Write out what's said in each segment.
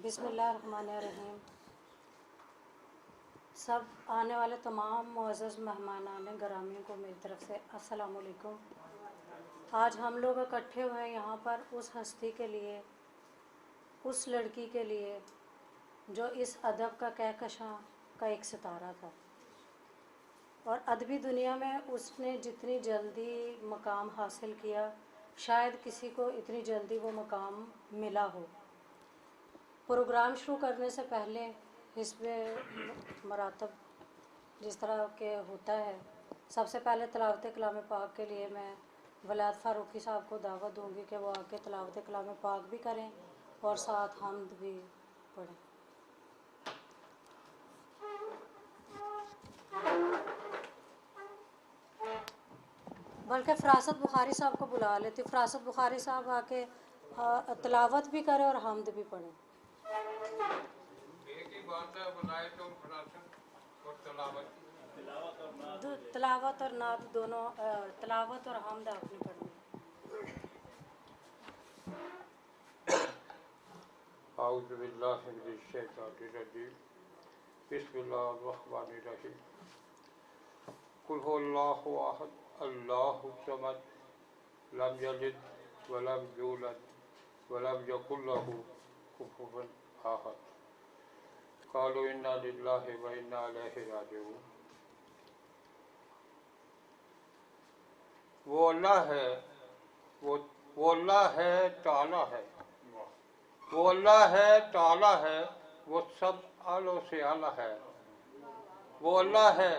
بسم اللہ الرحمن الرحیم۔ سب آنے والے تمام معزز مہمانان گرامی کو میری طرف سے السلام علیکم۔ آج ہم لوگ اکٹھے ہوئے ہیں یہاں پر اس ہستی کے لیے، اس لڑکی کے لیے جو اس ادب کا کہکشاں کا ایک ستارہ تھا، اور ادبی دنیا میں اس نے جتنی جلدی مقام حاصل کیا شاید کسی کو اتنی جلدی وہ مقام ملا ہو۔ پروگرام شروع کرنے سے پہلے حسب مراتب جس طرح کے ہوتا ہے، سب سے پہلے تلاوت کلام پاک کے لیے میں ولایت فاروقی صاحب کو دعوت دوں گی کہ وہ آ کے تلاوت کلام پاک بھی کریں اور ساتھ حمد بھی پڑھیں۔ بلکہ فراست بخاری صاحب کو بلا لیتی، فراست بخاری صاحب آ کے تلاوت بھی کریں اور حمد بھی پڑھیں۔ ایک ہی بات ہے، بلائے تو فراست اور تلاوت، تلاوت اور نعت دونوں، تلاوت اور حمد آپ نے پڑھنی۔ اعوذ باللہ من الشیطان الرجیم، بسم اللہ الرحمن الرحیم۔ قل هو اللہ احد اللہ الصمد لم یلد ولم یولد ولم یکن له کفوا احد۔ قالوا انا للہ و انا الیہ راجعون۔ وہ اللہ ہے، وہ اللہ ہے، تعالیٰ ہے، وہ اللہ ہے، تعالیٰ ہے، وہ سب اعلیٰ سے اعلیٰ ہے، وہ اللہ ہے،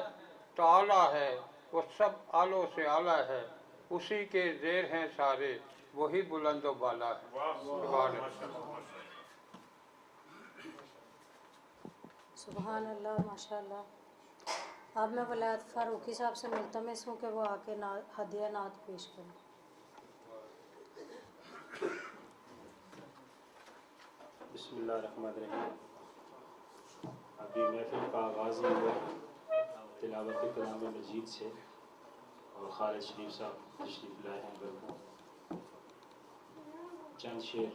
تعالیٰ ہے، وہ سب اعلیٰ سے اعلیٰ ہے، اسی کے زیر ہیں سارے، وہی بلند و بالا ہے۔ سبحان اللہ۔ سبحان اللہ، ماشاء اللہ۔ اب میں ولایت فاروقی صاحب سے ملتمس ہوں کہ وہ آ کے ہدیہ نعت پیش کریں۔ بسم اللہ الرحمن الرحیم۔ ابھی محفل کا آغاز ہی ہوا تلاوت کلام مجید سے، اور خالد شریف صاحب تشریف لائے ہیں گھر کو۔ چند شعر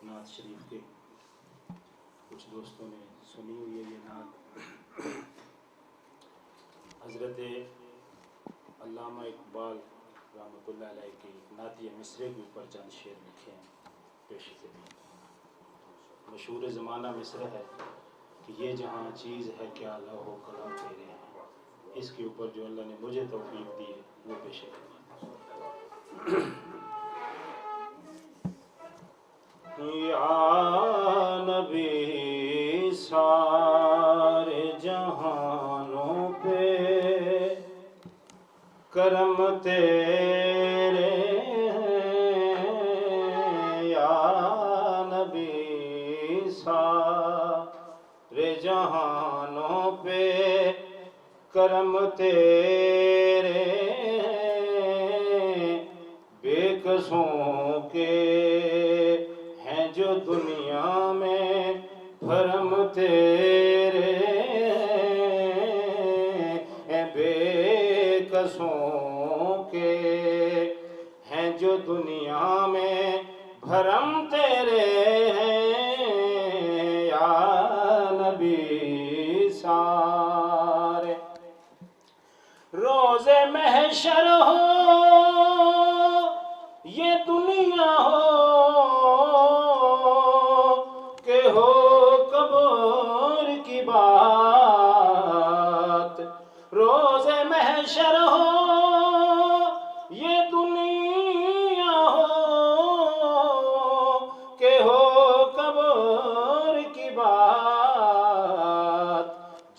نعت شریف کے کچھ دوستوں نے سنی ہوئی ہے۔ یہ نعت حضرت علامہ اقبال رحمۃ اللہ علیہ کی نعتیہ مصرے کے اوپر چند شعر لکھے ہیں، پیش کریں۔ مشہور زمانہ مصرع ہے کہ یہ جہاں چیز ہے کیا لوح و قلم تیرے ہیں، اس کے اوپر جو اللہ نے مجھے توفیق دی ہے وہ پیش کریں۔ یا نبی سارے جہانوں پہ کرم تیرے ہیں، یا نبی سارے جہانوں پہ کرم تیرے ہیں، بے کسوں کے ہیں جو دنیا میں بھرم تیرے ہیں، بے کسوں کے ہیں جو دنیا میں بھرم تیرے ہیں، یا نبی سارے۔ روز محشر ہو یہ دنیا ہو کہ ہو قبر کی بات، روز محشر ہو یہ دنیا ہو کہ ہو قبر کی بات،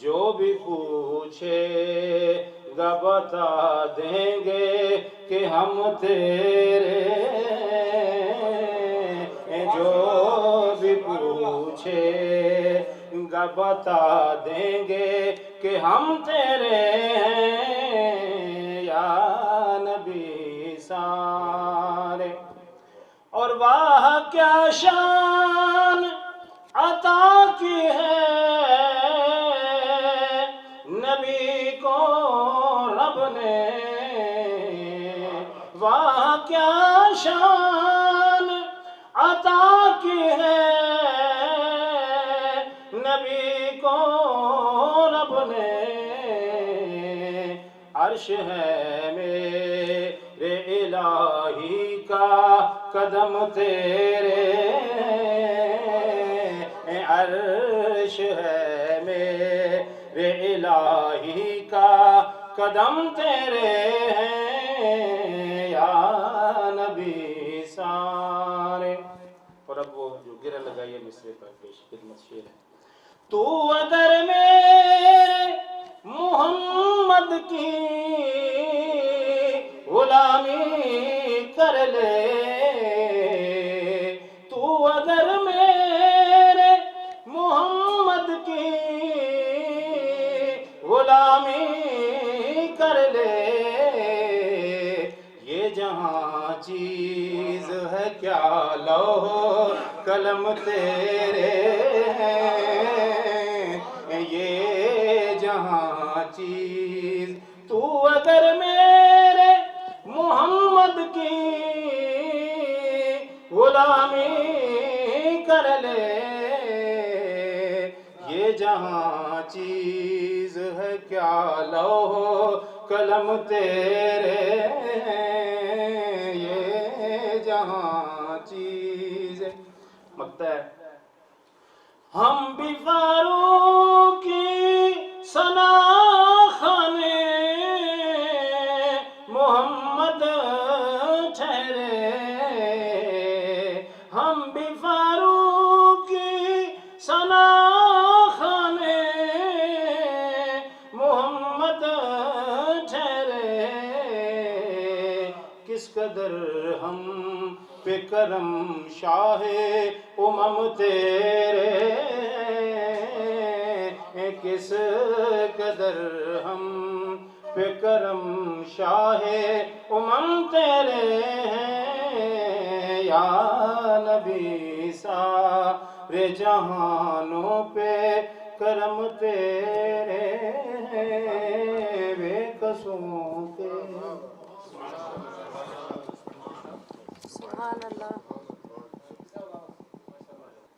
جو بھی پوچھے گا بتا دیں گے کہ ہم تیرے، جو بھی پوچھے گا بتا دیں گے کہ ہم تیرے ہیں، یا نبی سارے۔ اور واہ کیا شان عطا کی ہے نبی کو رب نے، واہ کیا شان عطا کی ہے عرش ہے میرے الہی کا قدم تیرے ہیں، عرش ہے میرے الہی کا قدم تیرے ہیں یا نبی سارے. اور اب وہ جو گرہ لگائیے مصرے پر پیش خدمت شعر ہے. تو اگر میرے محمد کی غلامی کر لے، تو اگر میرے محمد کی غلامی کر لے، یہ جہاں چیز ہے کیا لوح قلم تیرے ہیں، یہ جہاں چیز. تو اگر میرے محمد کی غلامی کر لے، یہ جہاں چیز ہے کیا لوح قلم تیرے ہیں، یہ جہاں چیز. مگتا ہے ہم بھی فاروقی ثنا خانے محمد ٹھہرے، ہم بھی فاروقی ثنا خانے محمد ٹھہرے. کس قدر ہم پہ کرم شاہ امم تیرے، کس قدر ہم پہ کرم شاہ امم تیرے ہیں یا نبی سارے جہانوں پہ کرم تیرے ہیں بے کسوں کے. سبحان اللہ،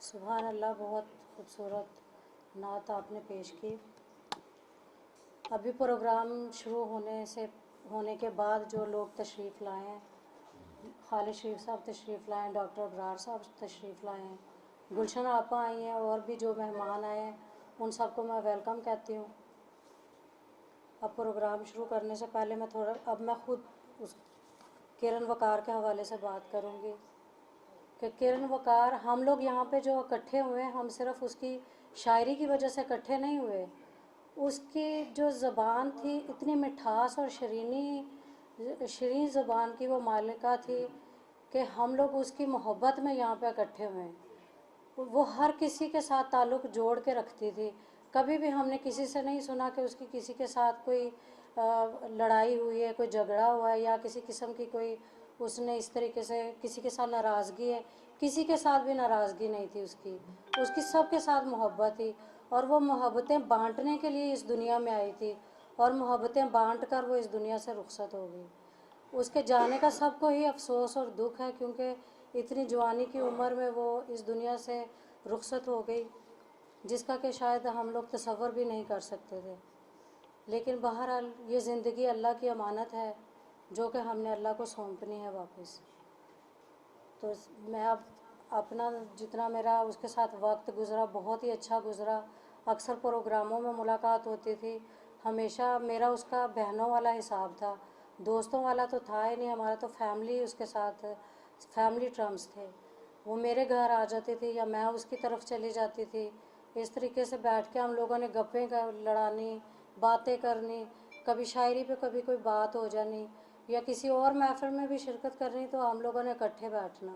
سبحان اللہ. بہت خوبصورت نعت آپ نے پیش کی. ابھی پروگرام شروع ہونے کے بعد جو لوگ تشریف لائے ہیں، خالد شریف صاحب تشریف لائے ہیں، ڈاکٹر ابرار صاحب تشریف لائے ہیں، گلشن آپا آئی ہیں، اور بھی جو مہمان آئے ہیں ان سب کو میں ویلکم کہتی ہوں. اب پروگرام شروع کرنے سے پہلے میں خود اس کرن وقار کے حوالے سے بات کروں گی کہ کرن وقار، ہم لوگ یہاں پہ جو اکٹھے ہوئے ہیں، ہم صرف اس کی شاعری کی وجہ سے اکٹھے نہیں ہوئے. اس کی جو زبان تھی اتنی مٹھاس اور شیریں زبان کی وہ مالکہ تھی کہ ہم لوگ اس کی محبت میں یہاں پہ اکٹھے ہوئے ہیں. وہ ہر کسی کے ساتھ تعلق جوڑ کے رکھتی تھی. کبھی بھی ہم نے کسی سے نہیں سنا کہ اس کی کسی کے ساتھ کوئی لڑائی ہوئی ہے، کوئی جھگڑا ہوا ہے، یا کسی قسم کی کوئی اس نے اس طریقے سے کسی کے ساتھ ناراضگی ہے. کسی کے ساتھ بھی ناراضگی نہیں تھی اس کی سب کے ساتھ محبت تھی. اور وہ محبتیں بانٹنے کے لیے اس دنیا میں آئی تھی، اور محبتیں بانٹ کر وہ اس دنیا سے رخصت ہو گئی. اس کے جانے کا سب کو ہی افسوس اور دکھ ہے، کیونکہ اتنی جوانی کی عمر میں وہ اس دنیا سے رخصت ہو گئی، جس کا کہ شاید ہم لوگ تصور بھی نہیں کر سکتے تھے. لیکن بہرحال یہ زندگی اللہ کی امانت ہے جو کہ ہم نے اللہ کو سونپنی ہے واپس. تو میں اب اپنا جتنا میرا اس کے ساتھ وقت گزرا بہت ہی اچھا گزرا. اکثر پروگراموں میں ملاقات ہوتی تھی. ہمیشہ میرا اس کا بہنوں والا حساب تھا، دوستوں والا تو تھا ہی نہیں. ہمارا تو فیملی اس کے ساتھ فیملی ٹرمز تھے. وہ میرے گھر آ جاتی تھی یا میں اس کی طرف چلی جاتی تھی. اس طریقے سے بیٹھ کے ہم لوگوں نے گپیں لڑانی، باتیں کرنی، کبھی شاعری پہ کبھی کوئی بات ہو جانی، یا کسی اور محفل میں بھی شرکت کرنی تو ہم لوگوں نے اکٹھے بیٹھنا.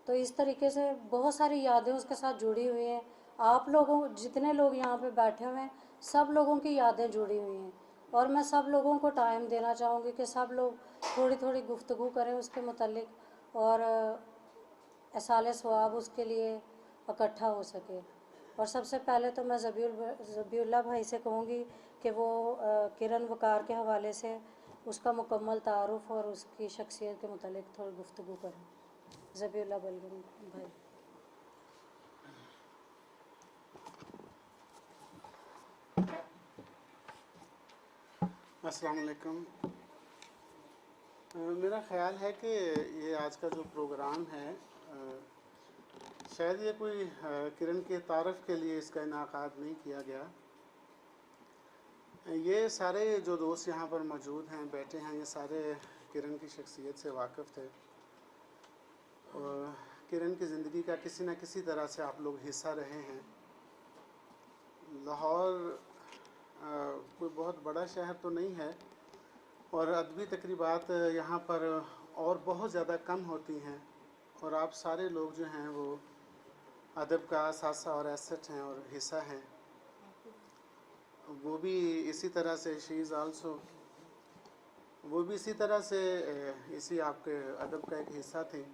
تو اس طریقے سے بہت ساری یادیں اس کے ساتھ جڑی ہوئی ہیں. آپ لوگوں جتنے لوگ یہاں پہ بیٹھے ہوئے ہیں سب لوگوں کی یادیں جڑی ہوئی ہیں، اور میں سب لوگوں کو ٹائم دینا چاہوں گی کہ سب لوگ تھوڑی تھوڑی گفتگو کریں اس کے متعلق، اور ایصال ثواب اس کے لیے اکٹھا ہو سکے. اور سب سے پہلے تو میں ذبیح اللہ بھائی سے کہوں گی کہ وہ کرن وقار کے حوالے سے اس کا مکمل تعارف اور اس کی شخصیت کے متعلق تھوڑی گفتگو کریں. ذبیح اللہ بلگم بھائی. अस्सलाम वालेकुम। मेरा ख़्याल है कि ये आज का जो प्रोग्राम है शायद ये कोई किरण के तारफ़ के लिए इसका इनाक़ाद नहीं किया गया। ये सारे जो दोस्त यहाँ पर मौजूद हैं, बैठे हैं, ये सारे किरण की शख्सियत से वाकिफ़ थे और किरण की ज़िंदगी का किसी न किसी तरह से आप लोग हिस्सा रहे हैं। लाहौर कोई बहुत बड़ा शहर तो नहीं है और अदबी तकरीबात यहाँ पर और बहुत ज़्यादा कम होती हैं और आप सारे लोग जो हैं वो अदब का असासा और एसेट हैं और हिस्सा हैं। वो भी इसी तरह से शी इज़ आल्सो, वो भी इसी तरह से इसी आपके अदब का एक हिस्सा थी।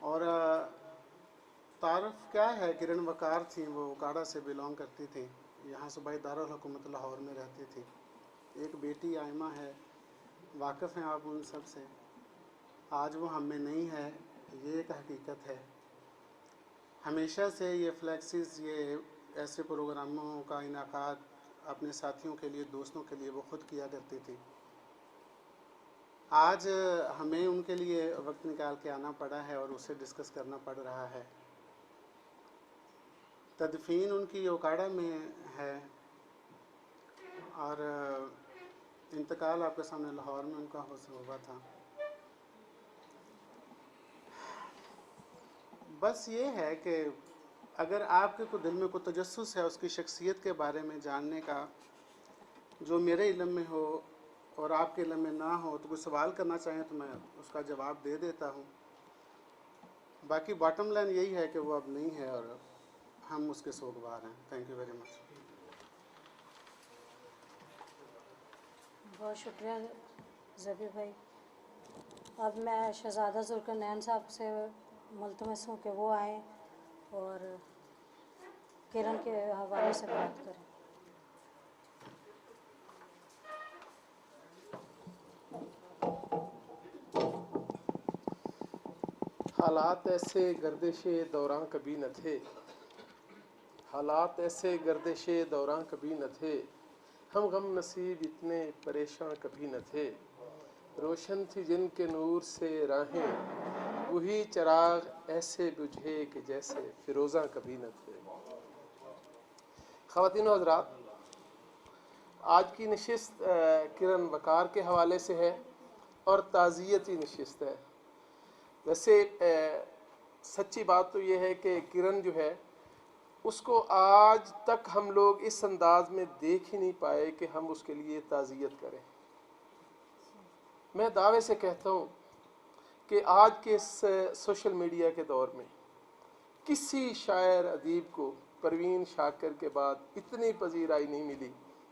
और तारफ़ क्या है, किरण वकार थी, वो उकाड़ा से बिलोंग करती थी, यहाँ सूबाई दारुल हुकूमत लाहौर में रहती थी। एक बेटी आयमा है, वाकिफ़ हैं आप उन सब से। आज वो हम में नहीं है, ये एक हकीकत है। हमेशा से ये फ्लैक्सिस, ये ऐसे प्रोग्रामों का इनाक़ाद अपने साथियों के लिए, दोस्तों के लिए वो ख़ुद किया करती थी। आज हमें उनके लिए वक्त निकाल के आना पड़ा है और उसे डिस्कस करना पड़ रहा है। तदफीन उनकी उकाड़ा में है और इंतकाल आपके सामने लाहौर में उनका हुआ था। बस ये है कि अगर आपके को दिल में कोई तजस्सुस है उसकी शख्सियत के बारे में जानने का, जो मेरे इल्म में हो और आपके इल्म में ना हो, तो कोई सवाल करना चाहें तो मैं उसका जवाब दे देता हूँ। बाकी बॉटम लाइन यही है कि वो अब नहीं है और हम उसके सोगवार हैं। Thank you very much. बहुत शुक्रिया ज़बी भाई। अब मैं शहज़ादा ज़ुल्करनैन साहब से मुल्तमस हूँ कि वो आएँ और किरण के हवाले से बात करें। हालात ऐसे गर्दिशे दौरान कभी न थे, हालात ऐसे गर्दिशे दौरान कभी न थे, हम गम नसीब इतने परेशान कभी न थे। रोशन थी जिनके नूर से राहें, वही चिराग ऐसे बुझे कि जैसे फिरोज़ा कभी न थे। ख़वातीन व हज़रात, आज की नशिस्त किरण वकार के हवाले से है और ताज़ियती नशिस्त है। वैसे सच्ची बात तो ये है कि किरण जो है उसको आज तक हम लोग इस अंदाज में देख ही नहीं पाए कि हम उसके लिए ताज़ियत करें। मैं दावे से कहता हूँ कि आज के इस सोशल मीडिया के दौर में किसी शायर अदीब को परवीन शाकर के बाद इतनी पजीराई नहीं मिली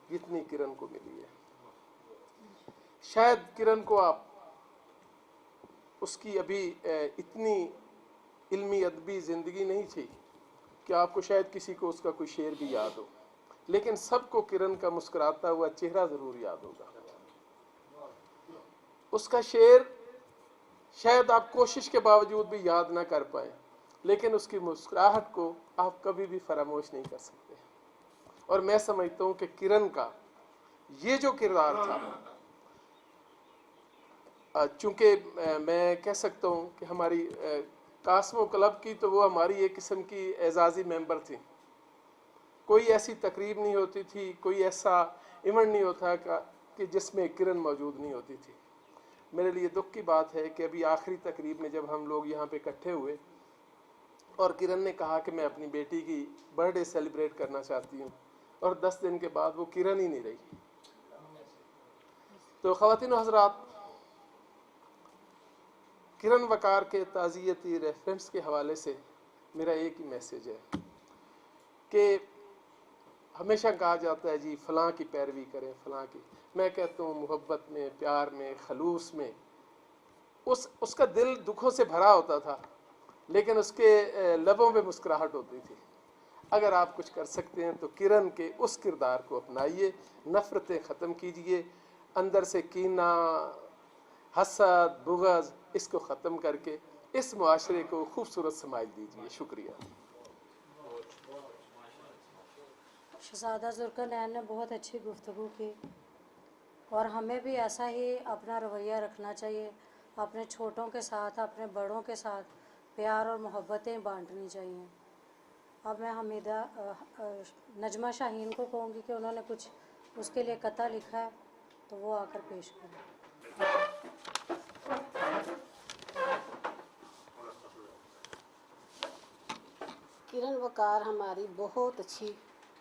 जितनी किरण को मिली है। शायद किरण को आप उसकी अभी इतनी इल्मी अदबी ज़िंदगी नहीं थी कि आपको शायद किसी को उसका कोई शेर भी याद हो, लेकिन सबको किरण का मुस्कुराता हुआ चेहरा ज़रूर याद होगा। उसका शेर शायद आप कोशिश के बावजूद भी याद ना कर पाएँ, लेकिन उसकी मुस्कुराहट को आप कभी भी फरामोश नहीं कर सकते। और मैं समझता हूँ कि किरण का ये जो किरदार था, चूँकि मैं कह सकता हूँ कि हमारी कास्मो क्लब की तो वो हमारी एक किस्म की एजाज़ी मेंबर थी। कोई ऐसी तकरीब नहीं होती थी, कोई ऐसा इवेंट नहीं होता कि जिसमें किरण मौजूद नहीं होती थी। मेरे लिए दुख की बात है कि अभी आखिरी तकरीब में जब हम लोग यहाँ पे इकट्ठे हुए और किरण ने कहा कि मैं अपनी बेटी की बर्थडे सेलिब्रेट करना चाहती हूँ, और 10 दिन के बाद वो किरण ही नहीं रही। तो ख़वातीन व हज़रात, किरण वकार के ताज़ियती रेफरेंस के हवाले से मेरा एक ही मैसेज है कि हमेशा कहा जाता है जी फ़लाँ की पैरवी करें, फ़लाँ की। मैं कहता हूँ मोहब्बत में, प्यार में, खलूस में उसका दिल दुखों से भरा होता था, लेकिन उसके लबों पे मुस्कुराहट होती थी। अगर आप कुछ कर सकते हैं तो किरण के उस किरदार को अपनाइए, नफ़रतें ख़त्म कीजिए, अंदर से कीना, हसद, बुग़्ज़, इसको ख़त्म करके इस मुआशरे को खूबसूरत समाज दीजिए। शुक्रिया। शहज़ादा ज़ुल्करनैन ने बहुत अच्छी गुफ्तगू की और हमें भी ऐसा ही अपना रवैया रखना चाहिए, अपने छोटों के साथ, अपने बड़ों के साथ प्यार और मोहब्बतें बांटनी चाहिए। अब मैं नजमा शाहीन को कहूँगी कि उन्होंने कुछ उसके लिए कथा लिखा है, तो वो आकर पेश करें। किरण वकार हमारी बहुत अच्छी,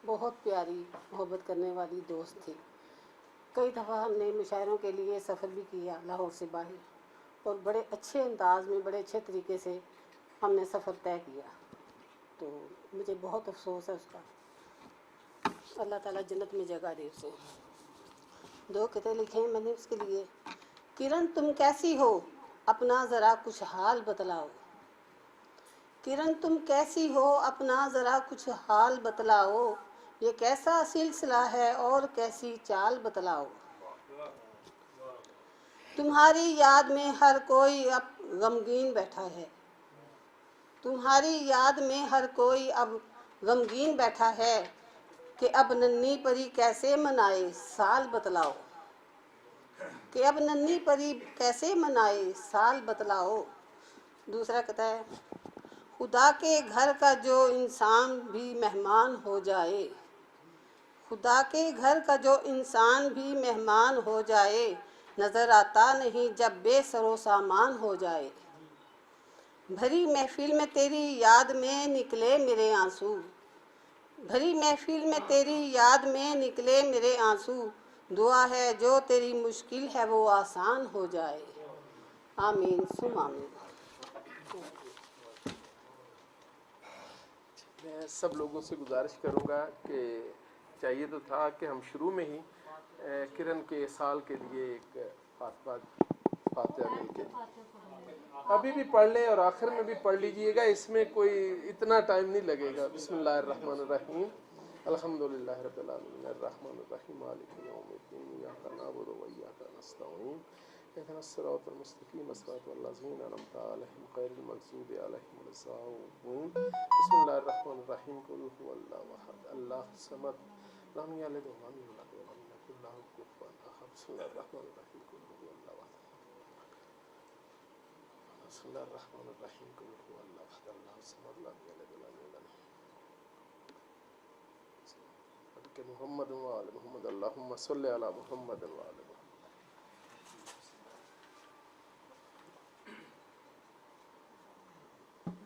बहुत प्यारी, मोहब्बत करने वाली दोस्त थी। कई दफ़ा हमने मुशायरों के लिए सफ़र भी किया लाहौर से बाहर, और बड़े अच्छे अंदाज में, बड़े अच्छे तरीके से हमने सफ़र तय किया। तो मुझे बहुत अफसोस है उसका। अल्लाह ताला जन्नत में जगह दे उसे। 2 कते लिखे हैं मैंने उसके लिए। किरण तुम कैसी हो, अपना ज़रा कुछ हाल बतलाओ। किरण तुम कैसी हो, अपना ज़रा कुछ हाल बतलाओ। ये कैसा सिलसिला है और कैसी चाल बतलाओ। तुम्हारी याद में हर कोई अब गमगीन बैठा है। तुम्हारी याद में हर कोई अब गमगीन बैठा है, कि अब नन्ही परी कैसे मनाए साल बतलाओ। कि अब नन्ही परी कैसे मनाए साल बतलाओ। दूसरा कहता है, खुदा के घर का जो इंसान भी मेहमान हो जाए। खुदा के घर का जो इंसान भी मेहमान हो जाए, नज़र आता नहीं जब बेसरो सामान हो जाए। भरी महफिल में तेरी याद में निकले मेरे आंसू। भरी महफिल में तेरी याद में निकले मेरे आंसू। दुआ है जो तेरी मुश्किल है वो आसान हो जाए। आमीन सुम आमीन। मैं सब लोगों से गुजारिश करूंगा कि चाहिए तो था कि हम शुरू में ही किरण के साल के लिए एक फातिहा मिल के अभी भी पढ़ लें और आखिर में भी पढ़ लीजिएगा। इसमें कोई इतना टाइम नहीं लगेगा। बिस्मिल्लाहिर्रहमानिर्रहीम, अल्हम्दुलिल्लाहि रब्बिल आलमीन, अर्रहमानिर्रहीम, मालिकि यौमिद्दीन, इय्याका नअबुदु व इय्याका नस्तईन, इहदिनस सिरातल मुस्तकीम, सिरातल लज़ीना अनअमता अलैहिम गैरिल मग़ज़ूबि अलैहिम वलद्दाल्लीन। बिस्मिल्लाहिर्रहमानिर्रहीम, कुल हुवल्लाहु अहद, अल्लाहु समद, लम यलिद व लम यूलद व लम यकुल लहू कुफुवन अहद। बिस्मिल्लाहिर्रहमानिर्रहीम, कुल हुवल्लाहु अहद, बिस्मिल्लाहिर्रहमानिर्रहीम, कुल हुवल्लाहु अहद, अल्लाहु समद, लम यलिद व लम यूलद के मोहम्मद व आले मोहम्मद, अल्लाहुम्मा सल्लि अला मोहम्मद व आले मोहम्मद।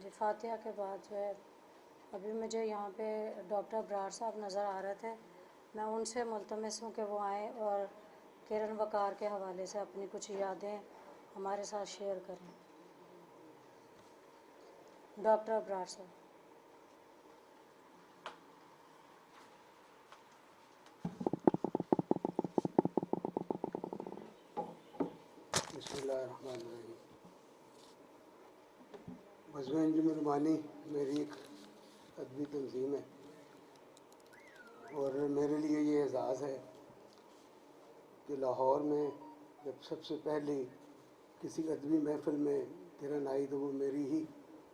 जी फातिहा के बाद जो है, अभी मुझे यहाँ पे डॉक्टर अबरार साहब नज़र आ रहे थे। मैं उनसे मुल्तमस हूँ कि वो आएँ और किरण वकार के हवाले से अपनी कुछ यादें हमारे साथ शेयर करें। डॉक्टर अबरार साहब। बिस्मिल्लाहिर्रहमानिर्रहीम। बज़्म अंजुम रुमानी मेरी एक अदबी तंजीम है, और मेरे लिए ये एज़ाज़ है कि लाहौर में जब सबसे पहले किसी अदबी महफ़िल में किरण आई तो वो मेरी ही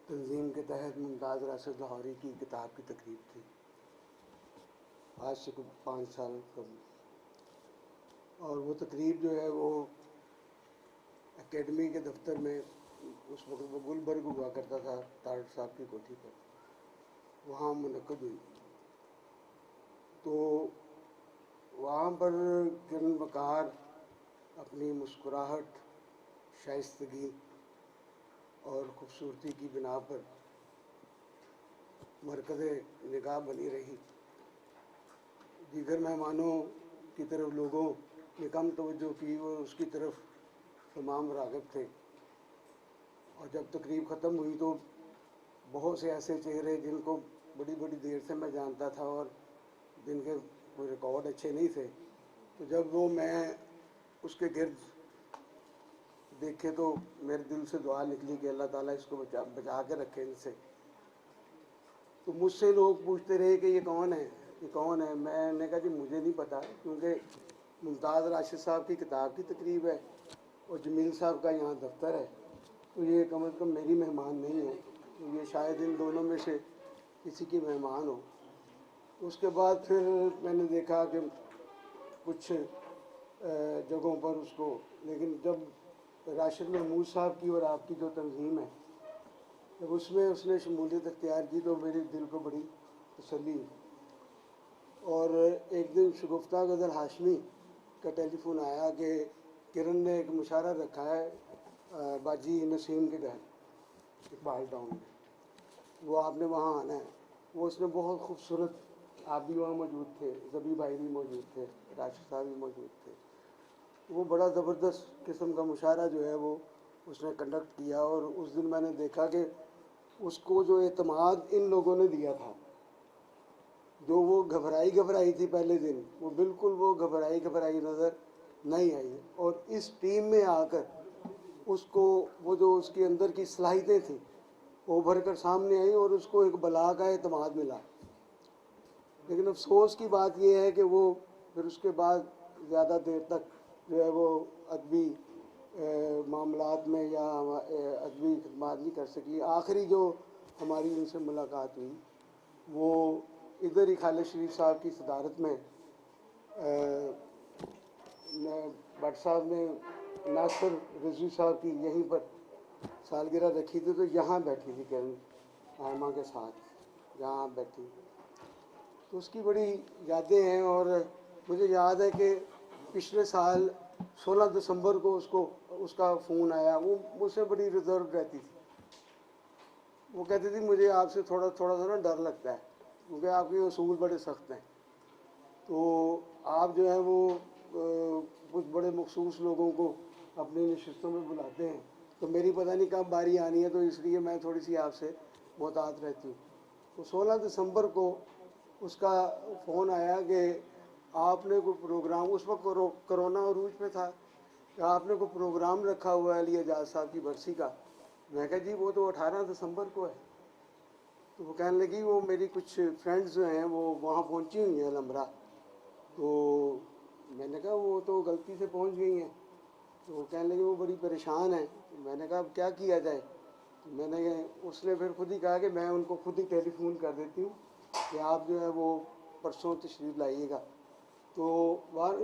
तंजीम के तहत मुमताज़ राशिद लाहौरी की किताब की तकरीब थी, आज से कुछ 5 साल कबल। और वो तकरीब जो है वो एकेडमी के दफ्तर में, उस वक्त वो गुलबर्ग हुआ करता था तारड़ साहब की कोठी पर, वहाँ मुनक़्क़द हुई। तो वहाँ पर किरण वकार अपनी मुस्कुराहट, शाइस्तगी और ख़ूबसूरती की बिना पर मरकज़े निगाह बनी रही। दीगर मेहमानों की तरफ लोगों ने कम तवज्जो की, वो उसकी तरफ तमाम राग़िब थे। और जब तकरीब ख़त्म हुई तो बहुत से ऐसे चेहरे जिनको बड़ी बड़ी देर से मैं जानता था और जिनके कोई रिकॉर्ड अच्छे नहीं थे, तो जब वो मैं उसके गिर्द देखे तो मेरे दिल से दुआ निकली कि अल्लाह ताला इसको बचा के रखे इनसे। तो मुझसे लोग पूछते रहे कि ये कौन है, ये कौन है। मैंने कहा जी मुझे नहीं पता, क्योंकि मुमताज़ राशिद साहब की किताब की तकरीब है और जमील साहब का यहाँ दफ्तर है, तो ये कम अज़ कम मेरी मेहमान नहीं है, तो ये शायद इन दोनों में से किसी की मेहमान हो। उसके बाद फिर मैंने देखा कि कुछ جگہوں پر اس کو، لیکن جب راشد محمود صاحب کی اور آپ کی جو تنظیم ہے جب اس میں اس نے شمولیت اختیار کی تو میرے دل کو بڑی تسلی ہوئی. اور ایک دن شگفتہ غزل ہاشمی کا ٹیلی فون آیا کہ کرن نے ایک مشاعرہ رکھا ہے باجی نسیم کے گھر اقبال ٹاؤن میں، وہ آپ نے وہاں آنا ہے. وہ اس نے بہت خوبصورت، آپ بھی وہاں موجود تھے، زبی بھائی بھی موجود تھے، راشد صاحب بھی موجود تھے. وہ بڑا زبردست قسم کا مشاعرہ جو ہے وہ اس نے کنڈکٹ کیا. اور اس دن میں نے دیکھا کہ اس کو جو اعتماد ان لوگوں نے دیا تھا، جو وہ گھبرائی تھی پہلے دن، وہ بالکل وہ گھبرائی نظر نہیں آئی. اور اس ٹیم میں آ کر اس کو وہ جو اس کے اندر کی صلاحیتیں تھیں وہ ابھر کر سامنے آئیں اور اس کو ایک بلا کا اعتماد ملا. لیکن افسوس کی بات یہ ہے کہ وہ پھر اس کے بعد زیادہ دیر تک جو ہے وہ ادبی معاملات میں یا ادبی خدمات نہیں کر سکی. آخری جو ہماری ان سے ملاقات ہوئی وہ ادھر ہی خالد شریف صاحب کی صدارت میں بٹ صاحب نے ناصر رضوی صاحب کی یہیں پر سالگرہ رکھی تھی، تو یہاں بیٹھی تھی کرن آئمہ کے ساتھ، یہاں بیٹھی. تو اس کی بڑی یادیں ہیں. اور مجھے یاد ہے کہ پچھلے سال 16 دسمبر کو اس کا فون آیا. وہ مجھ سے بڑی ریزرو رہتی تھی. وہ کہتی تھی مجھے آپ سے تھوڑا سا نا ڈر لگتا ہے کیونکہ آپ کے اصول بڑے سخت ہیں. تو آپ جو ہیں وہ کچھ بڑے مخصوص لوگوں کو اپنی نشستوں میں بلاتے ہیں، تو میری پتہ نہیں کب باری آنی ہے، تو اس لیے میں تھوڑی سی آپ سے محتاط رہتی ہوں. تو 16 دسمبر کو اس کا فون آیا کہ آپ نے کوئی پروگرام، اس وقت کرونا عروج پہ تھا، کہ آپ نے کوئی پروگرام رکھا ہوا ہے علی اعجاز صاحب کی برسی کا. میں کہا جی وہ تو 18 دسمبر کو ہے. تو وہ کہنے لگی وہ میری کچھ فرینڈز جو ہیں وہ وہاں پہنچی ہوئی ہیں لمبرا. تو میں نے کہا وہ تو غلطی سے پہنچ گئی ہیں. تو وہ کہنے لگی وہ بڑی پریشان ہیں. میں نے کہا اب کیا کیا جائے. اس نے پھر خود ہی کہا کہ میں ان کو خود ہی ٹیلی فون کر دیتی ہوں کہ آپ جو ہے وہ پرسوں تشریف لائیے گا. تو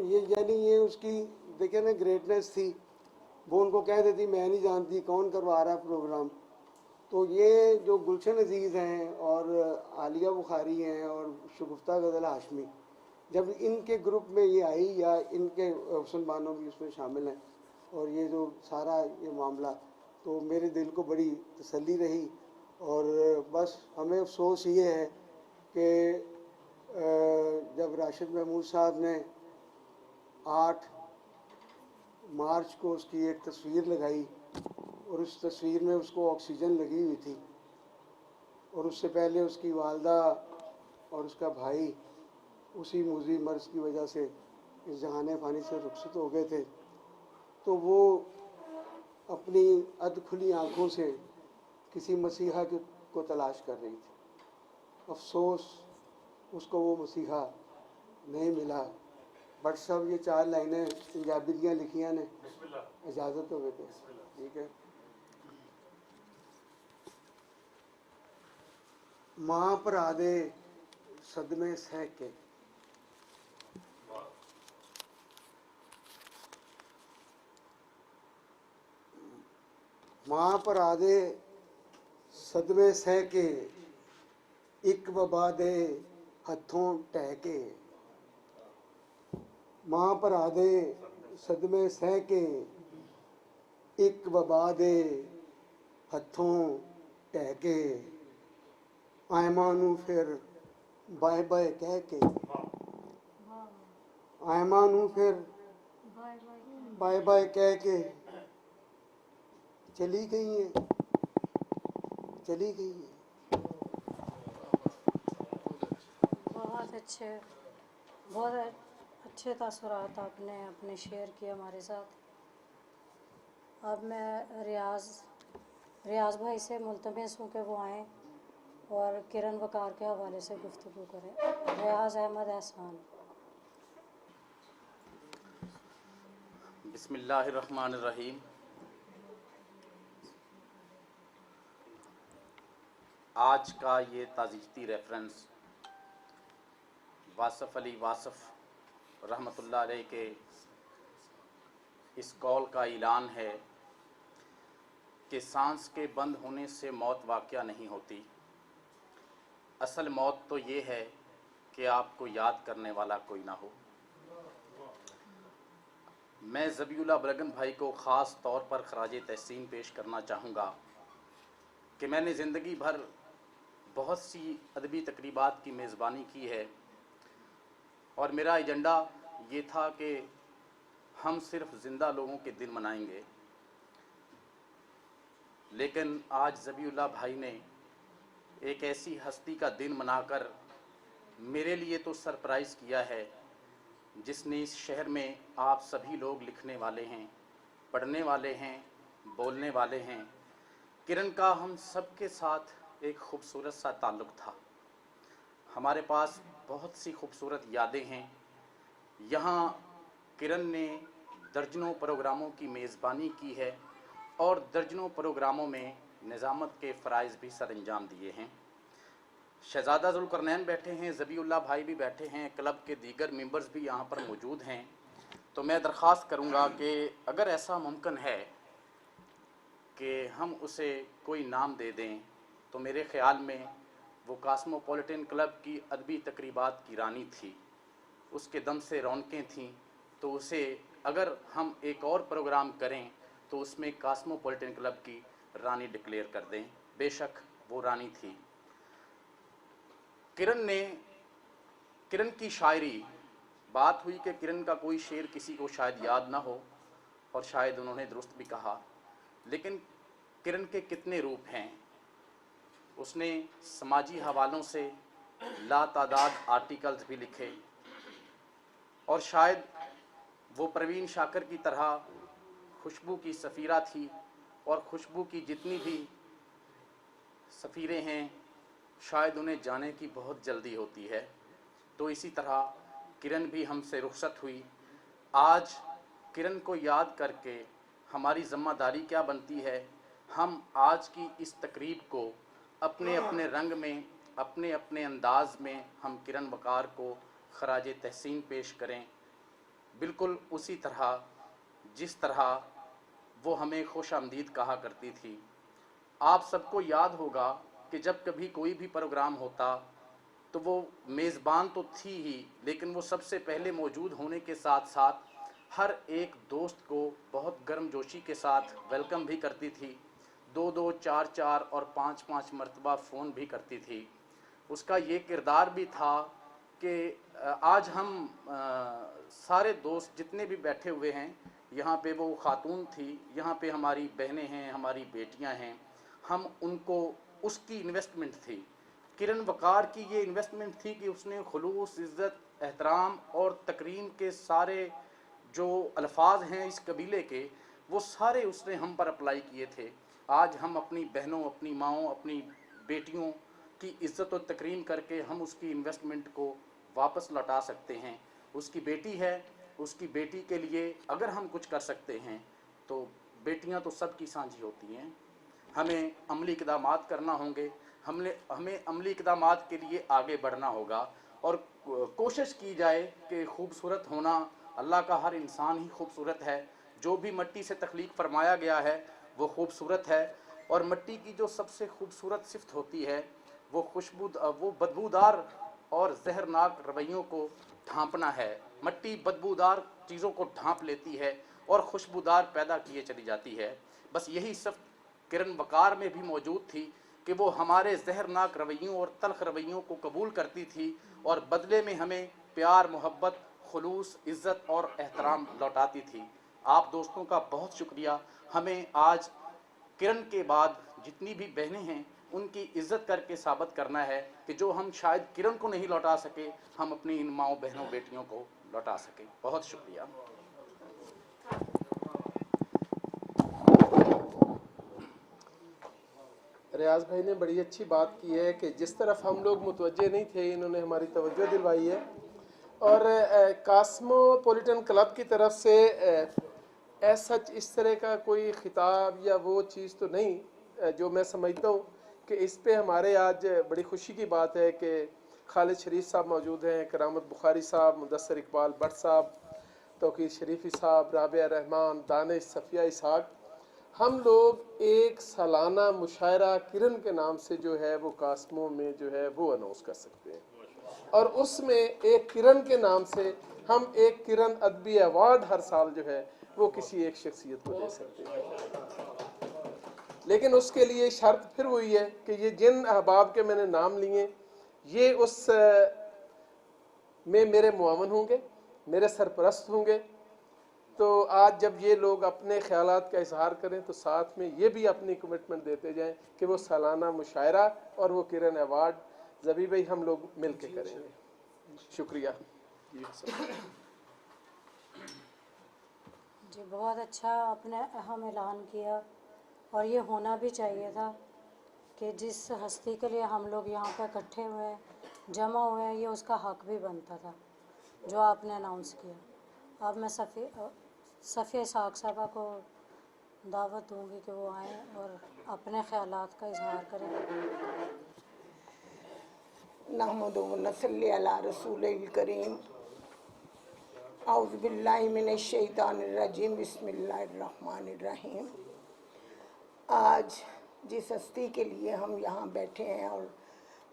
یہ اس کی دیکھیں نا گریٹنیس تھی. وہ ان کو کہہ دیتی میں نہیں جانتی کون کروا رہا ہے پروگرام. تو یہ جو گلشن عزیز ہیں اور عالیہ بخاری ہیں اور شگفتہ غزل ہاشمی، جب ان کے گروپ میں یہ آئی، یا ان کے حسن بانو بھی اس میں شامل ہیں، اور یہ جو سارا یہ معاملہ، تو میرے دل کو بڑی تسلی رہی. اور بس ہمیں افسوس یہ ہے کہ جب راشد محمود صاحب نے 8 مارچ کو اس کی ایک تصویر لگائی اور اس تصویر میں اس کو آکسیجن لگی ہوئی تھی، اور اس سے پہلے اس کی والدہ اور اس کا بھائی اسی موذی مرض کی وجہ سے اس جہان فانی سے رخصت ہو گئے تھے، تو وہ اپنی اد کھلی آنکھوں سے کسی مسیحا کو تلاش کر رہی تھی. افسوس اس کو وہ مسیحا نہیں ملا. بٹ صاحب یہ 4 لائنیں پنجابی دیاں لکھیاں نے، اجازت ہوئے تھے. ٹھیک ہے. ماں بھرا دے صدمے سہ کے، ماں بھرا دے صدمے سہ کے، ایک وبا دے ہتھوں ٹہ کے. ماں بھرا دے صدمے سہ کے، ایک وبا دے ہتھوں ٹہ کے. آئمہ نو پھر بائے بائے کہہ کے، آئمہ نو پھر بائے بائے کہہ کے چلی گئی ہیں. بہت اچھے تاثرات آپ نے اپنے شیئر کیے ہمارے ساتھ. اب میں ریاض بھائی سے ملتمس ہوں کہ وہ آئیں اور کرن وقار کے حوالے سے گفتگو کریں. ریاض احمد احسان. بسم اللہ الرحمن الرحیم. آج کا یہ تعزیتی ریفرنس واصف علی واصف رحمۃ اللہ علیہ کے इस कॉल का ऐलान है कि सांस के बंद होने से मौत वाक़या नहीं होती। असल मौत तो ये है कि आपको याद करने वाला कोई ना हो। मैं ज़बीउल्लाह बलगन भाई को ख़ास तौर पर ख़राज तहसीन पेश करना चाहूँगा कि मैंने ज़िंदगी भर बहुत सी अदबी तकरीबात की मेज़बानी की है और मेरा एजेंडा ये था कि हम सिर्फ़ ज़िंदा लोगों के दिन मनाएंगे, लेकिन आज ज़बीउल्लाह भाई ने एक ऐसी हस्ती का दिन मनाकर मेरे लिए तो सरप्राइज़ किया है जिसने इस शहर में आप सभी लोग लिखने वाले हैं, पढ़ने वाले हैं, बोलने वाले हैं। किरण का हम सब के साथ एक ख़ूबसूरत सा ताल्लुक़ था। हमारे पास बहुत सी खूबसूरत यादें हैं। यहाँ किरण ने दर्जनों प्रोग्रामों की मेज़बानी की है और दर्जनों प्रोग्रामों में निज़ामत के फ़राइज़ भी सर अंजाम दिए हैं। शहज़ादा ज़ुल्करनैन बैठे हैं, ज़बीउल्लाह भाई भी बैठे हैं, क्लब के दीगर मेंबर्स भी यहाँ पर मौजूद हैं। तो मैं दरख्वास्त करूँगा कि अगर ऐसा मुमकिन है कि हम उसे कोई नाम दे दें तो मेरे ख़्याल में वो कॉस्मोपॉलिटन क्लब की अदबी तकरीबात की रानी थी, उसके दम से रौनकें थीं। तो उसे अगर हम एक और प्रोग्राम करें तो उसमें कॉस्मोपॉलिटन क्लब की रानी डिक्लेयर कर दें। बेशक वो रानी थी। किरण की शायरी, बात हुई कि किरण का कोई शेर किसी को शायद याद ना हो और शायद उन्होंने दुरुस्त भी कहा, लेकिन किरण के कितने रूप हैं। उसने समाजी हवालों से लातादाद आर्टिकल्स भी लिखे और शायद वो परवीन शाकर की तरह खुशबू की सफ़ीरा थी और खुशबू की जितनी भी सफ़ीरें हैं शायद उन्हें जाने की बहुत जल्दी होती है। तो इसी तरह किरण भी हमसे रुखसत हुई। आज किरण को याद करके हमारी ज़िम्मेदारी क्या बनती है, हम आज की इस तकरीब को अपने अपने रंग में, अपने अपने अंदाज में हम किरण वक़ार को ख़राज तहसीन पेश करें, बिल्कुल उसी तरह जिस तरह वो हमें खुश आमदीद कहा करती थी। आप सबको याद होगा कि जब कभी कोई भी प्रोग्राम होता तो वो मेज़बान तो थी ही, लेकिन वो सबसे पहले मौजूद होने के साथ साथ हर एक दोस्त को बहुत गर्मजोशी के साथ वेलकम भी करती थी। 2-2, 4-4 और 5-5 मरतबा फ़ोन भी करती थी। उसका ये किरदार भी था कि आज हम सारे दोस्त जितने भी बैठे हुए हैं, यहाँ पे वो खातून थी, यहाँ पे हमारी बहनें हैं, हमारी बेटियाँ हैं, हम उनको, उसकी इन्वेस्टमेंट थी। किरण वक़ार की ये इन्वेस्टमेंट थी कि उसने खुलूस, इज़्ज़त, एहतराम और तकरीम के सारे जो अल्फाज हैं इस कबीले के, वो सारे उसने हम पर अप्लाई किए थे। आज हम अपनी बहनों, अपनी माँओं, अपनी बेटियों की इज़्ज़त और तकरीम करके हम उसकी इन्वेस्टमेंट को वापस लौटा सकते हैं। उसकी बेटी है, उसकी बेटी के लिए अगर हम कुछ कर सकते हैं तो बेटियां तो सबकी साझी होती हैं। हमें अमली इक़दामात करना होंगे, हमें अमली इक़दामात के लिए आगे बढ़ना होगा और कोशिश की जाए कि खूबसूरत होना, अल्लाह का हर इंसान ही खूबसूरत है। जो भी मिट्टी से तख्लीक फरमाया गया है वो खूबसूरत है और मिट्टी की जो सबसे खूबसूरत सिफ़त होती है वो बदबूदार और जहरनाक रवैयों को ढांपना है। मिट्टी बदबूदार चीज़ों को ढांप लेती है और खुशबूदार पैदा किए चली जाती है। बस यही सिर्फ किरण वक़ार में भी मौजूद थी कि वो हमारे जहरनाक रवैयों और तल्ख रवैयों को कबूल करती थी और बदले में हमें प्यार, मोहब्बत, खुलूस, इज़्ज़त और एहतराम लौटाती थी। आप दोस्तों का बहुत शुक्रिया। हमें आज किरण के बाद जितनी भी बहनें हैं उनकी इज़्ज़त करके साबित करना है कि जो हम शायद किरण को नहीं लौटा सके, हम अपनी इन माँओं, बहनों, बेटियों को लौटा सकें। बहुत शुक्रिया। रियाज भाई ने बड़ी अच्छी बात की है कि जिस तरफ हम लोग मुतवज्जे नहीं थे, इन्होंने हमारी तवज्जो दिलवाई है। और कॉस्मोपॉलिटन क्लब की तरफ से ऐसा इस तरह का कोई खिताब या वो चीज़ तो नहीं जो मैं समझता हूँ कि इस पे हमारे आज बड़ी खुशी की बात है कि खालिद शरीफ साहब मौजूद हैं, करामत बुखारी साहब, मुदस्सर इकबाल भट्ट साहब तौकीर शरीफी साहब, राबिया रहमान, दानिश, सफ़िया इसहाक, हम लोग एक सालाना मुशायरा किरण के नाम से जो है वो कास्मो में जो है वो अनाउंस कर सकते हैं, और उसमें एक किरण के नाम से हम एक किरण अदबी अवार्ड हर साल जो है वो किसी एक शख्सियत को दे सकते हैं। लेकिन उसके लिए शर्त फिर वही है कि ये जिन अहबाब के मैंने नाम लिए ये उस में मेरे मुआवन होंगे, मेरे सरपरस्त होंगे। तो आज जब ये लोग अपने ख्यालात का इजहार करें तो साथ में ये भी अपनी कमिटमेंट देते जाएं कि वो सालाना मुशायरा और वो किरण अवार्ड ज़बी भाई हम लोग मिल के करेंगे। शुक्रिया। जी बहुत अच्छा आपने अहम ऐलान किया, और ये होना भी चाहिए था कि जिस हस्ती के लिए हम लोग यहाँ पर इकट्ठे हुए हैं, जमा हुए हैं, ये उसका हक भी बनता था जो आपने अनाउंस किया। अब मैं सफ़िया इसहाक साहबा को दावत दूँगी कि वो आएँ और अपने ख़यालात का इजहार करें। नहमदु व नसल्ली अला रसूलिल करीम। औज़ु बिल्लाहि मिनश शैतानिर रजीम। बिस्मिल्लाहिर रहमानिर रहीम। आज जिस हस्ती के लिए हम यहाँ बैठे हैं और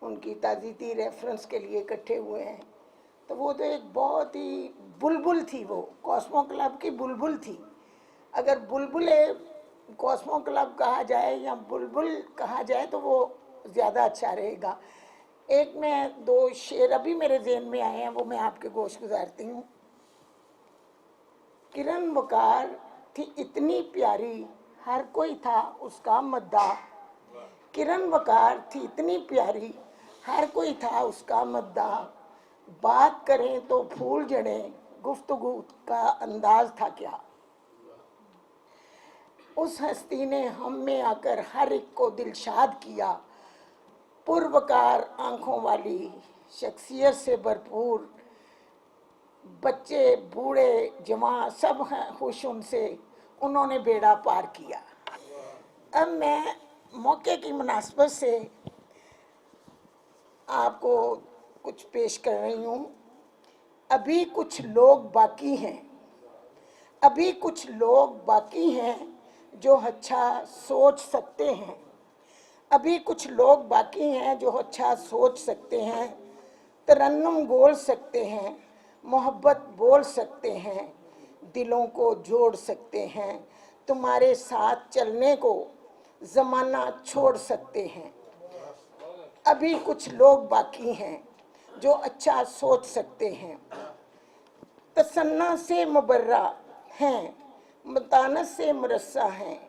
उनकी ताज़ीती रेफरेंस के लिए इकट्ठे हुए हैं, तो वो तो एक बहुत ही बुलबुल थी, वो कॉस्मो क्लब की बुलबुल थी। अगर बुलबुल कॉस्मो क्लब कहा जाए या बुलबुल कहा जाए तो वो ज़्यादा अच्छा रहेगा। एक में दो शेर अभी मेरे ज़हन में आए हैं, वो मैं आपके गोश गुजारती हूँ। किरण वकार थी इतनी प्यारी, हर कोई था उसका मद्दाह। किरण वकार थी इतनी प्यारी, हर कोई था उसका मद्दाह। बात करें तो फूल जड़े, गुफ्तगू का अंदाज था क्या। उस हस्ती ने हम में आकर हर एक को दिलशाद किया। पुरवकार आंखों वाली शख्सियत से भरपूर, बच्चे बूढ़े जवान सब हैं खुश उनसे, उन्होंने बेड़ा पार किया। अब मैं मौके की मुनासबत से आपको कुछ पेश कर रही हूँ। अभी कुछ लोग बाकी हैं, अभी कुछ लोग बाकी हैं जो अच्छा सोच सकते हैं। अभी कुछ लोग बाकी हैं जो अच्छा सोच सकते हैं, तरन्नुम बोल सकते हैं, मोहब्बत बोल सकते हैं, दिलों को जोड़ सकते हैं, तुम्हारे साथ चलने को ज़माना छोड़ सकते हैं। अभी कुछ लोग बाकी हैं जो अच्छा सोच सकते हैं, तसन्ना से मुबर्रा हैं, मतानत से मुरस्सा हैं,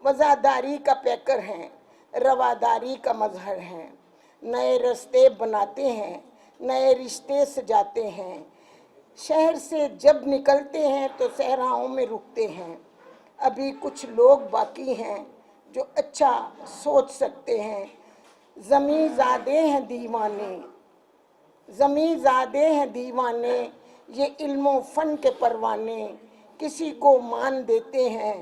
वज़ादारी का पैकर हैं, रवादारी का मजहर हैं। नए रास्ते बनाते हैं, नए रिश्ते सजाते हैं। शहर से जब निकलते हैं तो सहराओं में रुकते हैं। अभी कुछ लोग बाकी हैं जो अच्छा सोच सकते हैं। ज़मीं ज़ादे हैं दीवाने, ज़मीं ज़ादे हैं दीवाने, ये इल्मो फ़न के परवाने। किसी को मान देते हैं,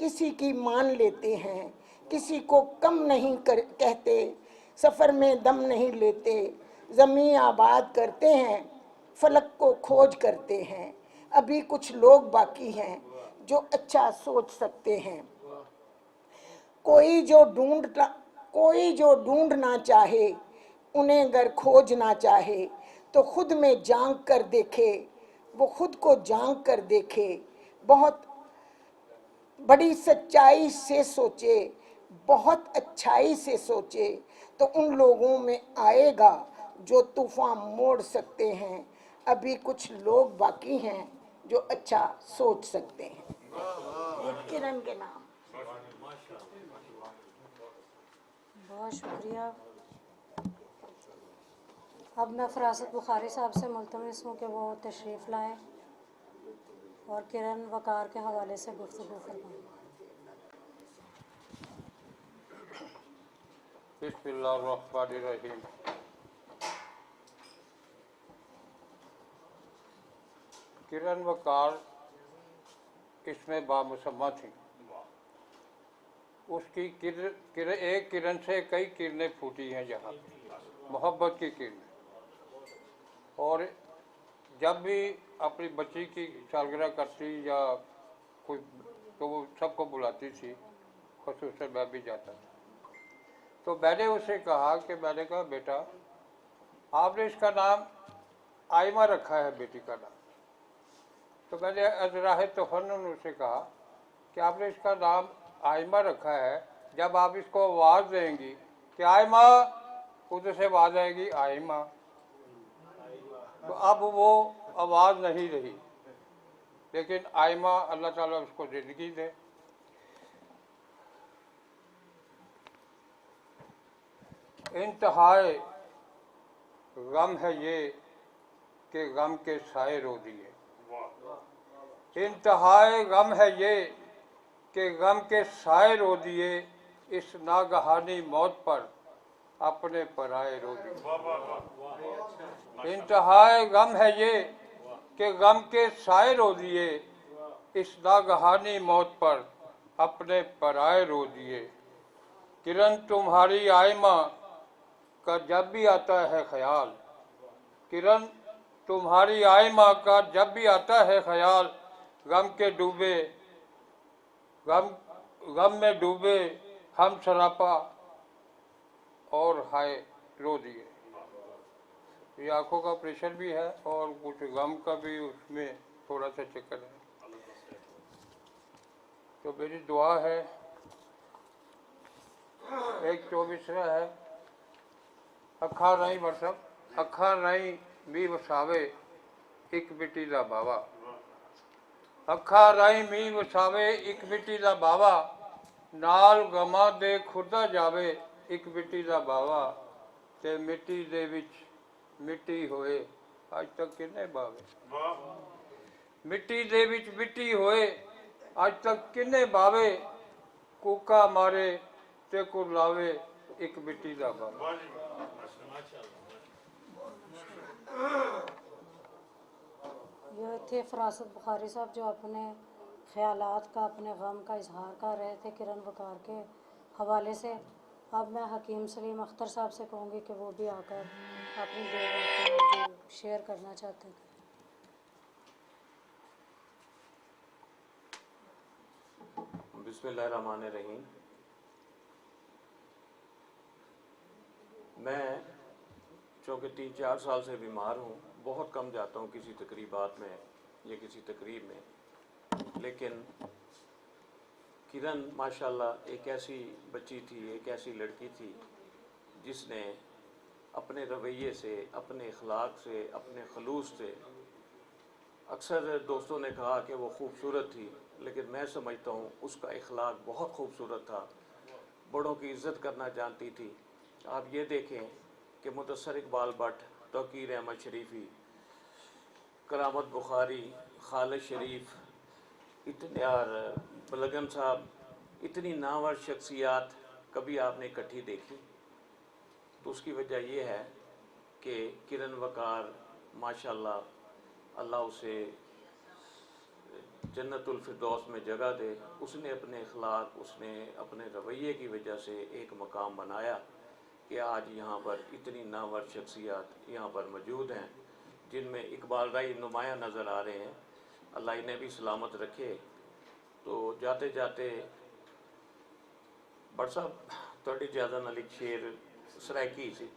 किसी की मान लेते हैं, किसी को कम नहीं कहते, सफ़र में दम नहीं लेते। ज़मीं आबाद करते हैं, फलक को खोज करते हैं। अभी कुछ लोग बाकी हैं जो अच्छा सोच सकते हैं। कोई जो ढूंढ ना चाहे, उन्हें अगर खोज ना चाहे, तो खुद में झांक कर देखे, वो खुद को झांक कर देखे। बहुत बड़ी सच्चाई से सोचे, बहुत अच्छाई से सोचे, तो उन लोगों में आएगा जो तूफान मोड़ सकते हैं। अभी कुछ लोग बाकी हैं जो अच्छा सोच सकते हैं। किरण के नाम। बहुत शुक्रिया। अब मैं फरासत बुखारी साहब से मुल्तमस हूँ कि वो तशरीफ़ लाएँ और किरण वकार के हवाले से गुफ्तगू फरमाएँ। बिस्मिल्लाहिर्रहमानिर्रहीम। किरण वकार इसमें बामुसम्मा थी। उसकी एक किरण से कई किरणें फूटी हैं यहाँ, मोहब्बत की किरणें। और जब भी अपनी बच्ची की सालगिरह करती या कोई तो वो सबको बुलाती थी, ख़ुसूसन मैं भी जाता था। तो मैंने उसे कहा कि मैंने कहा बेटा आपने इसका नाम आयमा रखा है, बेटी का नाम। तो मैंने अजराह तफन्नुन उसे कहा कि आपने इसका नाम आयमा रखा है, जब आप इसको आवाज़ देंगी कि आयमा, उधर से आवाज़ आएगी आयमा, तो अब वो आवाज़ नहीं रही, लेकिन आयमा अल्लाह ताला उसको ज़िंदगी दे। इंतहाए गम है ये कि गम के साए रो दिए। इंतहाए गम है ये कि गम के साए रो दिए, इस नागहानी मौत पर अपने पराए रो दिए। इंतहाए गम है ये कि गम के साए रो दिए, इस नागहानी मौत पर अपने पराए रो दिए। किरण तुम्हारी आयमा का जब भी आता है ख्याल, किरण तुम्हारी आयमा का जब भी आता है ख्याल, गम के डूबे गम में डूबे हम सरापा और हाय रो दिए। ये आंखों का प्रेशर भी है और कुछ गम का भी उसमें थोड़ा सा चक्कर है। तो मेरी दुआ है, एक 24वां है, अखा नहीं बरसब, अखा नहीं भी वसावे एक मिट्टी दा बावा, अखा नहीं भी वसावे एक मिट्टी दा बावा, नाल गमा दे खुदा जावे एक मिट्टी दा बावा, ते मिट्टी दे विच मिट्टी होए अज तक किन्ने बावे, मिट्टी दे विच मिट्टी होए अज तक किन्ने बावे, कूका मारे ते कुरलावे एक मिट्टी दा बावा। ये थे फरासत बुखारी साहब जो अपने ख्यालात का, अपने गम का इजहार कर रहे थे किरण वकार के हवाले से। अब मैं हकीम सलीम अख्तर साहब से कहूँगी कि वो भी आकर अपनी दो बातें जो शेयर करना चाहते थे। बिस्मिल्लाहिर्रहमानिर्रहीम। मैं चूँकि 3-4 साल से बीमार हूँ, बहुत कम जाता हूँ किसी तकरीबात में या किसी तकरीब में, लेकिन किरण माशाल्लाह एक ऐसी बच्ची थी, एक ऐसी लड़की थी जिसने अपने रवैये से, अपने अखलाक से, अपने खलूस से, अक्सर दोस्तों ने कहा कि वो खूबसूरत थी, लेकिन मैं समझता हूँ उसका अखलाक बहुत खूबसूरत था, बड़ों की इज़्ज़त करना जानती थी। आप ये देखें कि मुदस्सर इकबाल भट्ट, तौकीर अहमद शरीफ़ी, करामत बुखारी, खालिद शरीफ, इतने और बलगम साहब, इतनी नामवर शख्सियात कभी आपने इकट्ठी देखी? तो उसकी वजह यह है कि किरण वकार माशाल्लाह अल्लाह उसे जन्नतुल फिरदौस में जगह दे। उसने अपने अखलाक, उसने अपने रवैये की वजह से एक मकाम बनाया कि आज यहाँ पर इतनी नामवर शख्सियात यहाँ पर मौजूद हैं, जिनमें इकबाल राय नुमाया नज़र आ रहे हैं। अल्लाह इन्हें भी सलामत रखे। तो जाते जाते बट साहब थोड़ी ज़्यादा नाल एक शेर सरायकी सी,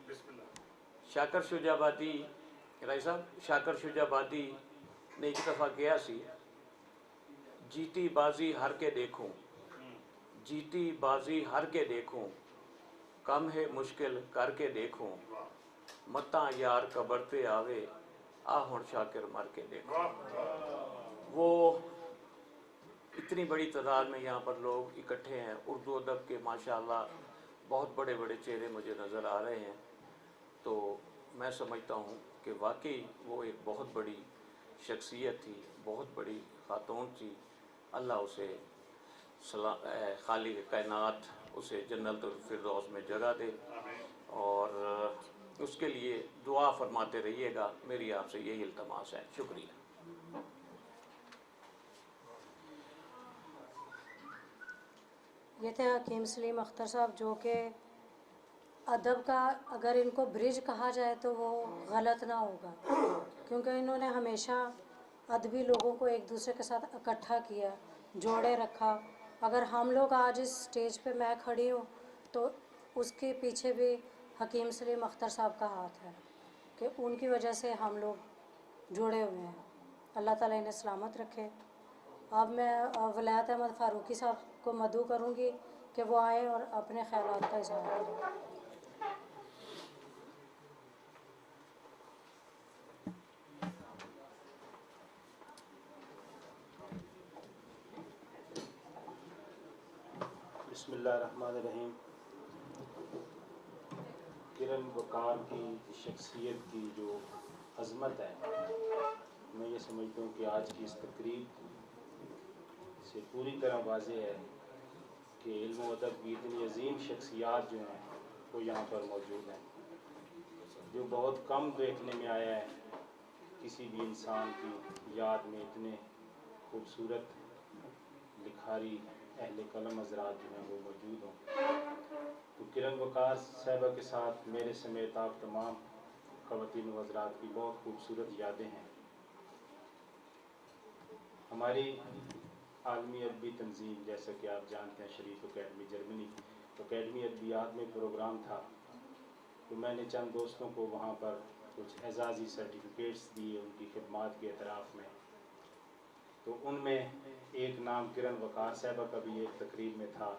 शाकर शुजाबादी राय साहब, शाकर शुजाबादी ने एक दफ़ा कहा सी, जीती बाजी हार के देखूं, जीती बाजी हार के देखूं, कम है मुश्किल करके देखूं, मता यार कबर पे आवे, आ हुण शाकिर मर के देखूं। वो इतनी बड़ी तादाद में यहाँ पर लोग इकट्ठे हैं, उर्दू अदब के माशाअल्लाह बहुत बड़े बड़े चेहरे मुझे नज़र आ रहे हैं। तो मैं समझता हूँ कि वाकई वो एक बहुत बड़ी शख्सियत थी, बहुत बड़ी खातून थी। अल्लाह उसे खालिक कायनात उसे जन्नतुल फिरदौस में जगह दे और उसके लिए दुआ फरमाते रहिएगा। मेरी आपसे यही इल्तमास है। शुक्रिया। ये थे हकीम सलीम अख्तर साहब जो कि अदब का अगर इनको ब्रिज कहा जाए तो वो गलत ना होगा, क्योंकि इन्होंने हमेशा अदबी लोगों को एक दूसरे के साथ इकट्ठा किया, जोड़े रखा। अगर हम लोग आज इस स्टेज पे मैं खड़ी हूँ तो उसके पीछे भी हकीम सलीम अख्तर साहब का हाथ है कि उनकी वजह से हम लोग जुड़े हुए हैं। अल्लाह ताला इन्हें सलामत रखे। अब मैं वलायत अहमद फ़ारूकी साहब को मदऊ करूँगी कि वो आए और अपने ख्यालात का इज़हार करें। बिस्मिल्लाहिर्रहमानिर्रहीम। किरण वकार की शख्सियत की जो अज़मत है, मैं ये समझता हूँ कि आज की इस तकरीब से पूरी तरह वाज़ेह है कि इल्म व अदब की इतनी अजीम शख्सियात जो हैं वो यहाँ पर मौजूद हैं, जो बहुत कम देखने में आया है किसी भी इंसान की याद में इतने खूबसूरत लिखारी अहले कलम हज़रात जो हैं वो मौजूद हों। तो किरण वकार साहिबा के साथ मेरे समेत आप तमाम ख़वातीन व हज़रात की बहुत खूबसूरत यादें हैं। हमारी आलमी अदबी तंजीम, जैसा कि आप जानते हैं, शरीफ अकेडमी जर्मनी अकेडमी अदबियात में प्रोग्राम था, तो मैंने चंद दोस्तों को वहाँ पर कुछ एजाज़ी सर्टिफिकेट्स दिए उनकी खिदमात के एतराफ़ में। तो उनमें एक नाम किरण वकार साहिबा का भी एक तकरीब में था।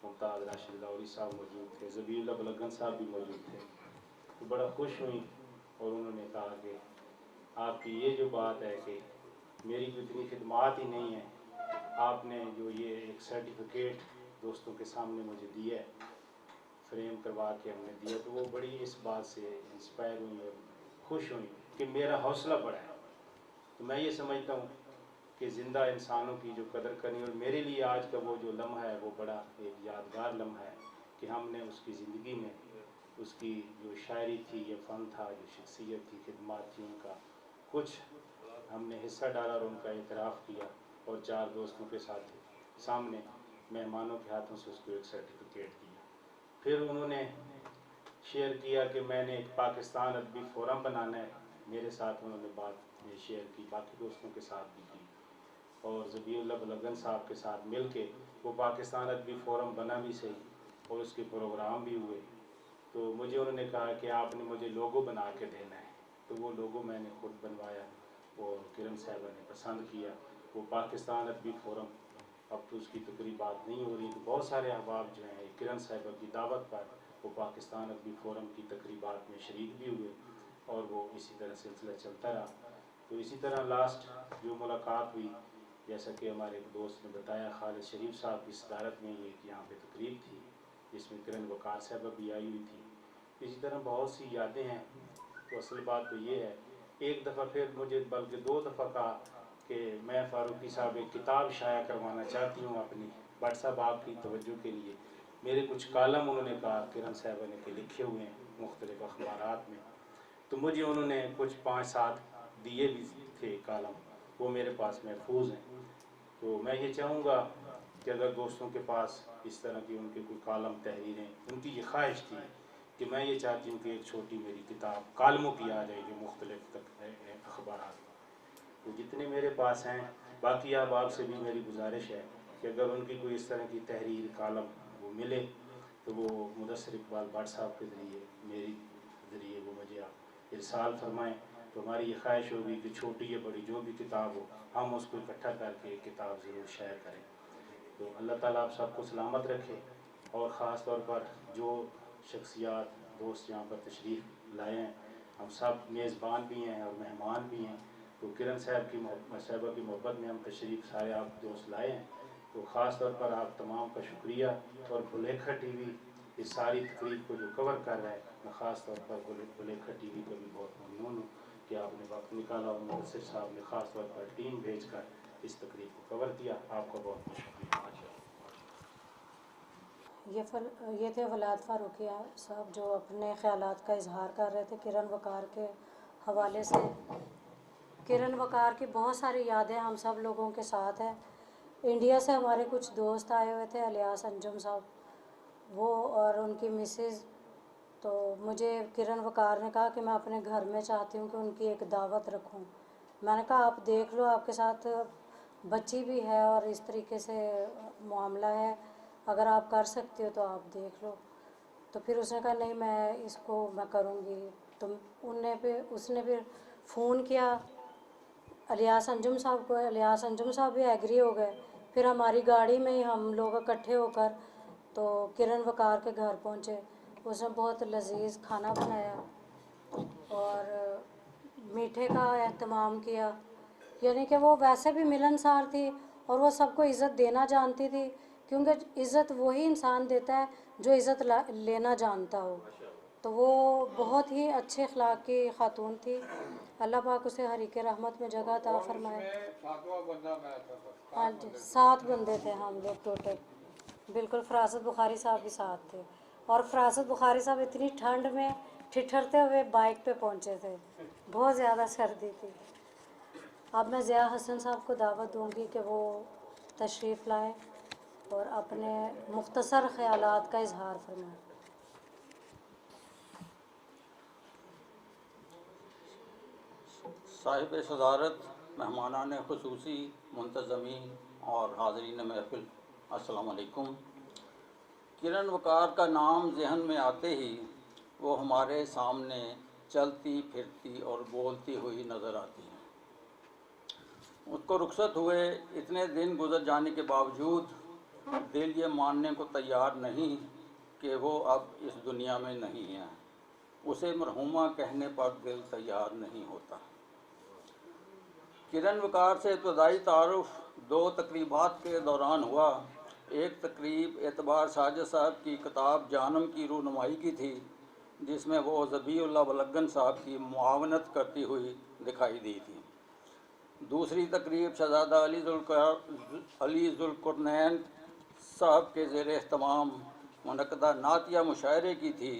मुमताज़ राशिद लाहौरी साहब मौजूद थे, ज़बीउल्लाह बलगन साहब भी मौजूद थे। तो बड़ा खुश हुई और उन्होंने कहा कि आपकी ये जो बात है कि मेरी कोई इतनी खिदमात ही नहीं है, आपने जो ये एक सर्टिफिकेट दोस्तों के सामने मुझे दिया है, फ्रेम करवा के हमने दिया, तो वो बड़ी इस बात से इंस्पायर हुई और खुश हुई कि मेरा हौसला बढ़ा है। तो मैं ये समझता हूँ कि ज़िंदा इंसानों की जो कदर करनी, और मेरे लिए आज का वो जो लम्हा है वो बड़ा एक यादगार लम्हा है कि हमने उसकी ज़िंदगी में उसकी जो शायरी थी या फ़न था, जो शख्सियत थी, खिदमात थी, उनका कुछ हमने हिस्सा डाला और उनका इतराफ़ किया और चार दोस्तों के साथ सामने मेहमानों के हाथों से उसको एक सर्टिफिकेट दिया। फिर उन्होंने शेयर किया कि मैंने एक पाकिस्तान अदबी फ़ोरम बनाना है, मेरे साथ उन्होंने बात ये शेयर की, बाकी दोस्तों के साथ भी की, और ज़बीउल्लाह बलगन साहब के साथ मिल के वो पाकिस्तान अदबी फ़ोरम बना भी सही और उसके प्रोग्राम भी हुए। तो मुझे उन्होंने कहा कि आपने मुझे लोगो बना के देना है, तो वो लोगो मैंने खुद बनवाया और किरण साहिबा ने पसंद किया। वो पाकिस्तान अदबी फ़ोरम अब तो उसकी तकरीबात नहीं हो रही, तो बहुत सारे अहबाब जो हैं किरण साहिबा की दावत पर वो पाकिस्तान अदबी फ़ोरम की तकरीबात में शरीक भी हुए और वो इसी तरह सिलसिला चलता रहा। तो इसी तरह लास्ट जो मुलाकात हुई, जैसा कि हमारे एक दोस्त ने बताया, खालिद शरीफ साहब की सदारत में ये यहाँ पे तकरीब थी जिसमें किरण वकार साहिबा भी आई हुई थी। इसी तरह बहुत सी यादें हैं। तो असल बात तो ये है, एक दफ़ा फिर मुझे बल्कि दो दफ़ा कहा कि मैं फ़ारूकी साहब एक किताब शाया करवाना चाहती हूँ अपनी भट्ट साहब आपकी तवज्जो के लिए। मेरे कुछ कालम उन्होंने कहा किरण साहिबा ने के लिखे हुए हैं मुख्तलिफ़ अखबारात में, तो मुझे उन्होंने कुछ 5-7 दिए भी थे कालम, वो मेरे पास महफूज हैं। तो मैं ये चाहूँगा कि अगर दोस्तों के पास इस तरह की उनके कोई कालम तहरीरें, उनकी ये ख्वाहिश थी कि मैं ये चाहती हूँ कि एक छोटी मेरी किताब कालमों की आ जाए जो मुख्तलिफ़ अखबारात, तो जितने मेरे पास हैं, बाकी अहबाब से भी मेरी गुजारिश है कि अगर उनकी कोई इस तरह की तहरीर कालम वो मिले तो वो मुदस्सिर इकबाल भट्ट साहब के ज़रिए, मेरी ज़रिए वो मुझे आप इरसाल फरमाएँ। तो हमारी ये ख्वाहिश होगी कि छोटी या बड़ी जो भी किताब हो, हम उसको इकट्ठा करके एक किताब ज़रूर शायर करें। तो अल्लाह ताला आप सबको सलामत रखे, और ख़ास तौर पर जो शख्सियात दोस्त यहाँ पर तशरीफ़ लाए हैं, हम सब मेज़बान भी हैं और मेहमान भी हैं। तो किरण साहिबा की मोहब्बत में हम तशरीफ़ सारे आप दोस्त लाए हैं, तो ख़ास तौर पर आप तमाम का शुक्रिया। और बुलेखा टीवी इस सारी तकरीब को जो कवर कर रहा है, मैं ख़ास तौर पर बुलेखा टीवी का भी बहुत ममनून हूँ कि आपने वक्त निकाला और मुदस्सिर साहब ने ख़ास तौर पर टीम भेजकर इस तकरीब को कवर किया। आपका बहुत बहुत शुक्रिया। ये थे वलायत फ़ारूकी साहब जो अपने ख़यालात का इजहार कर रहे थे किरण वकार के हवाले से। किरण वकार की बहुत सारी यादें हम सब लोगों के साथ हैं। इंडिया से हमारे कुछ दोस्त आए हुए थे, अलियास अंजुम साहब वो और उनकी मिसेज़। तो मुझे किरण वकार ने कहा कि मैं अपने घर में चाहती हूँ कि उनकी एक दावत रखूँ, मैंने कहा आप देख लो, आपके साथ बच्ची भी है और इस तरीके से मामला है, अगर आप कर सकते हो तो आप देख लो। तो फिर उसने कहा नहीं मैं करूँगी। तो उसने फिर फ़ोन किया इलियास अंजुम साहब को, इलियास अंजुम साहब भी एग्री हो गए। फिर हमारी गाड़ी में ही हम लोग इकट्ठे होकर तो किरण वकार के घर पहुँचे। उसने बहुत लजीज खाना बनाया और मीठे का एहतमाम किया, यानी कि वो वैसे भी मिलनसार थी और वो सबको इज़्ज़त देना जानती थी, क्योंकि इज़्ज़त वही इंसान देता है जो इज़्ज़त लेना जानता हो। तो वो बहुत ही अच्छे अखलाक की खातून थी। अल्लाह पाक उसे हरीके रहमत में जगह अता फरमाए। हाँ जी, 7 बंदे थे हम लोग टोटल, बिल्कुल। फरासत बुखारी साहब भी साथ थे और फरासत बुखारी साहब इतनी ठंड में ठिठुरते हुए बाइक पे पहुंचे थे, बहुत ज़्यादा सर्दी थी। अब मैं ज़िया हसन साहब को दावत दूंगी कि वो तशरीफ़ लाएं और अपने मुख्तसर ख़यालात का इजहार फरमाएं। साहिब सदारत, मेहमानान खुसूसी, मुंतज़मीन और हाज़रीन महफ़िल, अस्सलाम वालेकुम। किरण वकार का नाम जहन में आते ही वो हमारे सामने चलती फिरती और बोलती हुई नज़र आती हैं। उसको रुखसत हुए इतने दिन गुजर जाने के बावजूद दिल ये मानने को तैयार नहीं कि वो अब इस दुनिया में नहीं है। उसे मरहुमा कहने पर दिल तैयार नहीं होता। किरण वकार से इब्तदाई तारुफ 2 तकरीबात के दौरान हुआ। एक तकरीब एतबार साजिद साहब की किताब जानम की रूनुमाई की थी, जिसमें वो ज़बीउल्लाह बलगन साहब की मुआवनत करती हुई दिखाई दी थी। दूसरी तकरीब शहज़ादा अली ज़ुल्क़रनैन साहब के ज़ेर एहतमाम मुनक़दा नातिया मुशायरे की थी,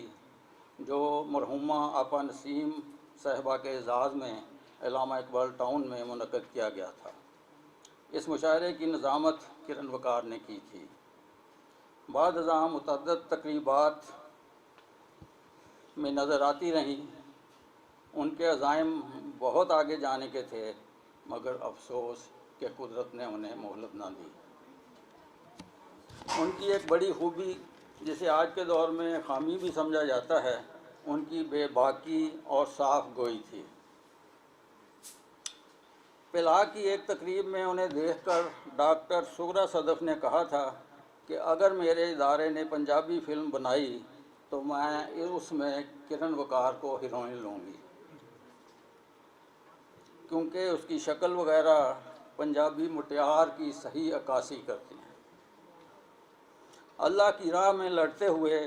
जो मरहुमा आपा नसीम साहिबा के एज़ाज़ में इलामा इकबाल टाउन में मुनक़द किया गया था। इस मुशायरे की निज़ामत किरण वकार ने की थी। बाद अज़ां मुतअद्दिद तकरीबात में नज़र आती रहीं। उनके अज़ाइम बहुत आगे जाने के थे, मगर अफसोस कि कुदरत ने उन्हें मोहलत ना दी। उनकी एक बड़ी खूबी, जिसे आज के दौर में खामी भी समझा जाता है, उनकी बेबाकी और साफ गोई थी। पिला की एक तकरीब में उन्हें देखकर डॉक्टर सुगरा सदफ़ ने कहा था कि अगर मेरे इदारे ने पंजाबी फ़िल्म बनाई तो मैं उसमें किरण वकार को हीरोइन लूँगी, क्योंकि उसकी शक्ल वगैरह पंजाबी मुटियार की सही अक्कासी करती हैं। अल्लाह की राह में लड़ते हुए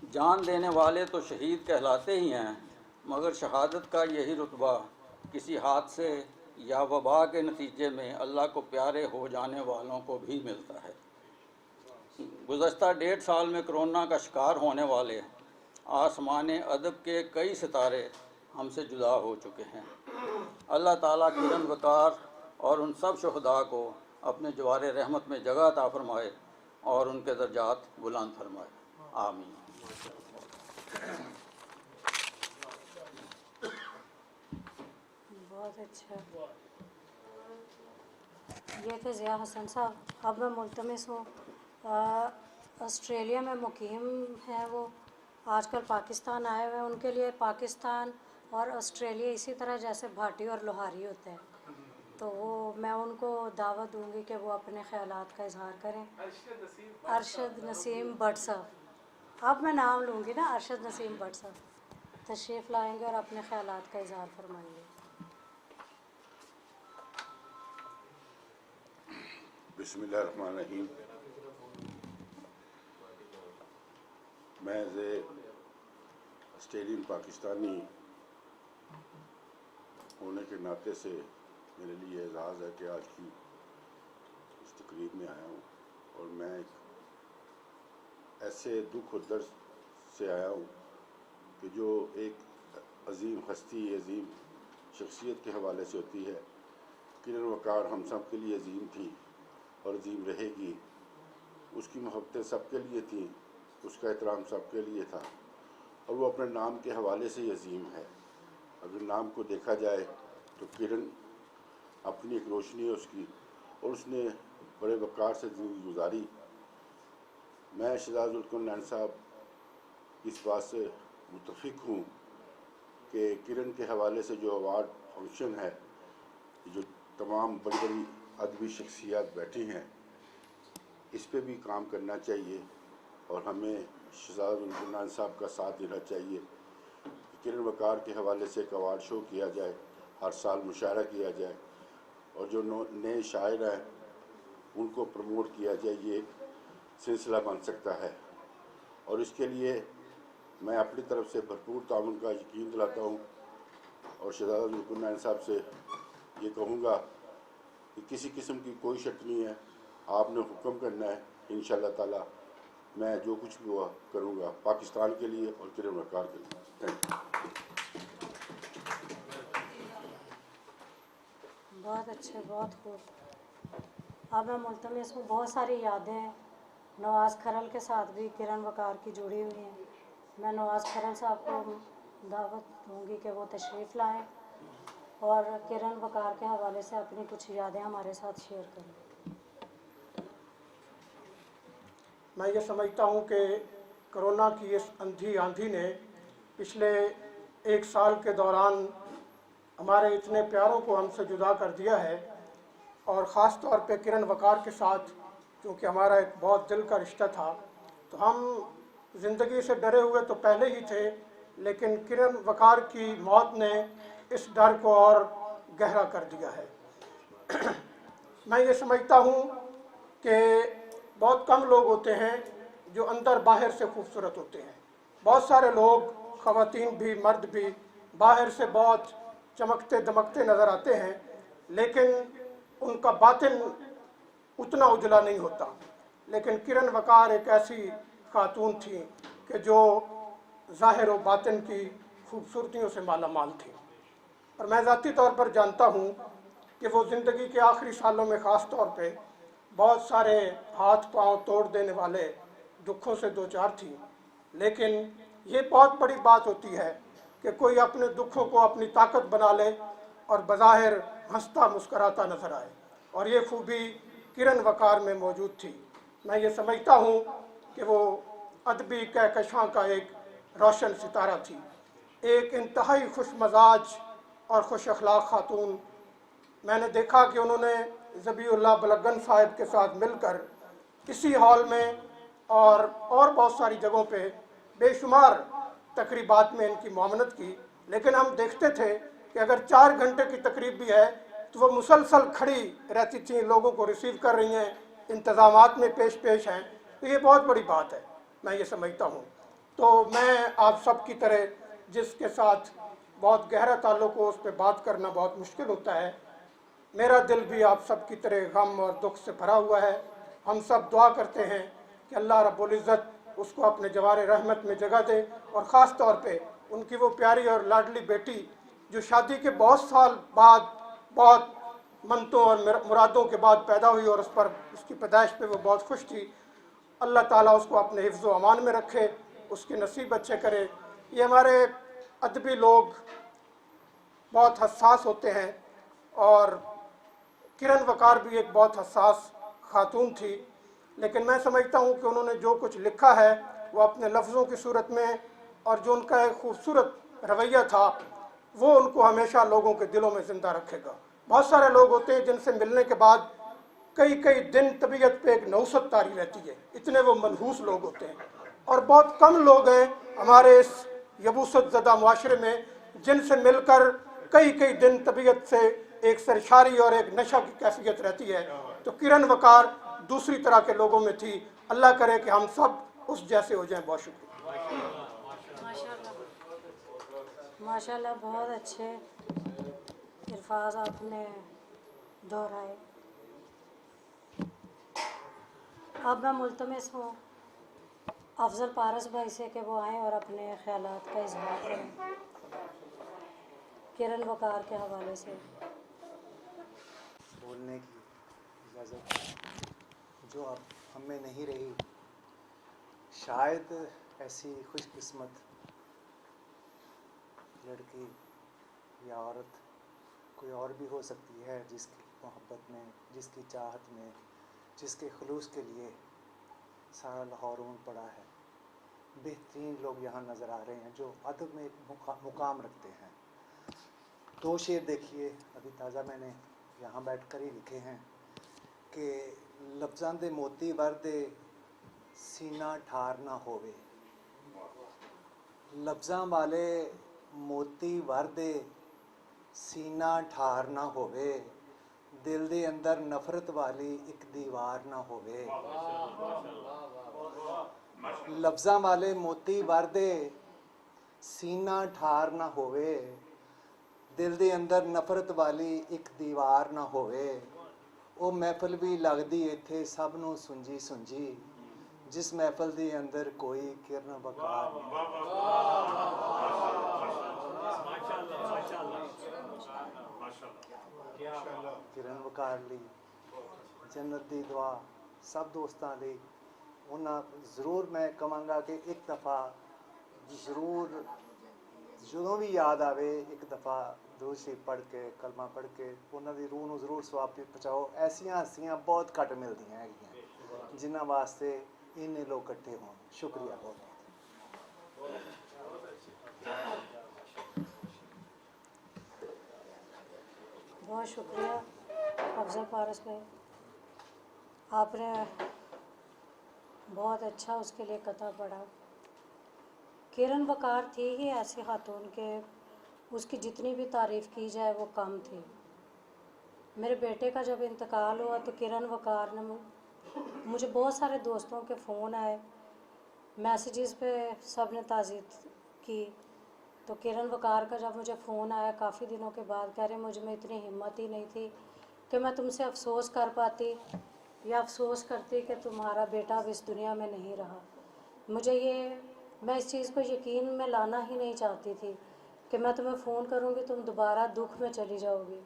जान देने वाले तो शहीद कहलाते ही हैं, मगर शहादत का यही रुतबा किसी हादसे या वबा के नतीजे में अल्लाह को प्यारे हो जाने वालों को भी मिलता है। गुज़श्ता 1.5 साल में कोरोना का शिकार होने वाले आसमान अदब के कई सितारे हमसे जुदा हो चुके हैं। अल्लाह ताला किरण वकार और उन सब शुहदा को अपने जवारे रहमत में जगह अता फरमाए और उनके दर्जात बुलंद फरमाए। आमीन। बहुत अच्छा। ये थे ज़िया हसन साहब। अब मैं मुल्तमिस हूँ, ऑस्ट्रेलिया में मुकीम हैं वो, आजकल पाकिस्तान आए हुए हैं। उनके लिए पाकिस्तान और ऑस्ट्रेलिया इसी तरह जैसे भाटी और लोहारी होते हैं, तो वो मैं उनको दावत दूंगी कि वो अपने ख़यालात का इजहार करें। अरशद नसीम भट्ट साहब, अब मैं नाम लूँगी ना, अरशद नसीम भट्ट साहब तशरीफ़ लाएंगे और अपने ख़यालात का इजहार फरमाएंगे। बिस्मिल्लाहिर्रहमानिर्रहीम। मैं एज़ ए ऑस्ट्रेलियन पाकिस्तानी होने के नाते से मेरे लिए एजाज़ है कि आज की इस तकरीब में आया हूँ, और मैं एक ऐसे दुख और दर्द से आया हूँ कि जो एक अजीम हस्ती, अजीम शख्सियत के हवाले से होती है। किरण वकार हम सब के लिए अजीम थी और अजीम रहेगी। उसकी मोहब्बतें सबके लिए थी, उसका एहतराम सबके लिए था, और वो अपने नाम के हवाले से ही अजीम है। अगर नाम को देखा जाए تو کرن اپنی ایک روشنی ہے اس کی، اور اس نے بڑے وقار سے زندگی گزاری. میں شہزاد ذوالقرنین صاحب اس بات سے متفق ہوں کہ کرن کے حوالے سے جو ایوارڈ فنکشن ہے، جو تمام بڑی بڑی ادبی شخصیات بیٹھی ہیں، اس پہ بھی کام کرنا چاہیے، اور ہمیں شہزاد ذوالقرنین صاحب کا ساتھ دینا چاہیے. کرن وقار کے حوالے سے ایک ایوارڈ شو کیا جائے، ہر سال مشاعرہ کیا جائے، اور جو نئے شاعر ہیں ان کو پروموٹ کیا جائے. یہ ایک سلسلہ بن سکتا ہے، اور اس کے لیے میں اپنی طرف سے بھرپور تعاون کا یقین دلاتا ہوں، اور شہزادہ ذوالقرنین صاحب سے یہ کہوں گا کہ کسی قسم کی کوئی شرط نہیں ہے، آپ نے حکم کرنا ہے. انشاءاللہ تعالی میں جو کچھ بھی ہوا کروں گا پاکستان کے لیے اور کرن وقار کے لیے. Thank you. بہت اچھے، بہت خوب. اب میں ملتمس ہوں، بہت ساری یادیں نواز کھرل کے ساتھ بھی کرن وقار کی جڑی ہوئی ہیں. میں نواز کھرل صاحب کو دعوت دوں گی کہ وہ تشریف لائیں اور کرن وقار کے حوالے سے اپنی کچھ یادیں ہمارے ساتھ شیئر کریں. میں یہ سمجھتا ہوں کہ کرونا کی اس آندھی نے پچھلے 1 سال کے دوران ہمارے اتنے پیاروں کو ہم سے جدا کر دیا ہے، اور خاص طور پہ کرن وقار کے ساتھ چونکہ ہمارا ایک بہت دل کا رشتہ تھا، تو ہم زندگی سے ڈرے ہوئے تو پہلے ہی تھے، لیکن کرن وقار کی موت نے اس ڈر کو اور گہرا کر دیا ہے. میں یہ سمجھتا ہوں کہ بہت کم لوگ ہوتے ہیں جو اندر باہر سے خوبصورت ہوتے ہیں. بہت سارے لوگ، خواتین بھی مرد بھی، باہر سے بہت چمکتے دمکتے نظر آتے ہیں، لیکن ان کا باطن اتنا اجلا نہیں ہوتا. لیکن کرن وقار ایک ایسی خاتون تھی کہ جو ظاہر و باطن کی خوبصورتیوں سے مالا مال تھی. اور میں ذاتی طور پر جانتا ہوں کہ وہ زندگی کے آخری سالوں میں خاص طور پہ بہت سارے ہاتھ پاؤں توڑ دینے والے دکھوں سے دوچار تھی. لیکن یہ بہت بڑی بات ہوتی ہے کہ کوئی اپنے دکھوں کو اپنی طاقت بنا لے اور بظاہر ہنستا مسکراتا نظر آئے، اور یہ خوبی کرن وقار میں موجود تھی. میں یہ سمجھتا ہوں کہ وہ ادبی کہکشاں کا ایک روشن ستارہ تھی، ایک انتہائی خوش مزاج اور خوش اخلاق خاتون. میں نے دیکھا کہ انہوں نے ذبیح اللہ بلگن صاحب کے ساتھ مل کر اسی ہال میں اور بہت ساری جگہوں پہ بے شمار تقریبات میں ان کی معاونت کی. لیکن ہم دیکھتے تھے کہ اگر 4 گھنٹے کی تقریب بھی ہے تو وہ مسلسل کھڑی رہتی تھیں، لوگوں کو ریسیو کر رہی ہیں، انتظامات میں پیش ہیں. تو یہ بہت بڑی بات ہے، میں یہ سمجھتا ہوں. تو میں آپ سب کی طرح جس کے ساتھ بہت گہرا تعلق ہو، اس پہ بات کرنا بہت مشکل ہوتا ہے. میرا دل بھی آپ سب کی طرح غم اور دکھ سے بھرا ہوا ہے. ہم سب دعا کرتے ہیں کہ اللہ رب العزت اس کو اپنے جوار رحمت میں جگہ دے، اور خاص طور پہ ان کی وہ پیاری اور لاڈلی بیٹی جو شادی کے بہت سال بعد، بہت منتوں اور مرادوں کے بعد پیدا ہوئی، اور اس کی پیدائش پہ وہ بہت خوش تھی. اللہ تعالیٰ اس کو اپنے حفظ و امان میں رکھے، اس کے نصیب اچھے کرے. یہ ہمارے ادبی لوگ بہت حساس ہوتے ہیں، اور کرن وقار بھی ایک بہت حساس خاتون تھی. لیکن میں سمجھتا ہوں کہ انہوں نے جو کچھ لکھا ہے وہ اپنے لفظوں کی صورت میں، اور جو ان کا ایک خوبصورت رویہ تھا، وہ ان کو ہمیشہ لوگوں کے دلوں میں زندہ رکھے گا. بہت سارے لوگ ہوتے ہیں جن سے ملنے کے بعد کئی دن طبیعت پہ ایک نوست طاری رہتی ہے، اتنے وہ منحوس لوگ ہوتے ہیں. اور بہت کم لوگ ہیں ہمارے اس یبوست زدہ معاشرے میں جن سے مل کر کئی دن طبیعت سے ایک سرشاری اور ایک نشہ کی کیفیت رہتی ہے. تو کرن وقار دوسری طرح کے لوگوں میں تھی. اللہ کرے کہ ہم سب اس جیسے ہو جائیں. بہت شکریہ. ماشاءاللہ بہت اچھے الفاظ آپ نے دہرائے. اب میں ملتمس ہوں افضل پارس بھائی سے کہ وہ آئیں اور اپنے خیالات کا اظہار کریں کرن وقار کے حوالے سے. بولنے کی اجازت جو اب ہم میں نہیں رہی. شاید ایسی خوش قسمت لڑکی یا عورت کوئی اور بھی ہو سکتی ہے جس کی محبت میں، جس کی چاہت میں، جس کے خلوص کے لیے سارا لاہور اونٹ پڑا ہے۔ بہترین لوگ یہاں نظر آ رہے ہیں جو ادب میں ایک مقام رکھتے ہیں۔ 2 شعر دیکھیے، ابھی تازہ میں نے یہاں بیٹھ کر ہی لکھے ہیں کہ لفظاں دے موتی وردے سینہ ٹھار نہ ہووے، لفظاں والے موتی وردے سینہ ٹھار نہ ہووے، دل دے اندر نفرت والی ایک دیوار نہ ہووے۔ لفظاں والے موتی وردے سینہ ٹھار نہ ہووے، دل دے اندر نفرت والی ایک دیوار نہ ہووے۔ او محفل بھی لگدی ایتھے سب نوں سنجی سنجی، جس محفل دے اندر کوئی کرن وقار نہیں۔ کرن وقار لی جنت دی دعا سب دوستاں لی۔ انہاں ضرور میں کہاں گا کہ ایک دفعہ ضرور جدوں بھی یاد آوے ایک دفعہ درود شریف پڑھ کے کلمہ پڑھ کے انہاں دی روح نوں ضرور ثواب پہنچاؤ۔ ایسیاں ہستیاں بہت گھٹ ملدیاں ہیں جنہاں واسطے انہیں لوگ کٹھے ہوں۔ شکریہ بہت بہت شکریہ افضل پارس بھائی، آپ نے بہت اچھا اس کے لیے قطع پڑھا۔ کرن وقار تھی ہی ایسی خاتون کہ اس کی جتنی بھی تعریف کی جائے وہ کم تھی۔ میرے بیٹے کا جب انتقال ہوا تو کرن وقار نے مجھے بہت سارے دوستوں کے فون آئے، میسیجز پہ سب نے تعزیت کی، تو کرن وقار کا جب مجھے فون آیا کافی دنوں کے بعد، کہہ رہے مجھ میں اتنی ہمت ہی نہیں تھی کہ میں تم سے افسوس کر پاتی یا افسوس کرتی کہ تمہارا بیٹا اب اس دنیا میں نہیں رہا۔ میں اس چیز کو یقین میں لانا ہی نہیں چاہتی تھی کہ میں تمہیں فون کروں گی تم دوبارہ دکھ میں چلی جاؤ گی۔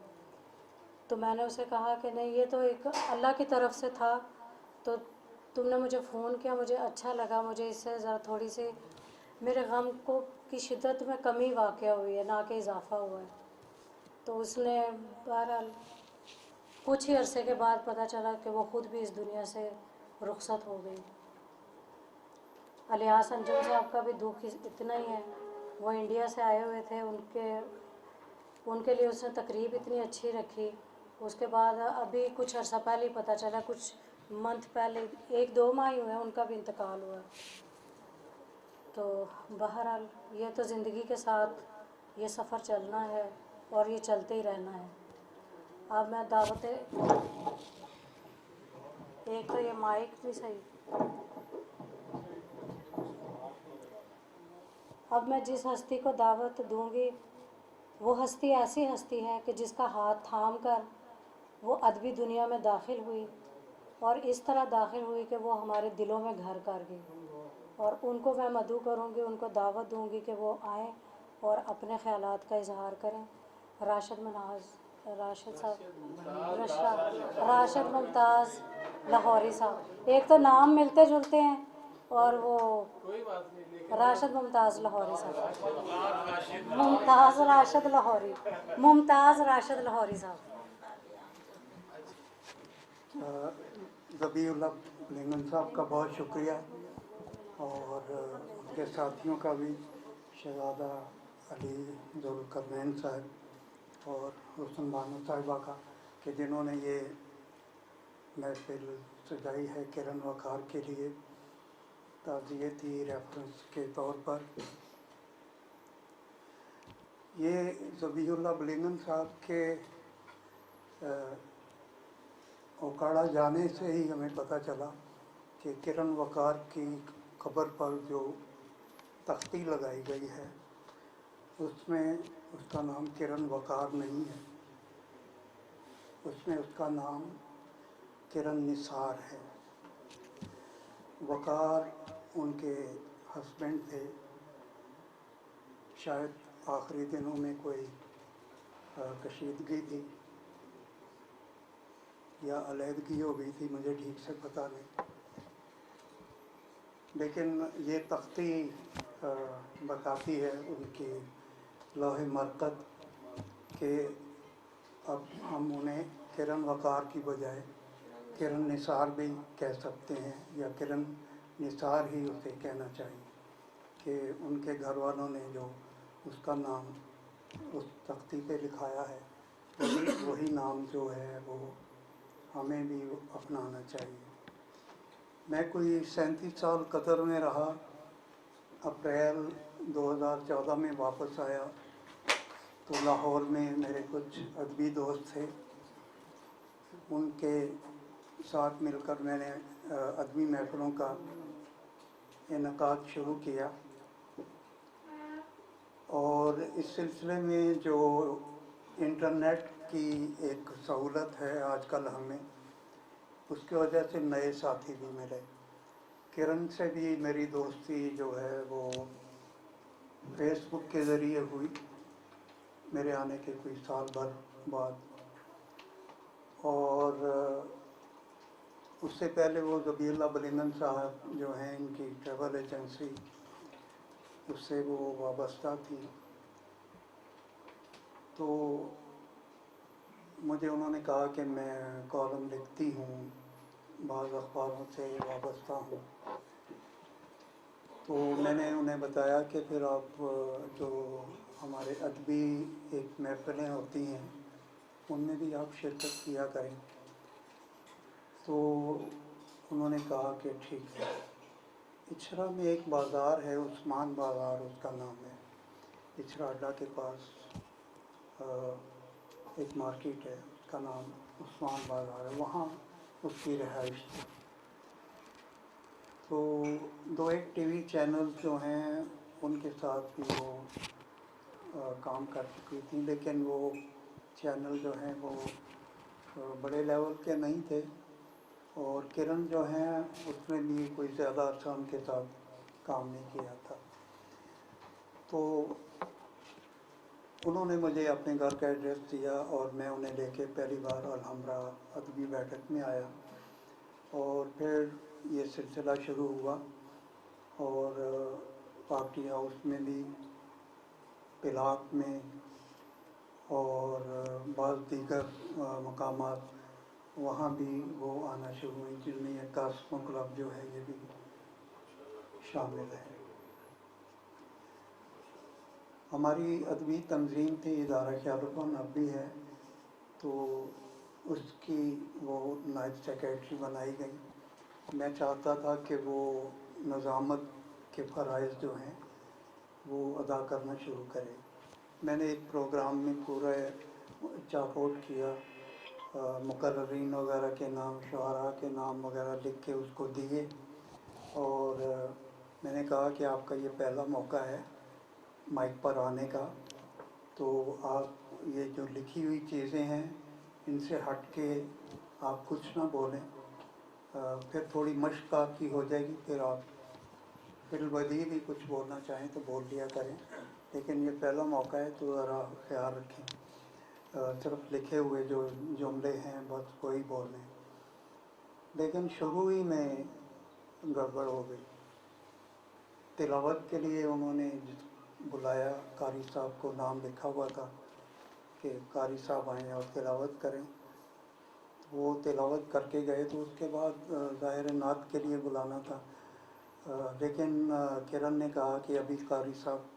تو میں نے اسے کہا کہ نہیں، یہ تو ایک اللہ کی طرف سے تھا، تو تم نے مجھے فون کیا، مجھے اچھا لگا، مجھے اس سے ذرا تھوڑی سی میرے غم کی شدت میں کمی واقع ہوئی ہے، نہ کہ اضافہ ہوا ہے۔ تو اس نے بہرحال کچھ ہی عرصے کے بعد پتہ چلا کہ وہ خود بھی اس دنیا سے رخصت ہو گئی۔ الیاس انجم صاحب کا بھی دکھ اتنا ہی ہے، وہ انڈیا سے آئے ہوئے تھے، ان کے لیے اس نے تقریب اتنی اچھی رکھی، اس کے بعد ابھی کچھ عرصہ پہلے ہی پتہ چلا، کچھ منتھ پہلے 1-2 ماہ ہی ہوئے ہیں ان کا بھی انتقال ہوا۔ تو بہرحال یہ تو زندگی کے ساتھ یہ سفر چلنا ہے اور یہ چلتے ہی رہنا ہے۔ اب میں ایک تو یہ مائک بھی صحیح، اب میں جس ہستی کو دعوت دوں گی وہ ہستی ایسی ہستی ہے کہ جس کا ہاتھ تھام کر وہ ادبی دنیا میں داخل ہوئی اور اس طرح داخل ہوئی کہ وہ ہمارے دلوں میں گھر کر گئی، اور ان کو میں مدعو کروں گی، ان کو دعوت دوں گی کہ وہ آئیں اور اپنے خیالات کا اظہار کریں۔ راشد ممتاز لاہوری صاحب، ایک تو نام ملتے جلتے ہیں اور وہ راشد ممتاز لاہوری صاحب، ممتاز راشد لاہوری صاحب۔ ذبیح اللہ لنگن صاحب کا بہت شکریہ، اور ان کے ساتھیوں کا بھی، شہزادہ علی ذوالقرنین صاحب اور حسن بانو صاحبہ کا، کہ جنہوں نے یہ محفل سجائی ہے کرن وقار کے لیے تعزیتی ریفرنس کے طور پر۔ یہ ذبیح اللہ بلنگن صاحب کے اوکاڑا جانے سے ہی ہمیں پتہ چلا کہ کرن وقار کی قبر پر جو تختی لگائی گئی ہے اس میں اس کا نام کرن وقار نہیں ہے، اس میں اس کا نام کرن نثار ہے۔ وقار ان کے ہسبینڈ تھے، شاید آخری دنوں میں کوئی کشیدگی تھی یا علیحدگی ہو گئی تھی، مجھے ٹھیک سے پتہ نہیں، لیکن یہ تختی بتاتی ہے ان کی لوح مرقد کہ अब हम उन्हें किरण वकार की बजाय किरण निसार भी कह सकते हैं, या किरण निसार ही उसे कहना चाहिए, कि उनके घर वालों ने जो उसका नाम उस तख्ती पे लिखाया है वही नाम जो है वो हमें भी अपनाना चाहिए। मैं कोई 37 साल कतर में रहा। अप्रैल 2014 में वापस आया तो लाहौर में मेरे कुछ अदबी दोस्त थे, उनके साथ मिलकर मैंने अदबी महफ़िलों का इनकाद शुरू किया। और इस सिलसिले में जो इंटरनेट की एक सहूलत है आजकल हमें, उसकी वजह से नए साथी भी मिले। किरण से भी मेरी दोस्ती जो है वो फेसबुक के ज़रिए हुई मेरे आने के कोई साल भर बाद, और उससे पहले वो ज़बीउल्लाह बलिंगन साहब जो हैं, इनकी ट्रैवल एजेंसी, उससे वो वाबस्ता थी। तो मुझे उन्होंने कहा कि मैं कॉलम लिखती हूँ, बाज़ अखबारों से वाबस्ता हूँ। तो मैंने उन्हें बताया कि फिर आप जो हमारे अदबी एक महफ़िलें होती हैं उनमें भी आप शिरकत किया करें। तो उन्होंने कहा कि ठीक है। इचरा में एक बाज़ार है, उस्मान बाज़ार उसका नाम है, इचरा अड्डा के पास एक मार्केट है, उसका नाम उस्मान बाज़ार है, वहाँ उसकी रिहाइश थी। तो 2-1 टीवी चैनल जो हैं उनके साथ भी वो काम कर चुकी थी, लेकिन वो चैनल जो हैं वो बड़े लेवल के नहीं थे। और किरण जो हैं उसने भी कोई ज़्यादा अच्छा उनके साथ काम नहीं किया था। तो उन्होंने मुझे अपने घर का एड्रेस दिया और मैं उन्हें लेके पहली बार अलहम्रा अदबी बैठक में आया, और फिर ये सिलसिला शुरू हुआ। और पार्टी हाउस में भी, पिलाक में, और बाज़ दीगर मकामात वहाँ भी वो आना शुरू हुई, जिनमें ये कास्मो क्लब जो है ये भी शामिल है। हमारी अदबी तंजीम थी इदारा ख्याल अब भी है, तो उसकी वो नायब सेक्रेटरी बनाई गई। मैं चाहता था कि वो नज़ामत के फ़राइज़ जो हैं वो अदा करना शुरू करे। मैंने एक प्रोग्राम में पूरा चार्ट किया, मुकर्ररीन वगैरह के नाम, शुआरा के नाम वगैरह लिख के उसको दिए, और मैंने कहा कि आपका ये पहला मौका है माइक पर आने का, तो आप ये जो लिखी हुई चीज़ें हैं इनसे हट के आप कुछ ना बोलें, फिर थोड़ी मश्क आपकी हो जाएगी, फिर आप फिलवदी भी कुछ बोलना चाहें तो बोल लिया करें, लेकिन ये पहला मौका है तो ज़रा ख्याल रखें, सिर्फ लिखे हुए जो जुमले हैं बस वही बोलें। लेकिन शुरू ही में गड़बड़ हो गई। तिलावत के लिए उन्होंने बुलाया, कारी साहब को नाम लिखा हुआ था कि कारी साहब आएँ और तिलावत करें। वो तिलावत करके गए, तो उसके बाद ज़ाहिर नात के लिए बुलाना था, लेकिन किरण ने कहा कि अभी कारी साहब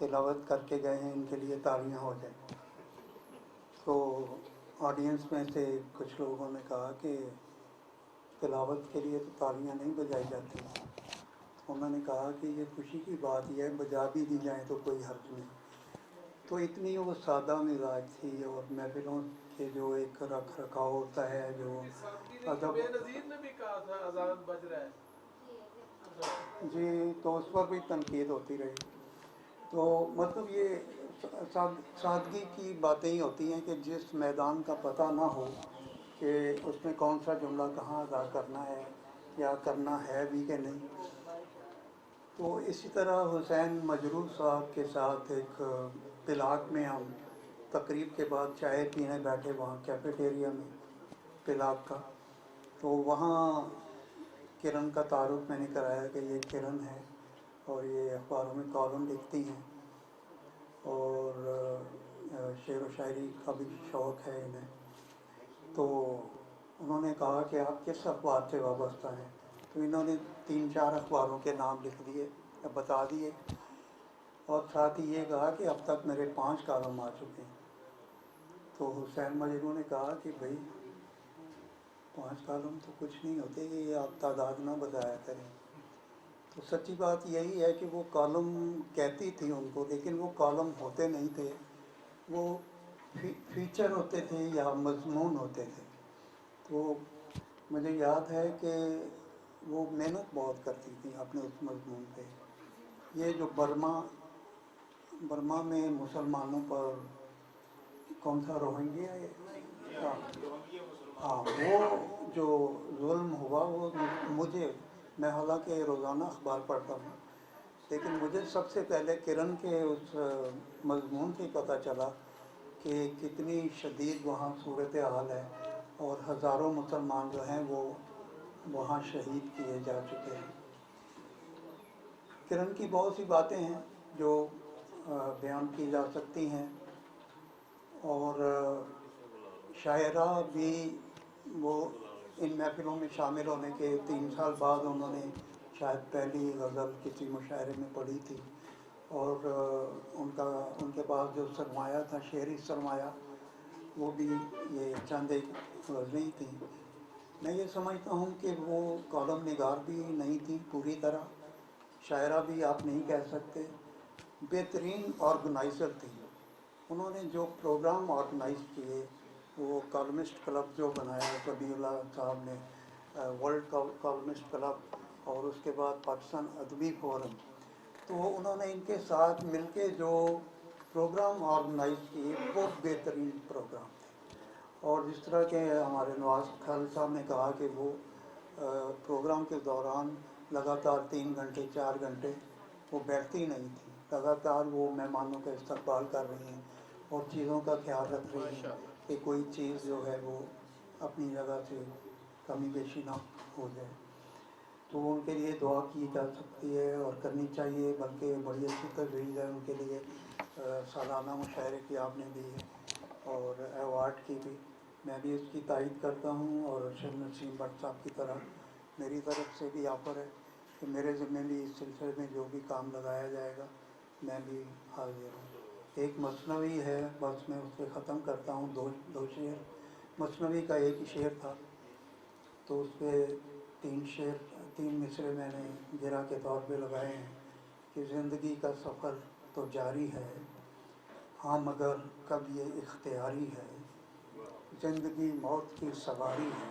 तिलावत करके गए हैं, इनके लिए तालियां हो जाएं। तो ऑडियंस में से कुछ लोगों ने कहा कि तिलावत के लिए तो तालियां नहीं बजाई जाती। उन्होंने कहा कि ये खुशी की बात ही है, बजा भी दी जाए तो कोई हर्ज नहीं। तो इतनी वो सादा मिजाज थी, और महफिलों के जो एक रख रखाव होता है, जो अदब ने भी कहा था अजान बज रहा है जी, तो उस पर भी तनकीद होती रही। तो मतलब ये सादगी की बातें ही होती हैं कि जिस मैदान का पता ना हो कि उसमें कौन सा जुमला कहाँ अदा करना है या करना है भी कि नहीं। तो इसी तरह हुसैन मजरूह साहब के साथ एक पिलाक में हम तकरीब के बाद चाय पीने बैठे, वहाँ कैफेटेरिया में पिलाक का। तो वहाँ किरण का तारुफ मैंने कराया कि ये किरण है और ये अखबारों में कॉलम लिखती हैं, और शेर व शायरी का भी शौक़ है इन्हें, तो उन्होंने कहा कि आप किस अखबार से वाबस्ता हैं, तो इन्होंने 3-4 अखबारों के नाम लिख दिए, बता दिए, और साथ ही ये कहा कि अब तक मेरे 5 कॉलम आ चुके हैं। तो हुसैन मजनू ने कहा कि भाई 5 कॉलम तो कुछ नहीं होते, कि ये आप तादाद ना बताया करें। तो सच्ची बात यही है कि वो कॉलम कहती थी उनको, लेकिन वो कॉलम होते नहीं थे, वो फीचर होते थे या मजमून होते थे। तो मुझे याद है कि वो मेहनत बहुत करती थी अपने उस मजमून पे। ये जो बर्मा में मुसलमानों पर कौन सा रोहिंग्या, हाँ, वो जो जुल्म हुआ वो मैं हालांकि रोज़ाना अखबार पढ़ता हूँ, लेकिन मुझे सबसे पहले किरण के उस मजमून से पता चला कि कितनी शदीद वहाँ सूरत हाल है और हज़ारों मुसलमान जो हैं वो वहाँ शहीद किए जा चुके हैं। किरण की बहुत सी बातें हैं जो बयान की जा सकती हैं, और शायरा भी वो इन महफिलों में शामिल होने के 3 साल बाद उन्होंने शायद पहली गज़ल किसी मुशायरे में पढ़ी थी, और उनके पास जो सरमाया था, शेरी सरमाया, वो भी ये चंद एक गज़लें थी। मैं ये समझता हूँ कि वो कॉलम निगार भी नहीं थी पूरी तरह, शायरा भी आप नहीं कह सकते, बेहतरीन ऑर्गेनाइज़र थी। उन्होंने जो प्रोग्राम ऑर्गेनाइज़ किए, वो कॉलमिस्ट क्लब जो बनाया रबीउल्लाह साहब ने, वर्ल्ड कॉलमिस्ट क्लब, और उसके बाद पाकिस्तान अदबी फोरम, तो उन्होंने इनके साथ मिलके जो प्रोग्राम ऑर्गेनाइज़ किए वो बेहतरीन प्रोग्राम थे। और जिस तरह के हमारे नवाज खालिद साहब ने कहा कि वो प्रोग्राम के दौरान लगातार 3 घंटे 4 घंटे वो बैठती नहीं थी, लगातार वो मेहमानों का इस्तकबाल कर रही हैं और चीज़ों का ख्याल रख रही हैं कि कोई चीज़ जो है वो अपनी जगह से कमी बेशी ना हो जाए। तो उनके लिए दुआ की जा सकती है और करनी चाहिए, बल्कि बड़ी अच्छी तजवीज़ है उनके लिए। सालाना मुशायरे की आपने दी है और अवार्ड की भी, मैं भी इसकी तायद करता हूँ, और शेख नसीम भट्ट साहब की तरह मेरी तरफ से भी ऑफ़र है कि मेरे ज़िम्मे भी इस सिलसिले में जो भी काम लगाया जाएगा मैं भी हाजिर हूँ। एक मसनवी है, बस मैं उससे ख़त्म करता हूँ, दो शेर। मसनवी का एक ही शेर था, तो उस पर 3 मिसरे मैंने गिरा के तौर पे लगाए हैं कि ज़िंदगी का सफ़र तो जारी है, हाँ मगर कब ये इख्तियारी है, ज़िंदगी मौत की सवारी है,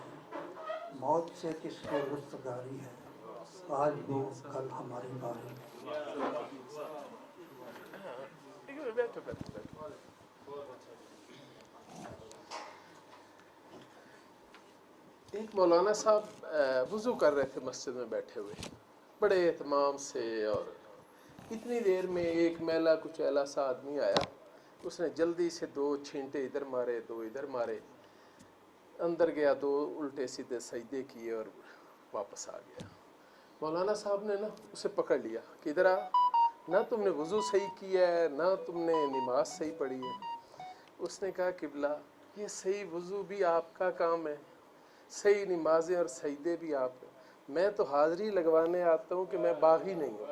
मौत से किसको रुस्तगारी है, आज वो कल हमारी बारी है। एक मौलाना साहब वज़ू कर रहे थे मस्जिद में बैठे हुए, बड़े एहतमाम से, और इतनी देर में एक मैला कुचैला सा आदमी आया। उसने जल्दी से 2 छींटे इधर मारे, 2 इधर मारे, अंदर गया, 2 उल्टे सीधे सजदे किए और वापस आ गया। मौलाना साहब ने ना उसे पकड़ लिया कि इधर आ, ना तुमने वज़ू सही किया है, ना तुमने नमाज सही पढ़ी है। उसने कहा किबला, ये सही वज़ू भी आपका काम है, सही नमाजें और सजदे भी आप, मैं तो हाज़री लगवाने आता हूँ कि मैं बागी नहीं हूँ।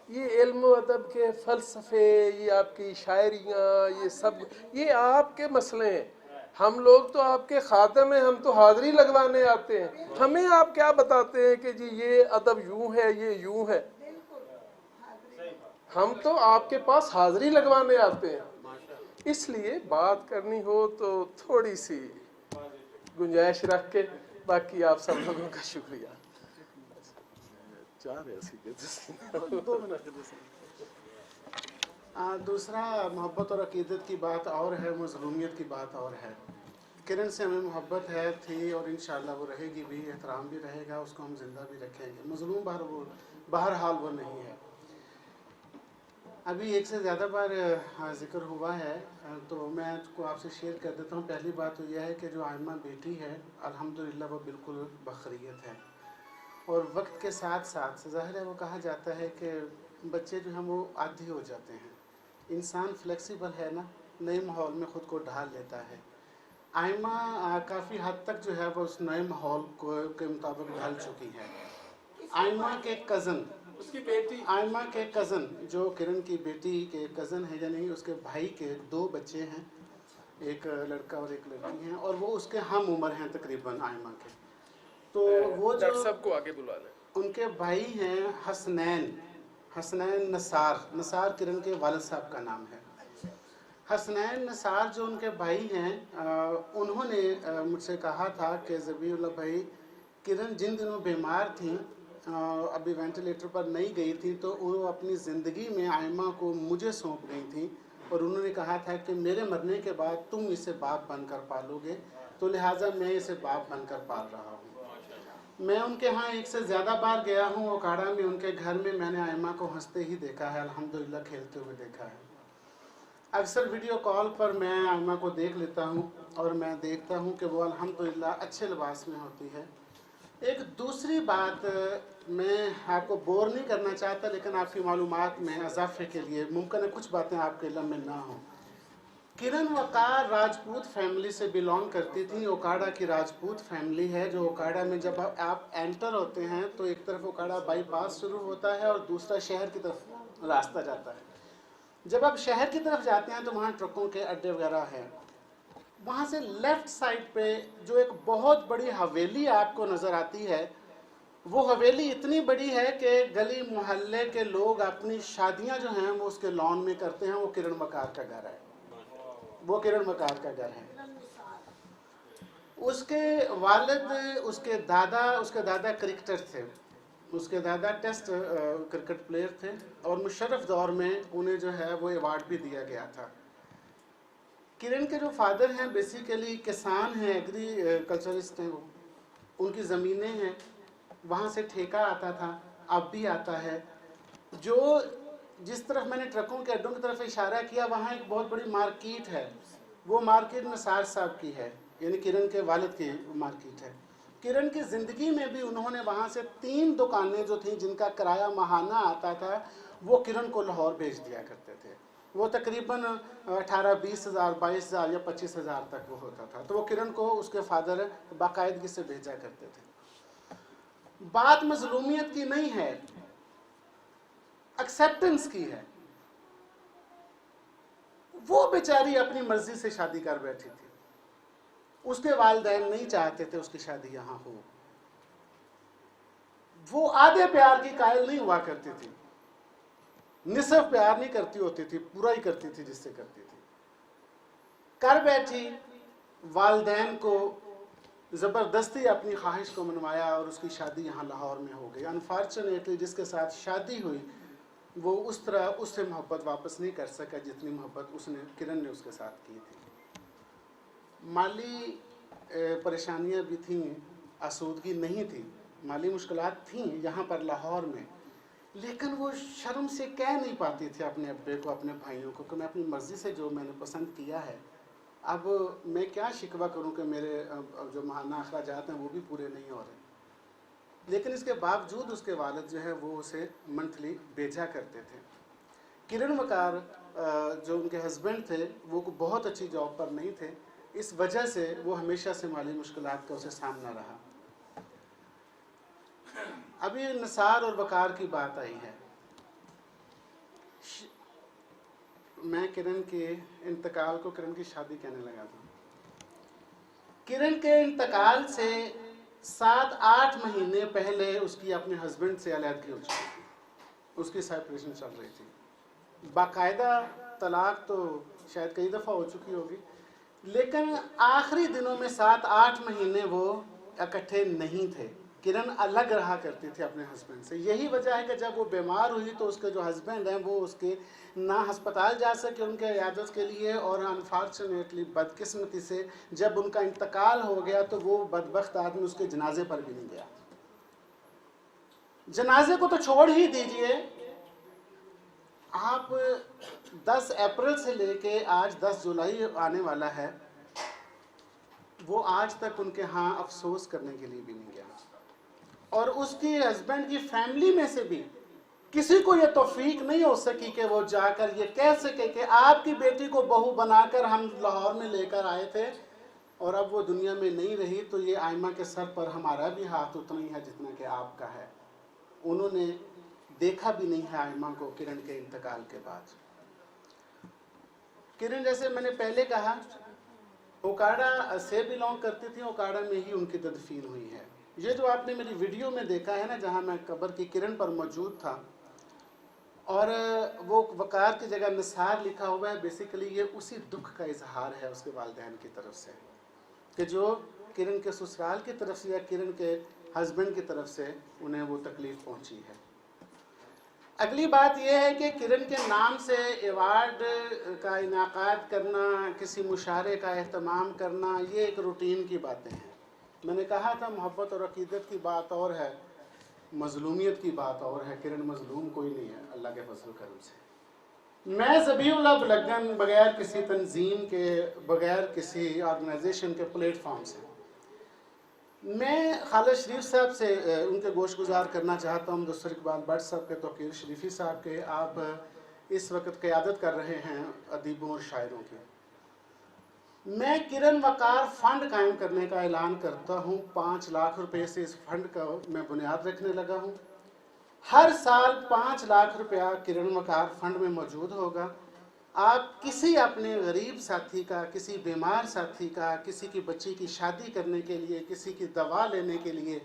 ये इल्म अदब के फ़लसफ़े, ये आपकी शायरियाँ, ये सब ये आपके मसले हैं, हम लोग तो आपके खातम हैं, हम तो हाज़री लगवाने आते हैं, हमें आप क्या बताते हैं कि जी ये अदब यूँ है, ये यूँ है। हम तो आपके पास हाज़री लगवाने आते हैं, इसलिए बात करनी हो तो थोड़ी सी गुंजाइश रख के, बाकी आप सब लोगों का शुक्रिया। दूसरा मोहब्बत और अकीदत की बात और है, मज़लूमियत की बात और है। किरण से हमें मोहब्बत है, थी, और इंशाअल्लाह वो रहेगी भी, एहतराम भी रहेगा, उसको हम ज़िंदा भी रखेंगे। मज़लूम बहरहाल वो नहीं है। अभी एक से ज़्यादा बार ज़िक्र हुआ है, तो मैं इसको आपसे शेयर कर देता हूँ। पहली बात तो यह है कि जो आयमा बेटी है, अल्हम्दुलिल्लाह वो बिल्कुल बखरियत है, और वक्त के साथ साथ ज़ाहिर है वो कहा जाता है कि बच्चे जो हैं वो आदी हो जाते हैं, इंसान फ्लेक्सिबल है ना, नए माहौल में ख़ुद को ढाल लेता है। आयमा काफ़ी हद तक जो है वो उस नए माहौल के मुताबिक ढल चुकी है। आयमा के कज़न, उसकी बेटी, आयमा के कज़न जो किरण की बेटी के कज़न है, यानी उसके भाई के 2 बच्चे हैं, एक लड़का और एक लड़की हैं, और वो उसके हम उम्र हैं तकरीबन आयमा के। तो वो डॉक्टर जो साहब को आगे बुला लें। उनके भाई हैं हसनैन नसार किरण के वालिद साहब का नाम है। हसनैन नसार जो उनके भाई हैं, उन्होंने मुझसे कहा था कि ज़बीउल्लाह भाई, किरण जिन दिनों बीमार थी, अभी वेंटिलेटर पर नहीं गई थी, तो वो अपनी ज़िंदगी में आयमा को मुझे सौंप गई थी, और उन्होंने कहा था कि मेरे मरने के बाद तुम इसे बाप बनकर पालोगे, तो लिहाजा मैं इसे बाप बनकर पाल रहा हूँ। मैं उनके यहाँ 1 से ज़्यादा बार गया हूँ ओकाड़ा में। उनके घर में मैंने आयमा को हंसते ही देखा है, अल्हम्दुलिल्लाह खेलते हुए देखा है। अक्सर वीडियो कॉल पर मैं आयमा को देख लेता हूँ और मैं देखता हूँ कि वो अल्हम्दुलिल्लाह अच्छे लिबास में होती है। एक दूसरी बात, मैं आपको बोर नहीं करना चाहता, लेकिन आपकी मालूमात में इजाफे के लिए मुमकिन है कुछ बातें आपके इल्म में ना हों। किरण वकार राजपूत फैमिली से बिलोंग करती थी। ओकाड़ा की राजपूत फैमिली है, जो ओकाड़ा में जब आप एंटर होते हैं तो एक तरफ ओकाड़ा बाईपास शुरू होता है और दूसरा शहर की तरफ रास्ता जाता है। जब आप शहर की तरफ जाते हैं तो वहाँ ट्रकों के अड्डे वगैरह हैं। वहाँ से लेफ़्ट साइड पे जो एक बहुत बड़ी हवेली आपको नज़र आती है, वो हवेली इतनी बड़ी है कि गली मोहल्ले के लोग अपनी शादियाँ जो हैं वो उसके लॉन में करते हैं। वो किरण वकार का घर है, वो किरण वकार का घर है। उसके वालिद, उसके दादा क्रिकेटर थे, उसके दादा टेस्ट क्रिकेट प्लेयर थे, और मुशर्रफ दौर में उन्हें जो है वो अवार्ड भी दिया गया था। किरण के जो फादर हैं बेसिकली किसान हैं, एग्रीकल्चरिस्ट हैं। वो उनकी ज़मीनें हैं, वहाँ से ठेका आता था, अब भी आता है। जो जिस तरफ मैंने ट्रकों के अड्डों की तरफ इशारा किया, वहाँ एक बहुत बड़ी मार्केट है। वो मार्केट नसार साहब की है, यानी किरण के वालिद की मार्केट है। किरण की ज़िंदगी में भी उन्होंने वहाँ से 3 दुकानें जो थीं जिनका किराया माहाना आता था, वो किरण को लाहौर भेज दिया करते थे। वो तकरीबन 18-20 हज़ार, 22 हज़ार या 25 हज़ार तक वो होता था। तो वो किरण को उसके फादर बाकायदगी से भेजा करते थे। बात मजलूमियत की नहीं है, एक्सेप्टेंस की है। वो बेचारी अपनी मर्जी से शादी कर बैठी थी, उसके वालिदैन नहीं चाहते थे उसकी शादी यहाँ हो। वो आधे प्यार की कायल नहीं हुआ करती थी, निसफ प्यार नहीं करती होती थी, पूरा ही करती थी जिससे करती थी। कर बैठी, वालिदैन को ज़बरदस्ती अपनी ख्वाहिश को मनवाया और उसकी शादी यहाँ लाहौर में हो गई। अनफॉर्चुनेटली जिसके साथ शादी हुई वो उस तरह उससे मोहब्बत वापस नहीं कर सका जितनी मोहब्बत किरण ने उसके साथ की थी। माली परेशानियाँ भी थीं, आसूदगी नहीं थी, माली मुश्किलात थीं यहाँ पर लाहौर में, लेकिन वो शर्म से कह नहीं पाती थी अपने अब्बे को, अपने भाइयों को, कि मैं अपनी मर्ज़ी से जो मैंने पसंद किया है, अब मैं क्या शिकवा करूं कि मेरे जो माहाना अखराजात हैं वो भी पूरे नहीं हो रहे। लेकिन इसके बावजूद उसके वालिद जो है वो उसे मंथली भेजा करते थे। किरण वकार जो उनके हस्बैंड थे वो बहुत अच्छी जॉब पर नहीं थे, इस वजह से वो हमेशा से माली मुश्किलात का उसे सामना रहा। अभी नसार और वकार की बात आई है। मैं किरण के इंतकाल को किरण की शादी कहने लगा था। किरण के इंतकाल से 7-8 महीने पहले उसकी अपने हस्बैंड से अलहदगी हो चुकी, उसकी सेपरेशन चल रही थी। बाकायदा तलाक तो शायद कई दफ़ा हो चुकी होगी, लेकिन आखिरी दिनों में 7-8 महीने वो इकट्ठे नहीं थे। किरण अलग रहा करती थी अपने हस्बैंड से। यही वजह है कि जब वो बीमार हुई तो उसके जो हस्बैंड हैं वो उसके ना अस्पताल जा सके उनके इयादत के लिए, और अनफॉर्चुनेटली बदकिस्मती से जब उनका इंतकाल हो गया तो वो बदबख्त आदमी उसके जनाजे पर भी नहीं गया। जनाजे को तो छोड़ ही दीजिए, आप 10 अप्रैल से लेके आज 10 जुलाई आने वाला है, वो आज तक उनके यहाँ अफसोस करने के लिए भी नहीं गया। और उसकी हस्बैंड की फैमिली में से भी किसी को ये तौफीक नहीं हो सकी कि वो जाकर ये कह सके कि आपकी बेटी को बहू बनाकर हम लाहौर में लेकर आए थे और अब वो दुनिया में नहीं रही, तो ये आयमा के सर पर हमारा भी हाथ उतना ही है जितना कि आपका है। उन्होंने देखा भी नहीं है आयमा को किरण के इंतकाल के बाद। किरण, जैसे मैंने पहले कहा, ओकाड़ा से बिलोंग करती थी, ओकाड़ा में ही उनकी तदफीन हुई है। ये जो आपने मेरी वीडियो में देखा है ना, जहाँ मैं कब्र की किरण पर मौजूद था और वो वकार की जगह निसार लिखा हुआ है, बेसिकली ये उसी दुख का इजहार है उसके वालिदैन की तरफ से कि जो किरण के ससुराल की तरफ से या किरण के हस्बैंड की तरफ से उन्हें वो तकलीफ़ पहुंची है। अगली बात यह है कि किरण के नाम से अवार्ड का इनाकाद करना, किसी मुशारे का एहतमाम करना, ये एक रूटीन की बातें हैं। मैंने कहा था मोहब्बत और अकीदत की बात और है, मजलूमियत की बात और है। किरण मजलूम कोई नहीं है अल्लाह के फजल करम से। मैं ज़बीउल्लाह बुलगन बग़ैर किसी तंजीम के, बग़ैर किसी ऑर्गेनाइजेशन के प्लेटफॉर्म से, मैं खालिद शरीफ साहब से उनके गोश गुजार करना चाहता हूँ, मुदस्सिर इकबाल भट्ट साहब के, तौकीर शरीफी साहब के। आप इस वक्त क़यादत कर रहे हैं अदीबों और शायरों की। मैं किरण वकार फ़ंड कायम करने का ऐलान करता हूँ। 5 लाख रुपए से इस फंड का मैं बुनियाद रखने लगा हूँ। हर साल 5 लाख रुपया किरण वकार फ़ंड में मौजूद होगा। आप किसी अपने गरीब साथी का, किसी बीमार साथी का, किसी की बच्ची की शादी करने के लिए, किसी की दवा लेने के लिए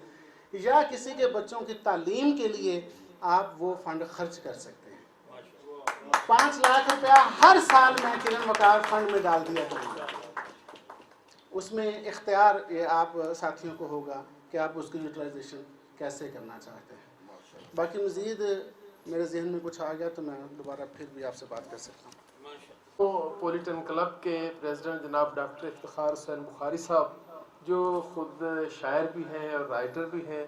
या किसी के बच्चों की तालीम के लिए आप वो फ़ंड खर्च कर सकते हैं। 5 लाख रुपया हर साल मैं किरण वकार फ़ंड में डाल दिया करूँगा। उसमें इख्तियार ये आप साथियों को होगा कि आप उसकी यूटिलाइजेशन कैसे करना चाहते हैं। बाकी मज़ीद मेरे जहन में कुछ आ गया तो मैं दोबारा फिर भी आपसे बात कर सकता हूँ। तो पोलिटन क्लब के प्रेसिडेंट जनाब डॉक्टर इफ्तिखार हुसैन बुखारी साहब, जो ख़ुद शायर भी हैं और राइटर भी हैं,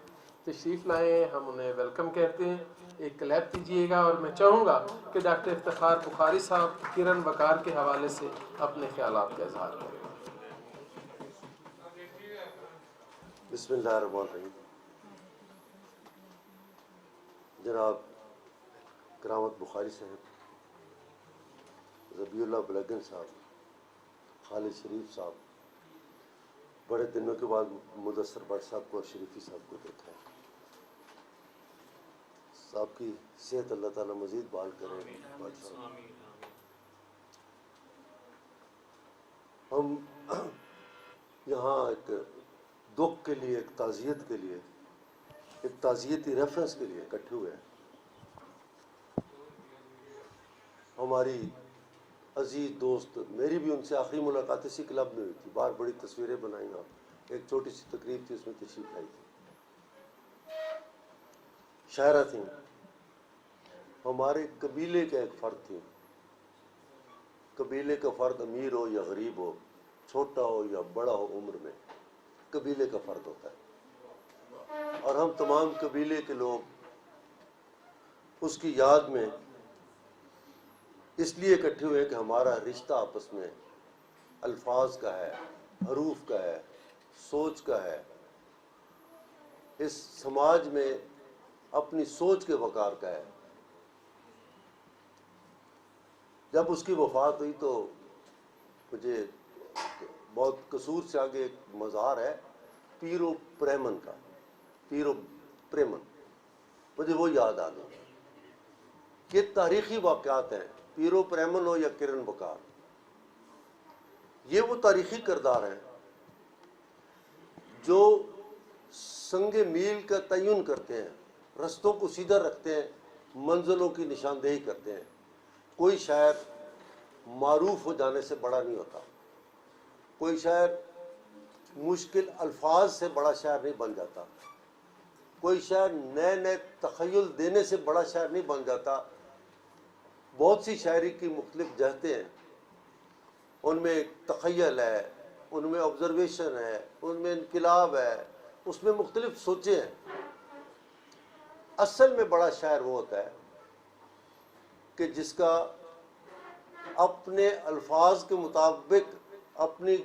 तशरीफ़ लाए, हम उन्हें वेलकम कहते हैं। एक क्लैप दीजिएगा और मैं चाहूँगा कि डॉक्टर इफ्तिखार बुखारी साहब किरण वकार के हवाले से अपने ख्यालात का इजहार करें। बिस्मिल्लाहिर्रहमानिर्रहीम। जनाब करामत बुखारी साहब, ज़बीउल्लाह बुलगन साहब, खालिद शरीफ साहब, बड़े दिनों के बाद मुदस्सिर भट्ट साहब को और शरीफी साहब को देखा है। साहब की सेहत अल्लाह ताला मज़ीद बाल करे। हम यहाँ एक दुख के लिए, एक ताज़ियत के लिए, एक ताज़ियती रेफरेंस के लिए इकट्ठे हुए हैं। हमारी अजीज़ दोस्त, मेरी भी उनसे आखिरी मुलाकात इसी क्लब में हुई थी। बाहर बड़ी तस्वीरें बनाई आप, एक छोटी सी तकरीब थी, उसमें तशरीफ लाई थी। शायरा थी, हमारे कबीले का एक फ़र्द थी। कबीले का फ़र्द अमीर हो या गरीब हो, छोटा हो या बड़ा हो, उम्र में कबीले का फ़र्द होता है। और हम तमाम कबीले के लोग उसकी याद में इसलिए इकट्ठे हुए कि हमारा रिश्ता आपस में अल्फाज का है, हरूफ का है, सोच का है। इस समाज में अपनी सोच के वकार का है। जब उसकी वफात हुई तो मुझे बहुत कसूर से आगे एक मज़ार है पीरो प्रेमन का, पीरो प्रेमन, मुझे वो याद आ गया। ये तारीख़ी वाक़यात हैं, पीरो प्रेमन हो या किरण वकार, ये वो तारीख़ी किरदार हैं जो संगे मील का तयन करते हैं, रस्तों को सीधा रखते हैं, मंजिलों की निशानदेही करते हैं। कोई शायर मारूफ हो जाने से बड़ा नहीं होता, कोई शायर मुश्किल अल्फाज से बड़ा शायर नहीं बन जाता, कोई शायर नए नए तख़य्युल देने से बड़ा शायर नहीं बन जाता। बहुत सी शायरी की मुख्तलिफ जहतें हैं, उनमें तख़य्युल है, उनमें ऑब्जर्वेशन है, उनमें इनकलाब है, उसमें मुख्तलिफ सोचें हैं। असल में बड़ा शायर वो होता है कि जिसका अपने अल्फाज के मुताबिक, अपनी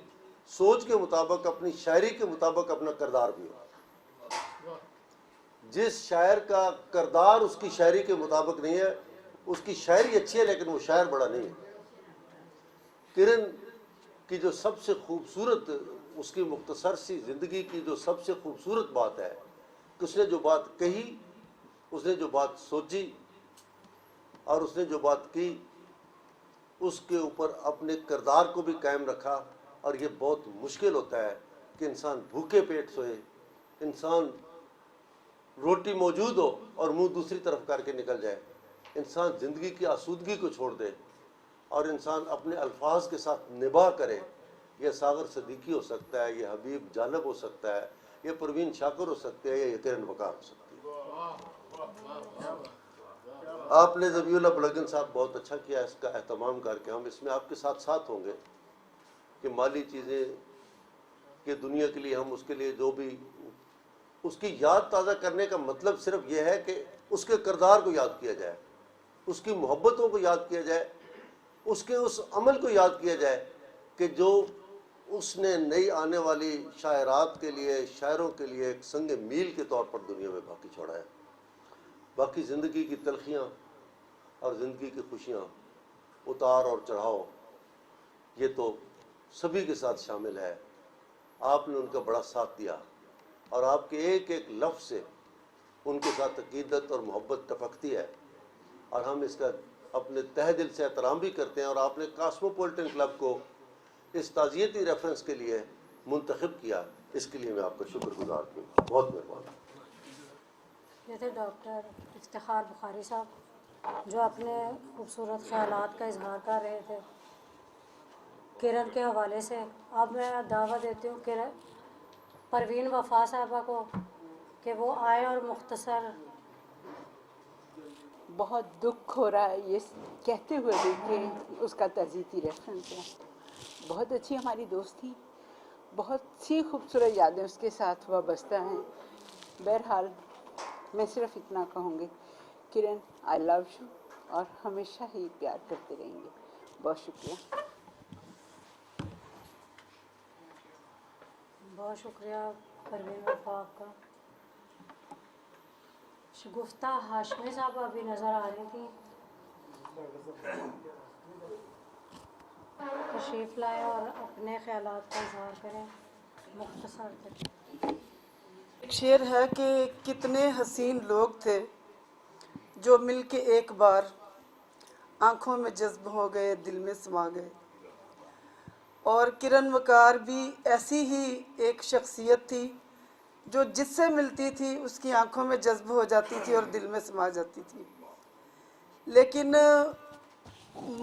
सोच के मुताबिक, अपनी शायरी के मुताबिक अपना किरदार भी हो। جس شاعر کا کردار اس کی شاعری کے مطابق نہیں ہے، اس کی شاعری اچھی ہے لیکن وہ شاعر بڑا نہیں ہے۔ کرن کی جو سب سے خوبصورت، اس کی مختصر سی زندگی کی جو سب سے خوبصورت بات ہے کہ اس نے جو بات کہی، اس نے جو بات سوچی اور اس نے جو بات کی، اس کے اوپر اپنے کردار کو بھی قائم رکھا۔ اور یہ بہت مشکل ہوتا ہے کہ انسان بھوکے پیٹ سوئے، انسان روٹی موجود ہو اور منہ دوسری طرف کر کے نکل جائے، انسان زندگی کی آسودگی کو چھوڑ دے اور انسان اپنے الفاظ کے ساتھ نباہ کرے۔ یہ ساغر صدیقی ہو سکتا ہے، یہ حبیب جانب ہو سکتا ہے، یہ پروین شاکر ہو سکتے ہیں، یہ کرن وقار ہو سکتی ہے۔ آپ نے ذبیح اللہ بلگن صاحب بہت اچھا کیا اس کا اہتمام کر کے، ہم اس میں آپ کے ساتھ ساتھ ہوں گے کہ مالی چیزیں کہ دنیا کے لیے ہم اس کے لیے جو بھی اس کی یاد تازہ کرنے کا مطلب صرف یہ ہے کہ اس کے کردار کو یاد کیا جائے، اس کی محبتوں کو یاد کیا جائے، اس کے اس عمل کو یاد کیا جائے کہ جو اس نے نئی آنے والی شاعرات کے لیے، شاعروں کے لیے ایک سنگ میل کے طور پر دنیا میں باقی چھوڑا ہے۔ باقی زندگی کی تلخیاں اور زندگی کی خوشیاں، اتار اور چڑھاؤ، یہ تو سبھی کے ساتھ شامل ہے۔ آپ نے ان کا بڑا ساتھ دیا اور آپ کے ایک ایک لفظ سے ان کے ساتھ عقیدت اور محبت ٹپکتی ہے، اور ہم اس کا اپنے تہ دل سے احترام بھی کرتے ہیں۔ اور آپ نے کاسموپولیٹن کلب کو اس تعزیتی ریفرنس کے لیے منتخب کیا، اس کے لیے میں آپ کا شکر گزار ہوں، بہت مہربانی۔ یہ تھے ڈاکٹر افتخار بخاری صاحب جو اپنے خوبصورت خیالات کا اظہار کر رہے تھے کرن کے حوالے سے۔ اب میں دعوت دیتی ہوں کہ پروین وفا صاحبہ کو کہ وہ آئے اور مختصر۔ بہت دکھ ہو رہا ہے یہ کہتے ہوئے بھی کہ اس کا تعزیتی ریفرنس ہے۔ بہت اچھی ہماری دوست تھی، بہت سی خوبصورت یادیں اس کے ساتھ وابستہ ہیں۔ بہرحال میں صرف اتنا کہوں گی، کرن آئی لو یو، اور ہمیشہ ہی پیار کرتے رہیں گے۔ بہت شکریہ۔ بہت شکریہ پروین وفا آپ کا۔ شگفتہ ہاشمی صاحب ابھی نظر آ رہی تھیں، تشریف لائے اور اپنے خیالات کا اظہار کریں مختصر تھے۔ ایک شعر ہے کہ کتنے حسین لوگ تھے جو مل کے ایک بار آنکھوں میں جذب ہو گئے، دل میں سما گئے۔ اور کرن وقار بھی ایسی ہی ایک شخصیت تھی جو جس سے ملتی تھی اس کی آنکھوں میں جذب ہو جاتی تھی اور دل میں سما جاتی تھی۔ لیکن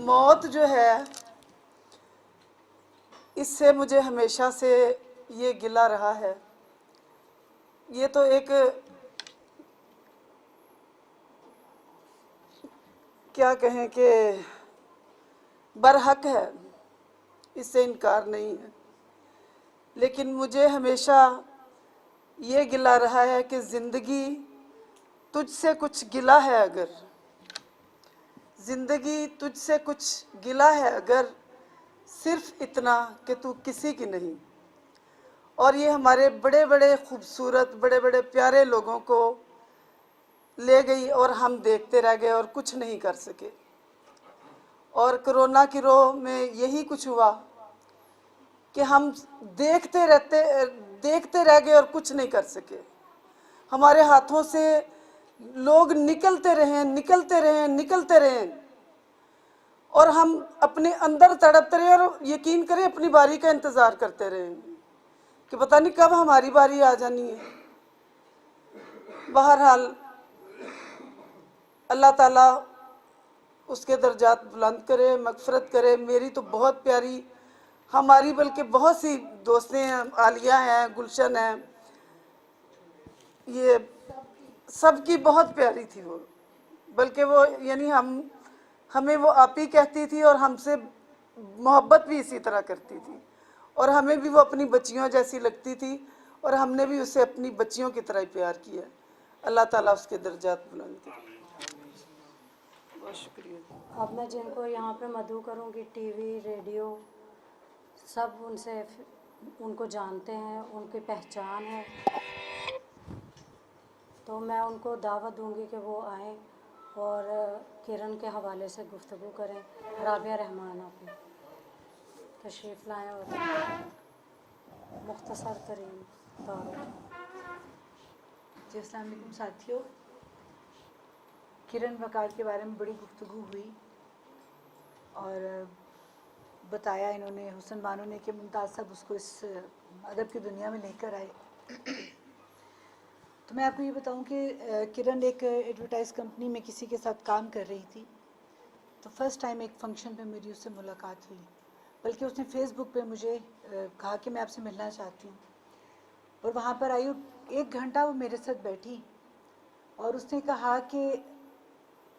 موت جو ہے، اس سے مجھے ہمیشہ سے یہ گلہ رہا ہے۔ یہ تو ایک کیا کہیں کہ برحق ہے، اس سے انکار نہیں ہے، لیکن مجھے ہمیشہ یہ گلہ رہا ہے کہ زندگی تجھ سے کچھ گلہ ہے، اگر زندگی تجھ سے کچھ گلہ ہے، اگر صرف اتنا کہ تو کسی کی نہیں۔ اور یہ ہمارے بڑے بڑے خوبصورت، بڑے بڑے پیارے لوگوں کو لے گئی اور ہم دیکھتے رہ گئے اور کچھ نہیں کر سکے۔ اور کرونا کی روح میں یہی کچھ ہوا کہ ہم دیکھتے رہ گئے اور کچھ نہیں کر سکے۔ ہمارے ہاتھوں سے لوگ نکلتے رہے اور ہم اپنے اندر تڑپتے رہے اور یقین کریں اپنی باری کا انتظار کرتے رہے کہ پتہ نہیں کب ہماری باری آ جانی ہے۔ بہرحال اللہ تعالیٰ اس کے درجات بلند کرے، مغفرت کرے۔ میری تو بہت پیاری، ہماری بلکہ بہت سی دوستیں ہیں، عالیہ ہیں، گلشن ہیں، یہ سب کی بہت پیاری تھی وہ، بلکہ وہ یعنی ہمیں وہ آپی کہتی تھی اور ہم سے محبت بھی اسی طرح کرتی تھی، اور ہمیں بھی وہ اپنی بچیوں جیسی لگتی تھی اور ہم نے بھی اسے اپنی بچیوں کی طرح ہی پیار کیا۔ اللہ تعالیٰ اس کے درجات بلند کرے۔ بہت شکریہ۔ اب میں جن کو یہاں پہ مدعو کروں گی، ٹی وی، ریڈیو، سب ان کو جانتے ہیں، ان کی پہچان ہے، تو تو میں ان کو دعوت دوں گی کہ وہ آئیں اور کرن کے حوالے سے گفتگو کریں. رابعہ رحمان آپ تشریف لائیں اور مختصر ترین تعارف. جی السلام علیکم ساتھیوں. کرن وقار کے بارے میں بڑی گفتگو ہوئی اور بتایا انہوں نے, حسن بانو نے, کہ ممتاز صاحب اس کو اس ادب کی دنیا میں لے کر آئے. تو میں آپ کو یہ بتاؤں کہ کرن ایک ایڈورٹائز کمپنی میں کسی کے ساتھ کام کر رہی تھی. تو فرسٹ ٹائم ایک فنکشن پہ میری اس سے ملاقات ہوئی, بلکہ اس نے فیس بک پہ مجھے کہا کہ میں آپ سے ملنا چاہتی ہوں. اور وہاں پر آئی, 1 گھنٹہ وہ میرے ساتھ بیٹھی اور اس نے کہا کہ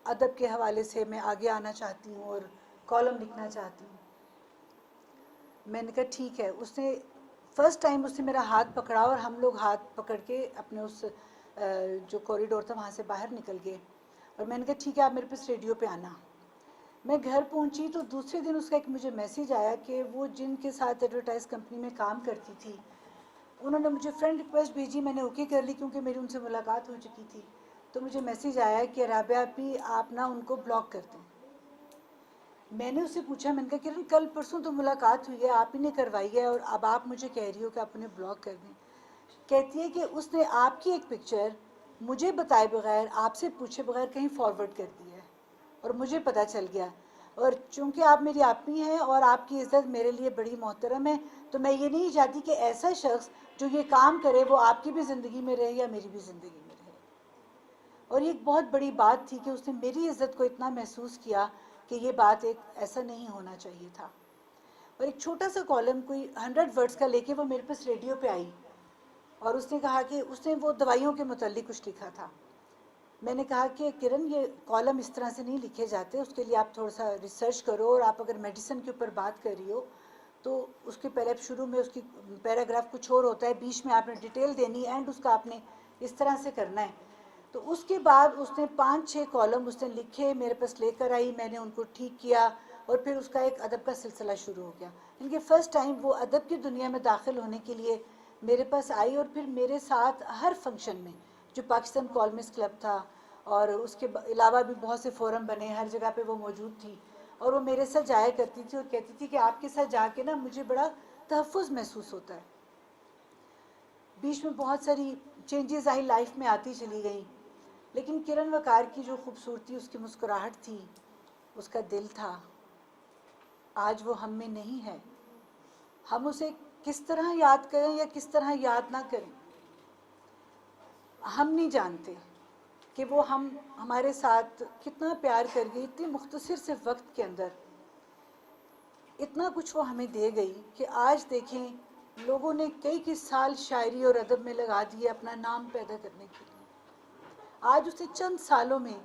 ادب کے حوالے سے میں آگے آنا چاہتی ہوں اور کالم لکھنا چاہتی ہوں. میں نے کہا ٹھیک ہے. اس نے فرسٹ ٹائم اس نے میرا ہاتھ پکڑا اور ہم لوگ ہاتھ پکڑ کے اپنے اس جو کوریڈور تھا وہاں سے باہر نکل گئے. اور میں نے کہا ٹھیک ہے آپ میرے پاس ریڈیو پہ آنا. میں گھر پہنچی تو دوسرے دن اس کا ایک مجھے میسیج آیا کہ وہ جن کے ساتھ ایڈورٹائز کمپنی میں کام کرتی تھی انہوں نے مجھے فرینڈ ریکویسٹ بھیجی. میں نے اوکے کر لی کیونکہ میری ان سے ملاقات ہو چکی تھی. تو مجھے میسیج آیا کہ رابعہ بھی آپ نا ان کو بلاک کر دیں. میں نے اس سے پوچھا, میں نے کہا کرن کل پرسوں تو ملاقات ہوئی ہے, آپ ہی نے کروائی ہے اور اب آپ مجھے کہہ رہی ہو کہ آپ انہیں بلاک کر دیں. کہتی ہے کہ اس نے آپ کی ایک پکچر مجھے بتائے بغیر, آپ سے پوچھے بغیر کہیں فارورڈ کر دی ہے اور مجھے پتہ چل گیا. اور چونکہ آپ میری آپی ہیں اور آپ کی عزت میرے لیے بڑی محترم ہے, تو میں یہ نہیں چاہتی کہ ایسا شخص جو یہ کام کرے وہ آپ کی بھی زندگی میں رہے یا میری بھی زندگی میں رہے. اور یہ ایک بہت بڑی بات تھی کہ اس نے میری عزت کو اتنا محسوس کیا کہ یہ بات ایک ایسا نہیں ہونا چاہیے تھا. اور ایک چھوٹا سا کالم کوئی 100 ورڈز کا لے کے وہ میرے پاس ریڈیو پہ آئی اور اس نے کہا کہ اس نے وہ دوائیوں کے متعلق کچھ لکھا تھا. میں نے کہا کہ کرن یہ کالم اس طرح سے نہیں لکھے جاتے, اس کے لیے آپ تھوڑا سا ریسرچ کرو, اور آپ اگر میڈیسن کے اوپر بات کر رہی ہو تو اس کے پہلے شروع میں اس کی پیراگراف کچھ اور ہوتا ہے, بیچ میں آپ نے ڈیٹیل دینی, اینڈ اس کا آپ نے اس طرح سے کرنا ہے. تو اس کے بعد اس نے 5-6 کالم اس نے لکھے, میرے پاس لے کر آئی, میں نے ان کو ٹھیک کیا اور پھر اس کا ایک ادب کا سلسلہ شروع ہو گیا. ان کے فرسٹ ٹائم وہ ادب کی دنیا میں داخل ہونے کے لیے میرے پاس آئی اور پھر میرے ساتھ ہر فنکشن میں, جو پاکستان کالمسٹ کلب تھا اور اس کے علاوہ بھی بہت سے فورم بنے, ہر جگہ پہ وہ موجود تھی اور وہ میرے ساتھ جایا کرتی تھی اور کہتی تھی کہ آپ کے ساتھ جا کے نا مجھے بڑا تحفظ محسوس ہوتا ہے. بیچ میں بہت ساری چینجز آئی, لائف میں آتی چلی گئیں, لیکن کرن وقار کی جو خوبصورتی, اس کی مسکراہٹ تھی, اس کا دل تھا, آج وہ ہم میں نہیں ہے. ہم اسے کس طرح یاد کریں یا کس طرح یاد نہ کریں ہم نہیں جانتے کہ وہ ہمارے ساتھ کتنا پیار کر گئی. اتنے مختصر سے وقت کے اندر اتنا کچھ وہ ہمیں دے گئی کہ آج دیکھیں لوگوں نے کئی سال شاعری اور ادب میں لگا دیے اپنا نام پیدا کرنے کے لیے. آج اسے چند سالوں میں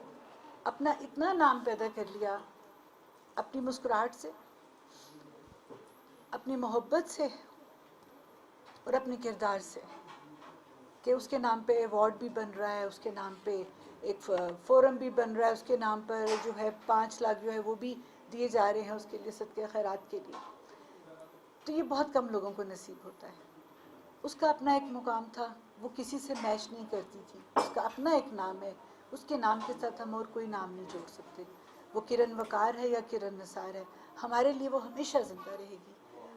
اپنا اتنا نام پیدا کر لیا, اپنی مسکراہٹ سے, اپنی محبت سے اور اپنے کردار سے, کہ اس کے نام پہ ایوارڈ بھی بن رہا ہے, اس کے نام پہ ایک فورم بھی بن رہا ہے, اس کے نام پر جو ہے 5 لاکھ جو ہے وہ بھی دیے جا رہے ہیں اس کے لیے, صدقہ خیرات کے لیے. تو یہ بہت کم لوگوں کو نصیب ہوتا ہے. اس کا اپنا ایک مقام تھا, وہ کسی سے میچ نہیں کرتی تھی. اس کا اپنا ایک نام ہے, اس کے نام کے ساتھ ہم اور کوئی نام نہیں جوڑ سکتے. وہ کرن وقار ہے یا کرن نثار ہے, ہمارے لیے وہ ہمیشہ زندہ رہے گی.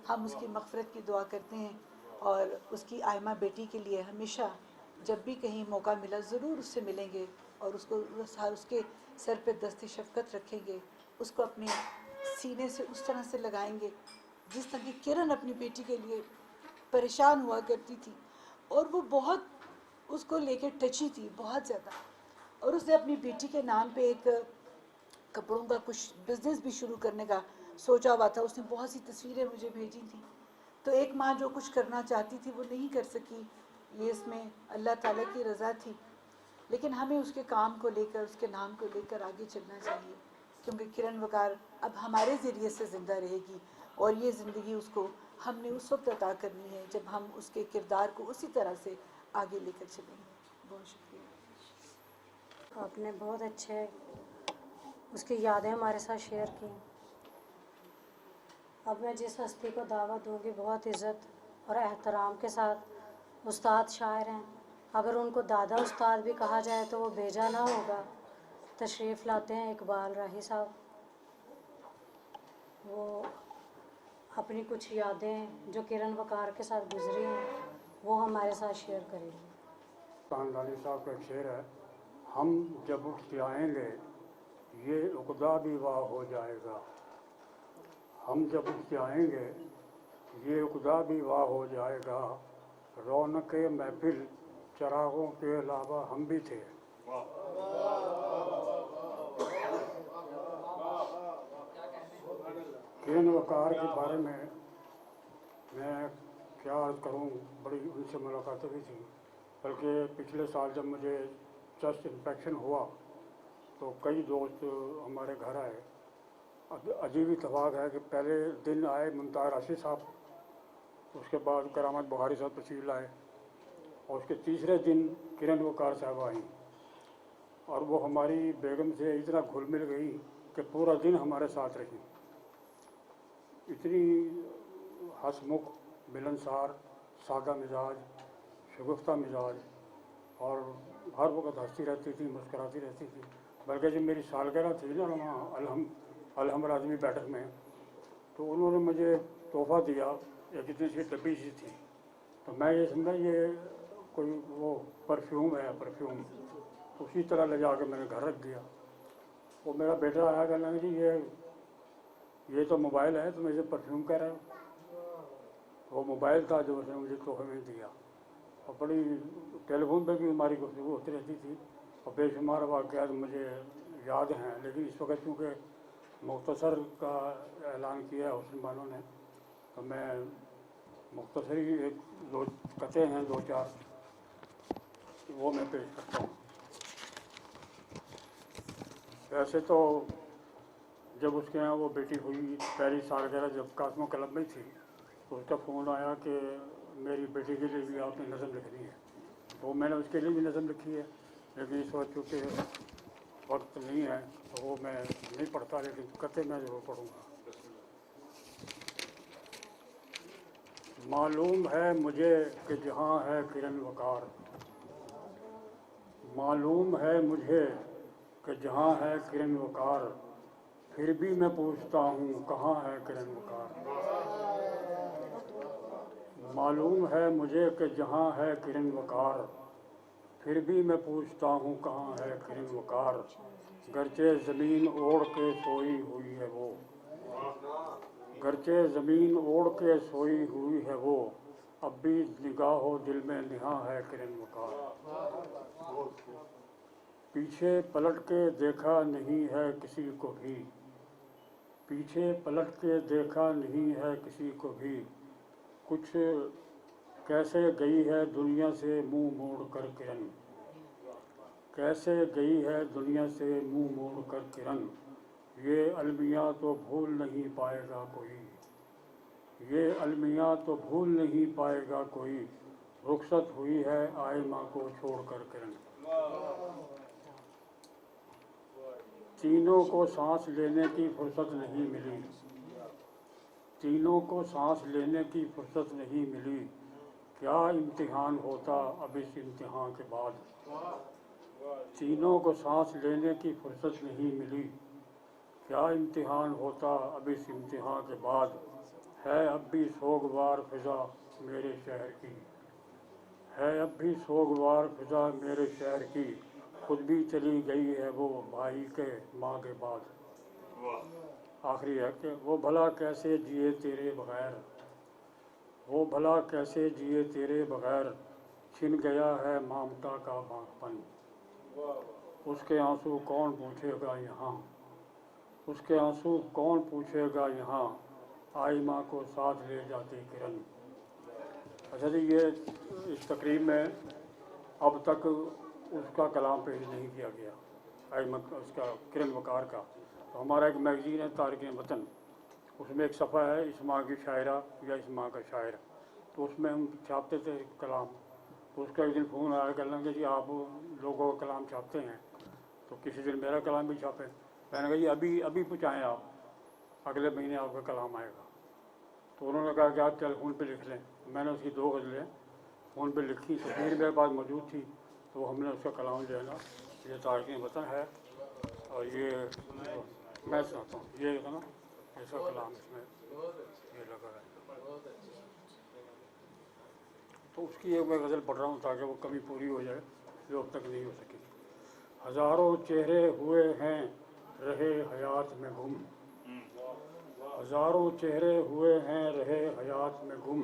ہم اس کی مغفرت کی دعا کرتے ہیں اور اس کی آئمہ بیٹی کے لیے ہمیشہ جب بھی کہیں موقع ملا ضرور اس سے ملیں گے اور اس کے سر پہ دست شفقت رکھیں گے, اس کو اپنے سینے سے اس طرح سے لگائیں گے جس طرح کہ کرن اپنی بیٹی کے لیے پریشان ہوا کرتی تھی, اور وہ بہت اس کو لے کے ٹچی تھی, بہت زیادہ. اور اس نے اپنی بیٹی کے نام پہ ایک کپڑوں کا کچھ بزنس بھی شروع کرنے کا سوچا ہوا تھا. اس نے بہت سی تصویریں مجھے بھیجی تھیں. تو ایک ماں جو کچھ کرنا چاہتی تھی وہ نہیں کر سکی, یہ اس میں اللہ تعالیٰ کی رضا تھی. لیکن ہمیں اس کے کام کو لے کر, اس کے نام کو لے کر آگے چلنا چاہیے, کیونکہ کرن وقار اب ہمارے ذریعے سے زندہ رہے گی, اور یہ زندگی اس کو ہم نے اس وقت عطا کرنی ہے جب ہم اس کے کردار کو اسی طرح سے آگے لے کر چلیں گے. بہت شکریہ. آپ نے بہت اچھے اس کی یادیں ہمارے ساتھ شیئر کی. اب میں جس ہستی کو دعوت دوں گی بہت عزت اور احترام کے ساتھ, استاد شاعر ہیں अगर उनको दादा उस्ताद भी कहा जाए तो वो भेजा ना होगा। तशरीफ़ लाते हैं इकबाल राही साहब, वो अपनी कुछ यादें जो किरण वकार के साथ गुजरी हैं वो हमारे साथ शेयर करेंगे। खानदानी साहब का शेर है, हम जब उठ के आएंगे ये उक़दा भी वाह हो जाएगा। हम जब उठ के आएंगे ये उक़दा भी वाह हो जाएगा। रौनक महफिल चरागों के अलावा हम भी थे। किरण वकार के बारे में मैं क्या अर्ज़ करूं, बड़ी उनसे मुलाकातें भी थी। बल्कि पिछले साल जब मुझे चेस्ट इन्फेक्शन हुआ तो कई दोस्त हमारे घर आए। अजीब इत्तेफाक है कि पहले दिन आए मुमताज़ राशिद साहब, उसके बाद करामत बुखारी साहब तशरीफ़ लाए और उसके तीसरे दिन किरण वकार साहब आई और वो हमारी बेगम से इतना घुल मिल गई कि पूरा दिन हमारे साथ रही। इतनी हंसमुख, मिलनसार, सादा मिजाज, शगुफ्ता मिजाज और हर वक्त हंसती रहती थी, मुस्कराती रहती थी। बल्कि जब मेरी सालगिरह थी ना वहाँ अलहम आज़मी बैठक में, तो उन्होंने मुझे तोहफ़ा दिया, एक इतनी सी डब्बी सी थी। तो मैं ये समझा ये कोई वो परफ्यूम है, परफ्यूम। उसी तरह ले जा के मैंने घर रख दिया। वो मेरा बेटा आया कहना जी ये तो मोबाइल है, तुम इसे परफ्यूम कह रहे हो। वो मोबाइल था जो उसने मुझे तोहफे में दिया। और बड़ी टेलीफोन पे भी हमारी गुफ्तगू होती रहती थी और बेशुमार वाक़यात मुझे याद हैं। लेकिन इस वक्त चूँकि मुख्तसर का ऐलान किया है हुस्न बानो ने, तो मैं मुख्तसर ही एक दो कते हैं, दो चार, वो मैं पेश करता हूँ। वैसे तो जब उसके यहाँ वो बेटी हुई, पहली सालगिरह जब कासमो क्लब में थी, तो उसका फ़ोन आया कि मेरी बेटी के लिए भी आपने नज़म लिखनी है। तो मैंने उसके लिए भी नज़म लिखी है, लेकिन इस वक्त चूँकि वक्त नहीं है तो वो मैं नहीं पढ़ता, लेकिन कते मैं ज़रूर पढ़ूँगा। मालूम है मुझे कि जहाँ है किरण वकार, मालूम है मुझे कि जहाँ है किरण वकार, फिर भी मैं पूछता हूँ कहाँ है किरण वकार। मालूम है मुझे कि जहाँ है किरण वकार, फिर भी मैं पूछता हूँ कहाँ है किरण वकार। गरचे ज़मीन ओढ़ के सोई हुई है वो, गरचे ज़मीन ओढ़ के सोई हुई है वो, अब भी निगाहो दिल में निहा है किरण वकार। पीछे पलट के देखा नहीं है किसी को भी, पीछे पलट के देखा नहीं है किसी को भी, कुछ कैसे गई है दुनिया से मुंह मोड़ कर किरण, कैसे गई है दुनिया से मुंह मोड़ कर किरण। ये अलमिया तो भूल नहीं पाएगा कोई, ये अलमिया तो भूल नहीं पाएगा कोई, रुखसत हुई है आइमा को छोड़ कर किरण। तीनों को सांस लेने की फुर्सत नहीं मिली, तीनों को सांस लेने की फुर्सत नहीं मिली, क्या इम्तिहान होता अब इस इम्तिहान के बाद। तीनों को सांस लेने की फुर्सत नहीं मिली, क्या इम्तिहान होता अब इस इम्तिहान के बाद। है अब भी सोगवार फिज़ा मेरे शहर की, है अब भी सोगवार फिज़ा मेरे शहर की, खुद भी चली गई है वो भाई के माँ के बाद। आखिरी है कि वो भला कैसे जिए तेरे बग़ैर, वो भला कैसे जिए तेरे बग़ैर, छिन गया है ममता का बाँकपन। उसके आंसू कौन पूछेगा यहाँ, उसके आंसू कौन पूछेगा यहाँ, आई माँ को साथ ले जाती किरण। अच्छा जी, ये इस तकरीब में अब तक उसका कलाम पेश नहीं किया गया, उसका किरण वकार का। तो हमारा एक मैगज़ीन है तारिक़ वतन, उसमें एक सफ़ा है इस माँ की शायरा या इस माँ का शायर, तो उसमें हम छापते थे कलाम। तो उसका एक दिन फ़ोन आया, कह लेंगे जी आप लोगों का कलाम छापते हैं, तो किसी दिन मेरा कलाम भी छापें। मैंने कहा जी अभी पहुँचाएँ आप, अगले महीने आपका कलाम आएगा। तो उन्होंने कहा कि आप टेलीफोन पे लिख लें। मैंने उसकी 2 गज़लें फ़ोन पे लिखी तस्वीर मेरे पास मौजूद थी, तो हमने उसका कलाम जो है ना, ये तारिक़ वतन है और ये मैं सुनाता हूँ, ये है ना ऐसा कलाम इसमें ये लगा है। तो उसकी एक मैं गज़ल पढ़ रहा हूँ ताकि वो कमी पूरी हो जाए जो अब तक नहीं हो सकी। हज़ारों चेहरे हुए हैं रहे हयात में गुम, हज़ारों चेहरे हुए हैं रहे हयात में गुम,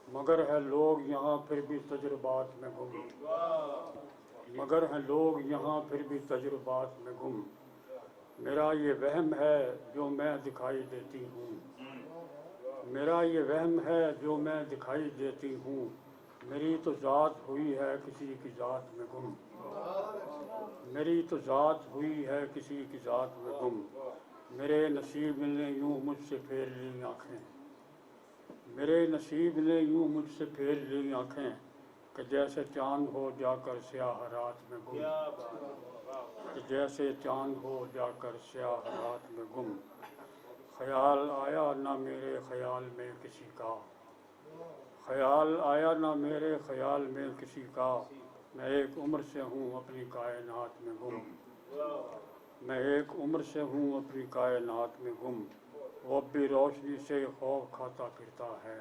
मगर है लोग यहाँ फिर भी तजुर्बात में गुम, मगर हैं लोग यहाँ फिर भी तजुर्बात में गुम। मेरा ये वहम है जो मैं दिखाई देती हूँ, मेरा ये वहम है जो मैं दिखाई देती हूँ, मेरी तो ज़ात हुई है किसी की ज़ात में गुम, मेरी तो ज़ात हुई है किसी की ज़ात में गुम। मेरे नसीब ने यूँ मुझसे फेर ली आँखें, मेरे नसीब ने यूँ मुझसे फेर ली आँखें, कि जैसे चाँद हो जाकर स्याह रात में गुम, कि जैसे चाँद हो जाकर स्याह रात में गुम। ख़याल आया ना मेरे ख़याल में किसी का, ख़याल आया ना मेरे ख़याल में किसी का, मैं एक उम्र से हूँ अपनी कायनात में गुम, मैं एक उम्र से हूँ अपनी कायनात में गुम। वो अब भी रोशनी से खौफ खाता फिरता है,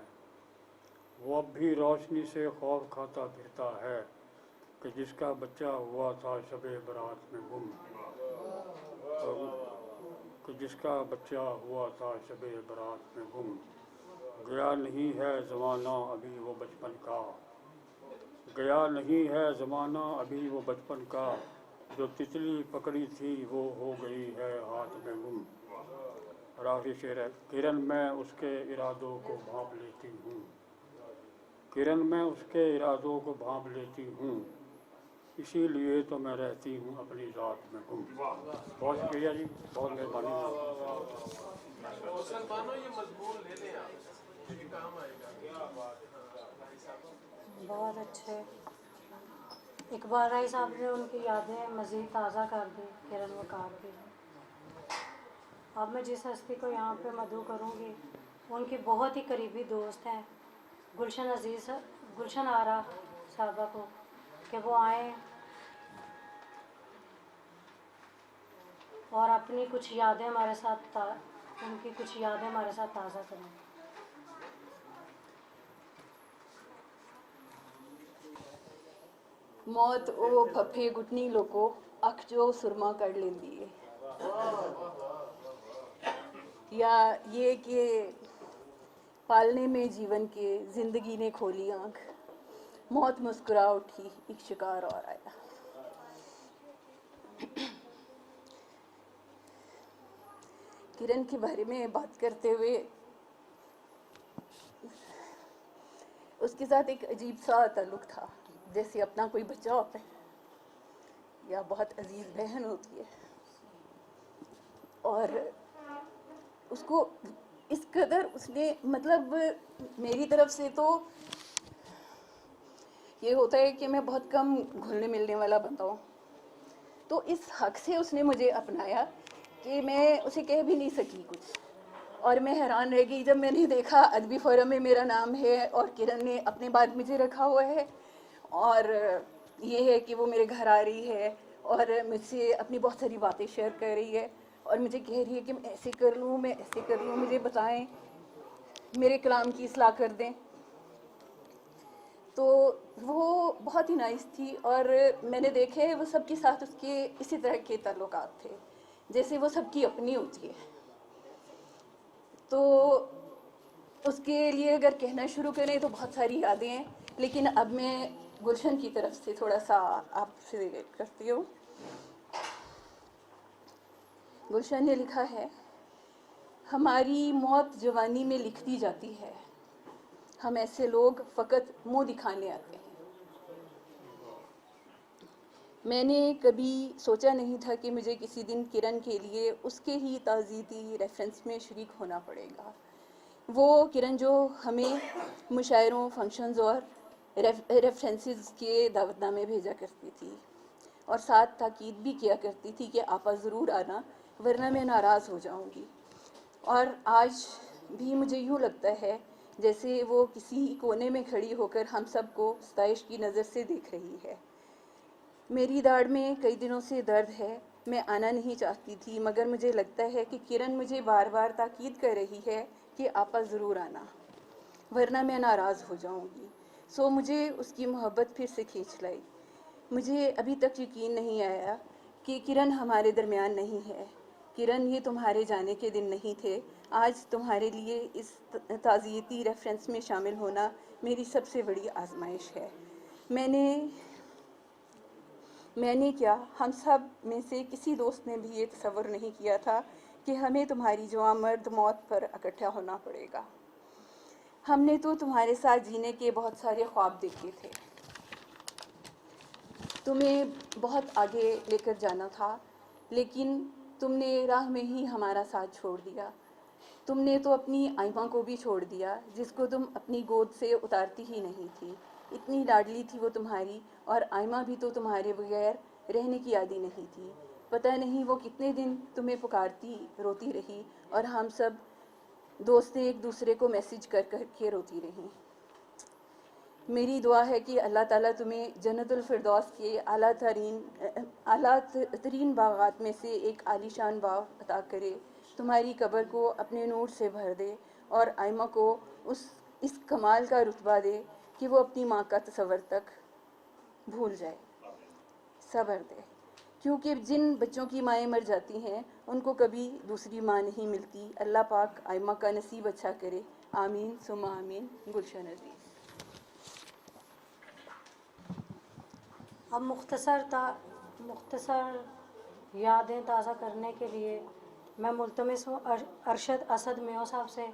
वो अब भी रोशनी से खौफ खाता फिरता है, कि जिसका बच्चा हुआ था शबे बरात में गुम, कि जिसका बच्चा हुआ था शबे बरात में गुम। गया नहीं है ज़माना अभी वो बचपन का, गया नहीं है ज़माना अभी वो बचपन का, जो तितली पकड़ी थी वो हो गई है हाथ में गुम। और आखिरी शेर है, किरण मैं उसके इरादों को भांप लेती हूँ, किरण मैं उसके इरादों को भांप लेती हूँ, इसीलिए तो मैं रहती हूँ अपनी ज़ात में गुम। बहुत शुक्रिया जी, बहुत मेहरबानी। बहुत अच्छे। इकबाल राय साहब ने उनकी यादें मज़ीद ताज़ा कर दी किरण वकार की। अब मैं जिस हस्ती को यहाँ पे मदऊ करूँगी उनकी बहुत ही करीबी दोस्त हैं गुलशन आरा साहबा को, कि वो आएँ और अपनी कुछ यादें हमारे साथ उनकी कुछ यादें हमारे साथ ताज़ा करें। मौत ओ फफे गुटनी लोको अख जो सुरमा कर लेंदी है, या ये कि पालने में जीवन के ज़िंदगी ने खोली आँख, मौत मुस्कुरा उठी एक शिकार और आया। किरण के बारे में बात करते हुए उसके साथ एक अजीब सा ताल्लुक़ था, जैसे अपना कोई बच्चा होता है या बहुत अजीज़ बहन होती है, और उसको इस कदर उसने, मतलब मेरी तरफ से तो ये होता है कि मैं बहुत कम घुलने मिलने वाला बंदा हूँ, तो इस हक से उसने मुझे अपनाया कि मैं उसे कह भी नहीं सकी कुछ। और मैं हैरान रह गई जब मैंने देखा अदबी फोरम में मेरा नाम है और किरण ने अपने बाद मुझे रखा हुआ है, और ये है कि वो मेरे घर आ रही है और मुझसे अपनी बहुत सारी बातें शेयर कर रही है और मुझे कह रही है कि मैं ऐसे कर लूँ, मैं ऐसे कर लूँ, मुझे बताएं, मेरे कलाम की इस्लाह कर दें। तो वो बहुत ही नाइस थी, और मैंने देखे वो सबके साथ उसके इसी तरह के ताल्लुकात थे जैसे वो सबकी अपनी होती है। तो उसके लिए अगर कहना शुरू करें तो बहुत सारी यादें हैं, लेकिन अब मैं गुलशन की तरफ से थोड़ा सा आपसे करती हूँ। गुलशन ने लिखा है, हमारी मौत जवानी में लिख दी जाती है, हम ऐसे लोग फ़कत मुंह दिखाने आते हैं। मैंने कभी सोचा नहीं था कि मुझे किसी दिन किरण के लिए उसके ही ताज़ीदी रेफरेंस में शरीक होना पड़ेगा। वो किरण जो हमें मुशायरों, फंक्शंस और रेफरेंसेस के दावतनामे भेजा करती थी और साथ ताकीद भी किया करती थी कि आपा ज़रूर आना वरना मैं नाराज़ हो जाऊंगी। और आज भी मुझे यूँ लगता है جیسے وہ کسی کونے میں کھڑی ہو کر ہم سب کو ستائش کی نظر سے دیکھ رہی ہے۔ میری داڑھ میں کئی دنوں سے درد ہے، میں آنا نہیں چاہتی تھی، مگر مجھے لگتا ہے کہ کرن مجھے بار بار تاکید کر رہی ہے کہ آپا ضرور آنا، ورنہ میں ناراض ہو جاؤں گی۔ سو مجھے اس کی محبت پھر سے کھینچ لائی۔ مجھے ابھی تک یقین نہیں آیا کہ کرن ہمارے درمیان نہیں ہے۔ کرن، یہ تمہارے جانے کے دن نہیں تھے۔ آج تمہارے لیے اس تعزیتی ریفرنس میں شامل ہونا میری سب سے بڑی آزمائش ہے۔ میں نے کیا، ہم سب میں سے کسی دوست نے بھی یہ تصور نہیں کیا تھا کہ ہمیں تمہاری جوان مرد موت پر اکٹھا ہونا پڑے گا۔ ہم نے تو تمہارے ساتھ جینے کے بہت سارے خواب دیکھے تھے، تمہیں بہت آگے لے کر جانا تھا، لیکن تم نے راہ میں ہی ہمارا ساتھ چھوڑ دیا۔ تم نے تو اپنی آئمہ کو بھی چھوڑ دیا، جس کو تم اپنی گود سے اتارتی ہی نہیں تھی۔ اتنی لاڈلی تھی وہ تمہاری، اور آئمہ بھی تو تمہارے بغیر رہنے کی عادی نہیں تھی۔ پتہ نہیں وہ کتنے دن تمہیں پکارتی روتی رہی، اور ہم سب دوستیں ایک دوسرے کو میسیج کر کر کے روتی رہیں۔ میری دعا ہے کہ اللہ تعالیٰ تمہیں جنت الفردوس کے اعلیٰ ترین باغات میں سے ایک عالی شان باغ عطا کرے، تمہاری قبر کو اپنے نور سے بھر دے، اور آئمہ کو اس کمال کا رتبہ دے کہ وہ اپنی ماں کا تصور تک بھول جائے۔ صبر دے، کیونکہ جن بچوں کی مائیں مر جاتی ہیں ان کو کبھی دوسری ماں نہیں ملتی۔ اللہ پاک آئمہ کا نصیب اچھا کرے، آمین ثم آمین۔ گلشن عزیز۔ اب مختصر یادیں تازہ کرنے کے لیے میں ملتمس ہوں ارشد اسد میو صاحب سے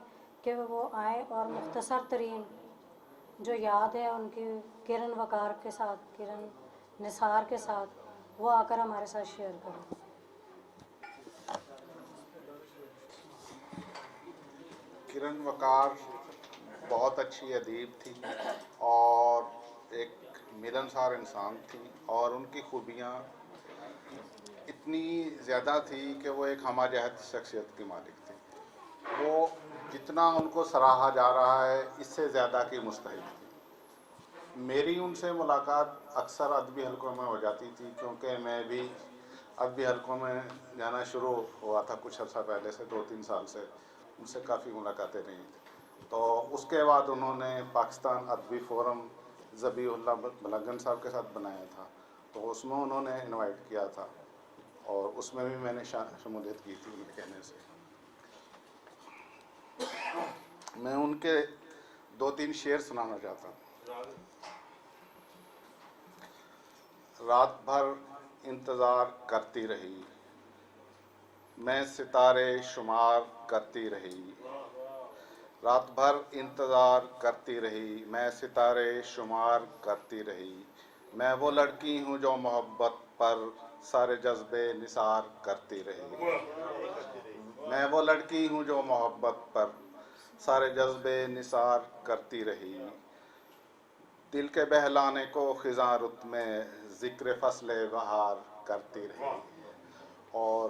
کہ وہ آئیں اور مختصر ترین جو یاد ہے ان کی کرن وقار کے ساتھ، کرن نثار کے ساتھ، وہ آ کر ہمارے ساتھ شیئر کریں۔ کرن وقار بہت اچھی ادیب تھی اور ایک ملنسار انسان تھی، اور ان کی خوبیاں اتنی زیادہ تھی کہ وہ ایک ہمہ جہت شخصیت کی مالک تھی۔ وہ جتنا ان کو سراہا جا رہا ہے اس سے زیادہ کی مستحق تھی۔ میری ان سے ملاقات اکثر ادبی حلقوں میں ہو جاتی تھی، کیونکہ میں بھی ادبی حلقوں میں جانا شروع ہوا تھا کچھ عرصہ پہلے سے، 2-3 سال سے ان سے کافی ملاقاتیں رہی تھیں۔ تو اس کے بعد انہوں نے پاکستان ادبی فورم ذبیح اللہ ملنگن صاحب کے ساتھ بنایا تھا، تو اس میں انہوں نے انوائٹ کیا تھا، اور اس میں بھی میں نے شمولیت کی تھی ان کے کہنے سے۔ میں ان کے 2-3 شعر سنانا چاہتا ہوں۔ رات بھر انتظار کرتی رہی، میں ستارے شمار کرتی رہی، رات بھر انتظار کرتی رہی، میں ستارے شمار کرتی رہی، میں وہ لڑکی ہوں جو محبت پر سارے جذبے نثار کرتی رہی، میں وہ لڑکی ہوں جو محبت پر سارے جذبے نثار کرتی رہی، دل کے بہلانے کو خزاں رت میں ذکر فصل بہار کرتی رہی۔ اور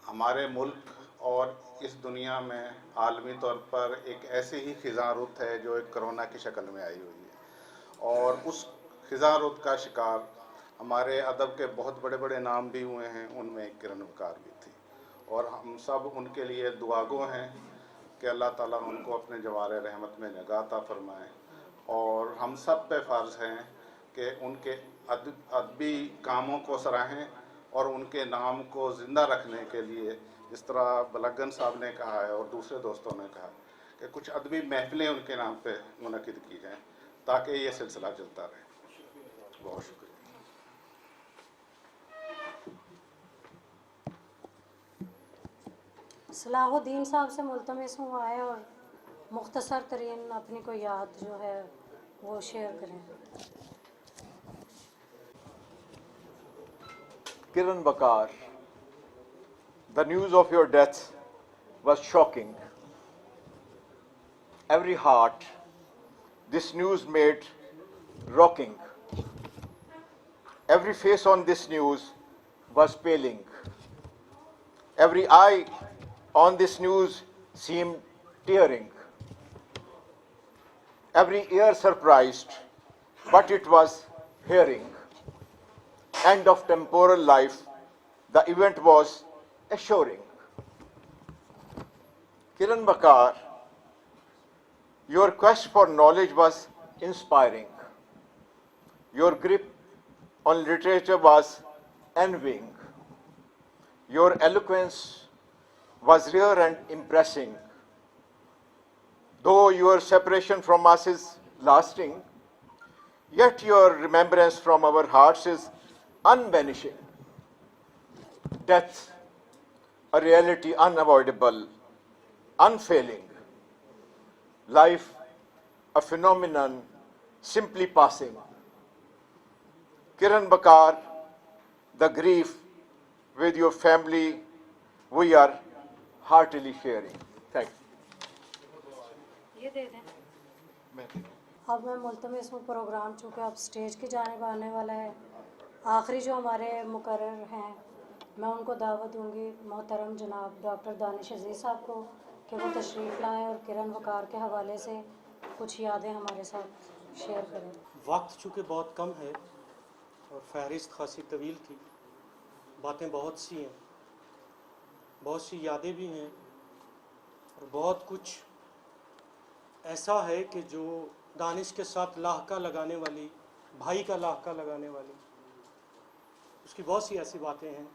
ہمارے ملک اور اس دنیا میں عالمی طور پر ایک ایسی ہی خزاں رت ہے جو ایک کرونا کی شکل میں آئی ہوئی ہے، اور اس خزاں رت کا شکار ہمارے ادب کے بہت بڑے بڑے نام بھی ہوئے ہیں، ان میں ایک کرن وقار بھی تھی، اور ہم سب ان کے لیے دعاگو ہیں کہ اللہ تعالیٰ ان کو اپنے جوار رحمت میں نگاہ عطا فرمائے، اور ہم سب پہ فرض ہیں کہ ان کے ادبی کاموں کو سراہیں اور ان کے نام کو زندہ رکھنے کے لیے، جس طرح ملنگن صاحب نے کہا ہے اور دوسرے دوستوں نے کہا کہ کچھ ادبی محفلیں ان کے نام پہ منعقد کی جائیں تاکہ یہ سلسلہ چلتا رہے۔ بہت شکریہ۔ صلاح الدین صاحب سے ملتمس ہوں آئے اور مختصر ترین اپنی کوئی یاد جو ہے وہ شیئر کریں۔ Kiran Bakar, the news of your death was shocking. Every heart this news made rocking. Every face on this news was paling. Every eye on this news seemed tearing. every ear surprised, but it was hearing. End of temporal life, the event was assuring. Kiran Bakar, your quest for knowledge was inspiring. Your grip on literature was envying. Your eloquence was rare and impressing. Though your separation from us is lasting, yet your remembrance from our hearts is unvanishing. Death, a reality unavoidable, unfailing. Life, a phenomenon simply passing. Kiran Bakar, the grief with your family, we are heartily sharing. Thank you. ये दे दें। अब मैं मुल्तमिस हूँ, programme चूँकि अब stage की जानिब आने वाला है, आखिरी जो हमारे मुकर्रर हैं मैं उनको दावत दूँगी मोहतरम जनाब डॉक्टर दानिश अजीज़ साहब को कि वो तशरीफ़ लाएँ और किरण वकार के हवाले से कुछ यादें हमारे साथ शेयर करें। वक्त चूँकि बहुत कम है और फहरिस्त खासी तवील थी, बातें बहुत सी हैं, बहुत सी यादें भी हैं और बहुत कुछ ऐसा है कि जो दानिश के साथ लाहका लगाने वाली, भाई का लाहका लगाने वाली, उसकी बहुत सी ऐसी बातें हैं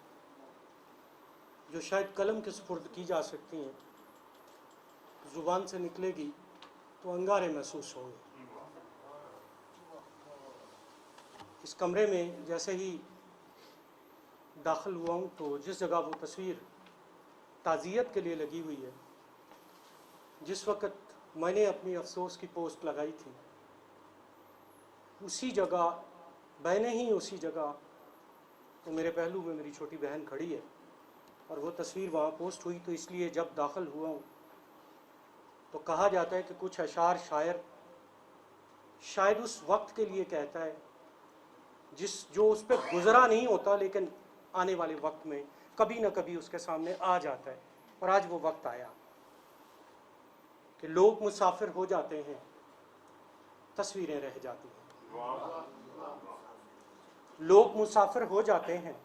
जो शायद कलम के सुपुर्द की जा सकती हैं, ज़ुबान से निकलेगी तो अंगारे महसूस होंगे। इस कमरे में जैसे ही दाखिल हुआ हूँ तो जिस जगह वो तस्वीर ताज़ियत के लिए लगी हुई है, जिस वक़्त मैंने अपनी अफसोस की पोस्ट लगाई थी, उसी जगह, बहने ही उसी जगह तो मेरे पहलू में मेरी छोटी बहन खड़ी है और वो तस्वीर वहाँ पोस्ट हुई। तो इसलिए जब दाखिल हुआ हूँ तो कहा जाता है कि कुछ अशार शायर शायद उस वक्त के लिए कहता है जो उस पर गुज़रा नहीं होता, लेकिन आने वाले वक्त में कभी ना कभी उसके सामने आ जाता है। और आज वो वक्त आया कि लोग मुसाफिर हो जाते हैं, तस्वीरें रह जाती हैं। लोग मुसाफिर हो जाते हैं,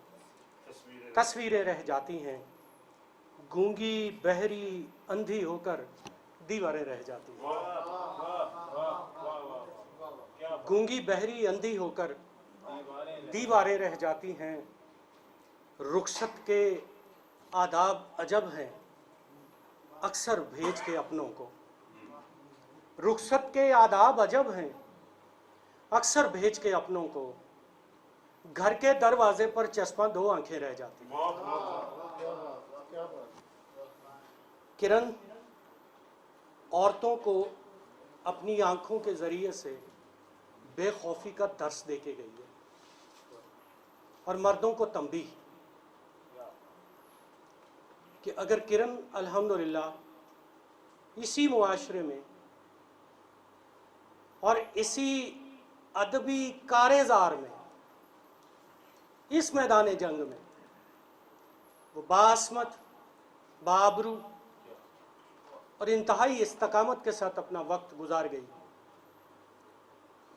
तस्वीरें रह जाती हैं। गूंगी बहरी अंधी होकर दीवारें रह जाती हैं। गूंगी बहरी अंधी होकर दीवारें रह जाती हैं। रुखसत के आदाब अजब हैं, अक्सर भेज के अपनों को। रुखसत के आदाब अजब हैं, अक्सर भेज के अपनों को। घर के दरवाजे पर चश्मा दो आंखें रह जाती हैं। किरण औरतों को अपनी आंखों के जरिए से बेखौफी का दर्स देके गई है और मर्दों को तंबीह कि अगर किरण अल्हम्दुलिल्लाह इसी मुआशरे में और इसी अदबी कारेजार में, इस मैदान जंग में वो बास्मत, बाबरू और इंतहाई इस्तकामत के साथ अपना वक्त गुजार गई,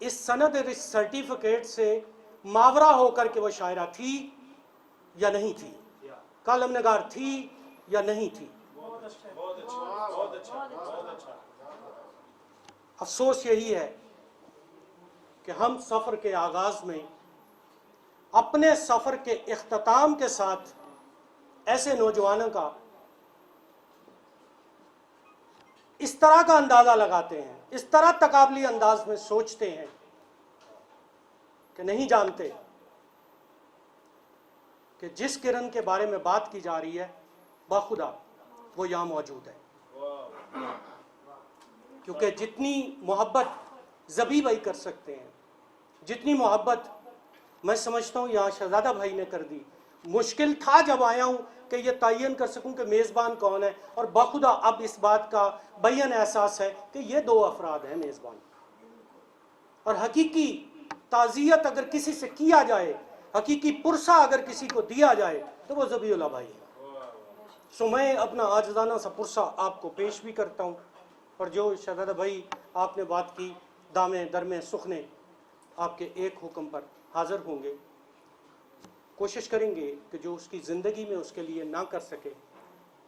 इस सनद, इस सर्टिफिकेट से मावरा होकर के वो शायरा थी या नहीं थी, कालम नगार थी या नहीं थी। अफसोस यही है कि हम सफ़र के आगाज़ में अपने सफ़र के इख्तिताम के साथ ऐसे नौजवानों का इस तरह का अंदाज़ा लगाते हैं, इस तरह तकाबली अंदाज में सोचते हैं कि नहीं जानते कि जिस किरण के बारे में बात की जा रही है बाखुदा वो यहाँ मौजूद है। क्योंकि जितनी मोहब्बत ज़बी भाई कर सकते हैं, जितनी मोहब्बत मैं समझता हूँ यहाँ शहजादा भाई ने कर दी। मुश्किल था जब आया हूँ कि ये तयन कर सकूँ कि मेज़बान कौन है, और बाखुदा अब इस बात का बैन एहसास है कि ये दो अफराद हैं मेज़बान। और हकीकी ताज़ियत अगर किसी से किया जाए, हकीकी पुरसा अगर किसी को दिया जाए तो वो ज़बीउल्लाह भाई है। सो मैं अपना आजदाना सा पुरसा आपको पेश भी करता हूँ, और जो शहजादा भाई आपने बात की दामे दरमे सुखने आपके एक हुक्म पर हाज़िर होंगे। कोशिश करेंगे कि जो उसकी ज़िंदगी में उसके लिए ना कर सके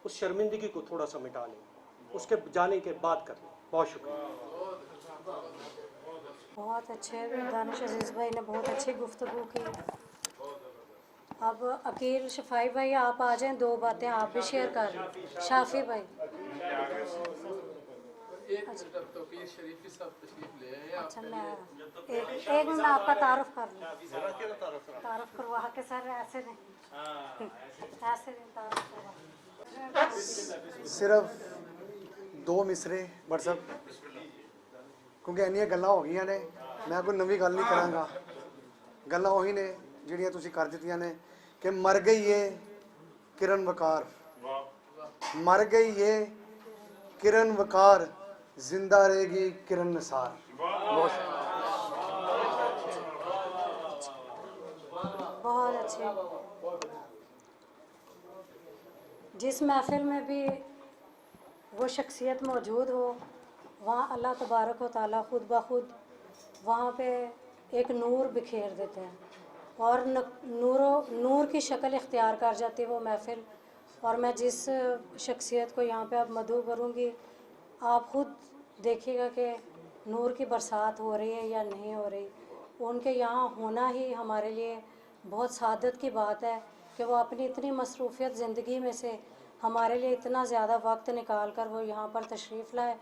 उस शर्मिंदगी को थोड़ा सा मिटा लें, उसके जाने के बाद कर लें। बहुत शुक्रिया। बहुत अच्छे दानिश अजीज़ भाई ने बहुत अच्छी गुफ्तगू की। अब अकील शफाई भाई आप आ जाएं, दो बातें आप भी शेयर कर लें। शाफी भाई अच्छा मैं एक मिनट आपका तारुफ कर लूँ। तारुफ करवा के सर ऐसे नहीं ऐसे नहीं तारुफ करवा। सिर्फ दो मिसरे व्हाट्सएप क्योंकि ਇੰਨੀਆਂ ਗੱਲਾਂ ਹੋ ਗਈਆਂ ਨੇ, ਮੈਂ ਕੋਈ ਨਵੀਂ ਗੱਲ ਨਹੀਂ ਕਰਾਂਗਾ। ਗੱਲਾਂ ਉਹੀ ਨੇ ਜਿਹੜੀਆਂ ਤੁਸੀਂ ਕਰ ਦਿੱਤੀਆਂ ਨੇ ਕਿ ਮਰ ਗਈ ਏ ਕਿਰਨ ਵਕਾਰ, ਮਰ गई ਏ किरण वकार, जिंदा रहेगी किरण निसार। बहुत अच्छे। जिस महफिल में भी वो शख्सियत मौजूद हो वहाँ अल्लाह तबारक व ताला खुद ब खुद वहाँ पे एक नूर बिखेर देते हैं और नूर की शक्ल इख्तियार कर जाती है वो महफिल। और मैं जिस शख्सियत को यहाँ पे अब मदऊ करूँगी आप ख़ुद देखिएगा कि नूर की बरसात हो रही है या नहीं हो रही। उनके यहाँ होना ही हमारे लिए बहुत सादत की बात है कि वो अपनी इतनी मसरूफ़ियत ज़िंदगी में से हमारे लिए इतना ज़्यादा वक्त निकाल कर वो यहाँ पर तशरीफ़ लाए।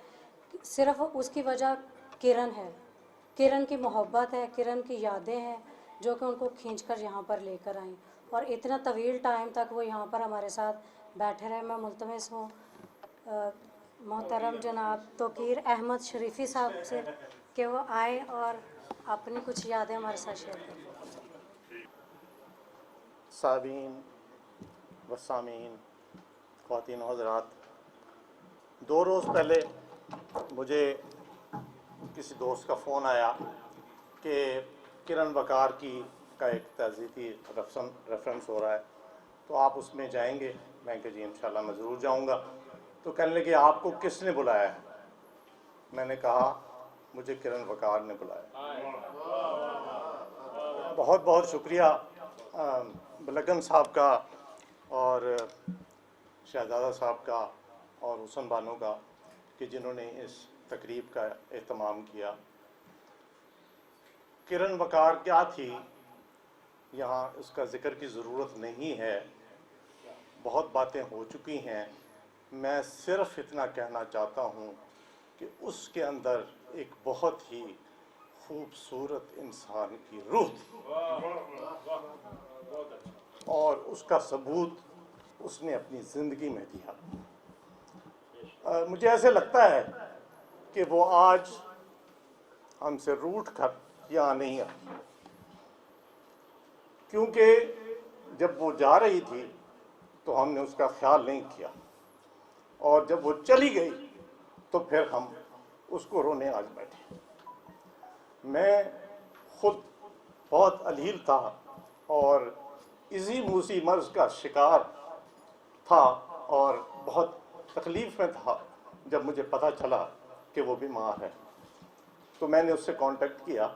सिर्फ़ उसकी वजह किरण है, किरण की मोहब्बत है, किरण की यादें हैं जो कि उनको खींच कर यहाँ पर लेकर आईं और इतना तवील टाइम तक वो यहाँ पर हमारे साथ बैठे रहे। मैं मुल्तमिस हूँ मोहतरम जनाब तोकीर अहमद शरीफ़ी साहब से कि वो आए और अपनी कुछ यादें हमारे साथ शेयर करें। सामीन व सामीन ख़वातीन हज़रात, 2 रोज़ पहले मुझे किसी दोस्त का फ़ोन आया कि किरण वकार की का एक तज़ीती रेफरेंस हो रहा है तो आप उसमें जाएंगे। मैं कहा जी इंशाल्लाह मैं ज़रूर जाऊंगा। तो कहने लगे आपको किसने बुलाया है? मैंने कहा मुझे किरण वकार ने बुलाया। बहुत बहुत शुक्रिया बलगम साहब का और शहजादा साहब का और हुसन बानो का कि जिन्होंने इस तकरीब का एहतमाम किया। किरण वकार क्या थी यहाँ उसका ज़िक्र की ज़रूरत नहीं है, बहुत बातें हो चुकी हैं। मैं सिर्फ़ इतना कहना चाहता हूँ कि उसके अंदर एक बहुत ही खूबसूरत इंसान की रूह थी और उसका सबूत उसने अपनी ज़िंदगी में दिया। मुझे ऐसे लगता है कि वो आज हमसे रूठ कर यहाँ नहीं आती, क्योंकि जब वो जा रही थी तो हमने उसका ख्याल नहीं किया और जब वो चली गई तो फिर हम उसको रोने आज बैठे। मैं खुद बहुत अलील था और इसी मूसी मर्ज़ का शिकार था और बहुत तकलीफ़ में था जब मुझे पता चला कि वो बीमार है। तो मैंने उससे कांटेक्ट किया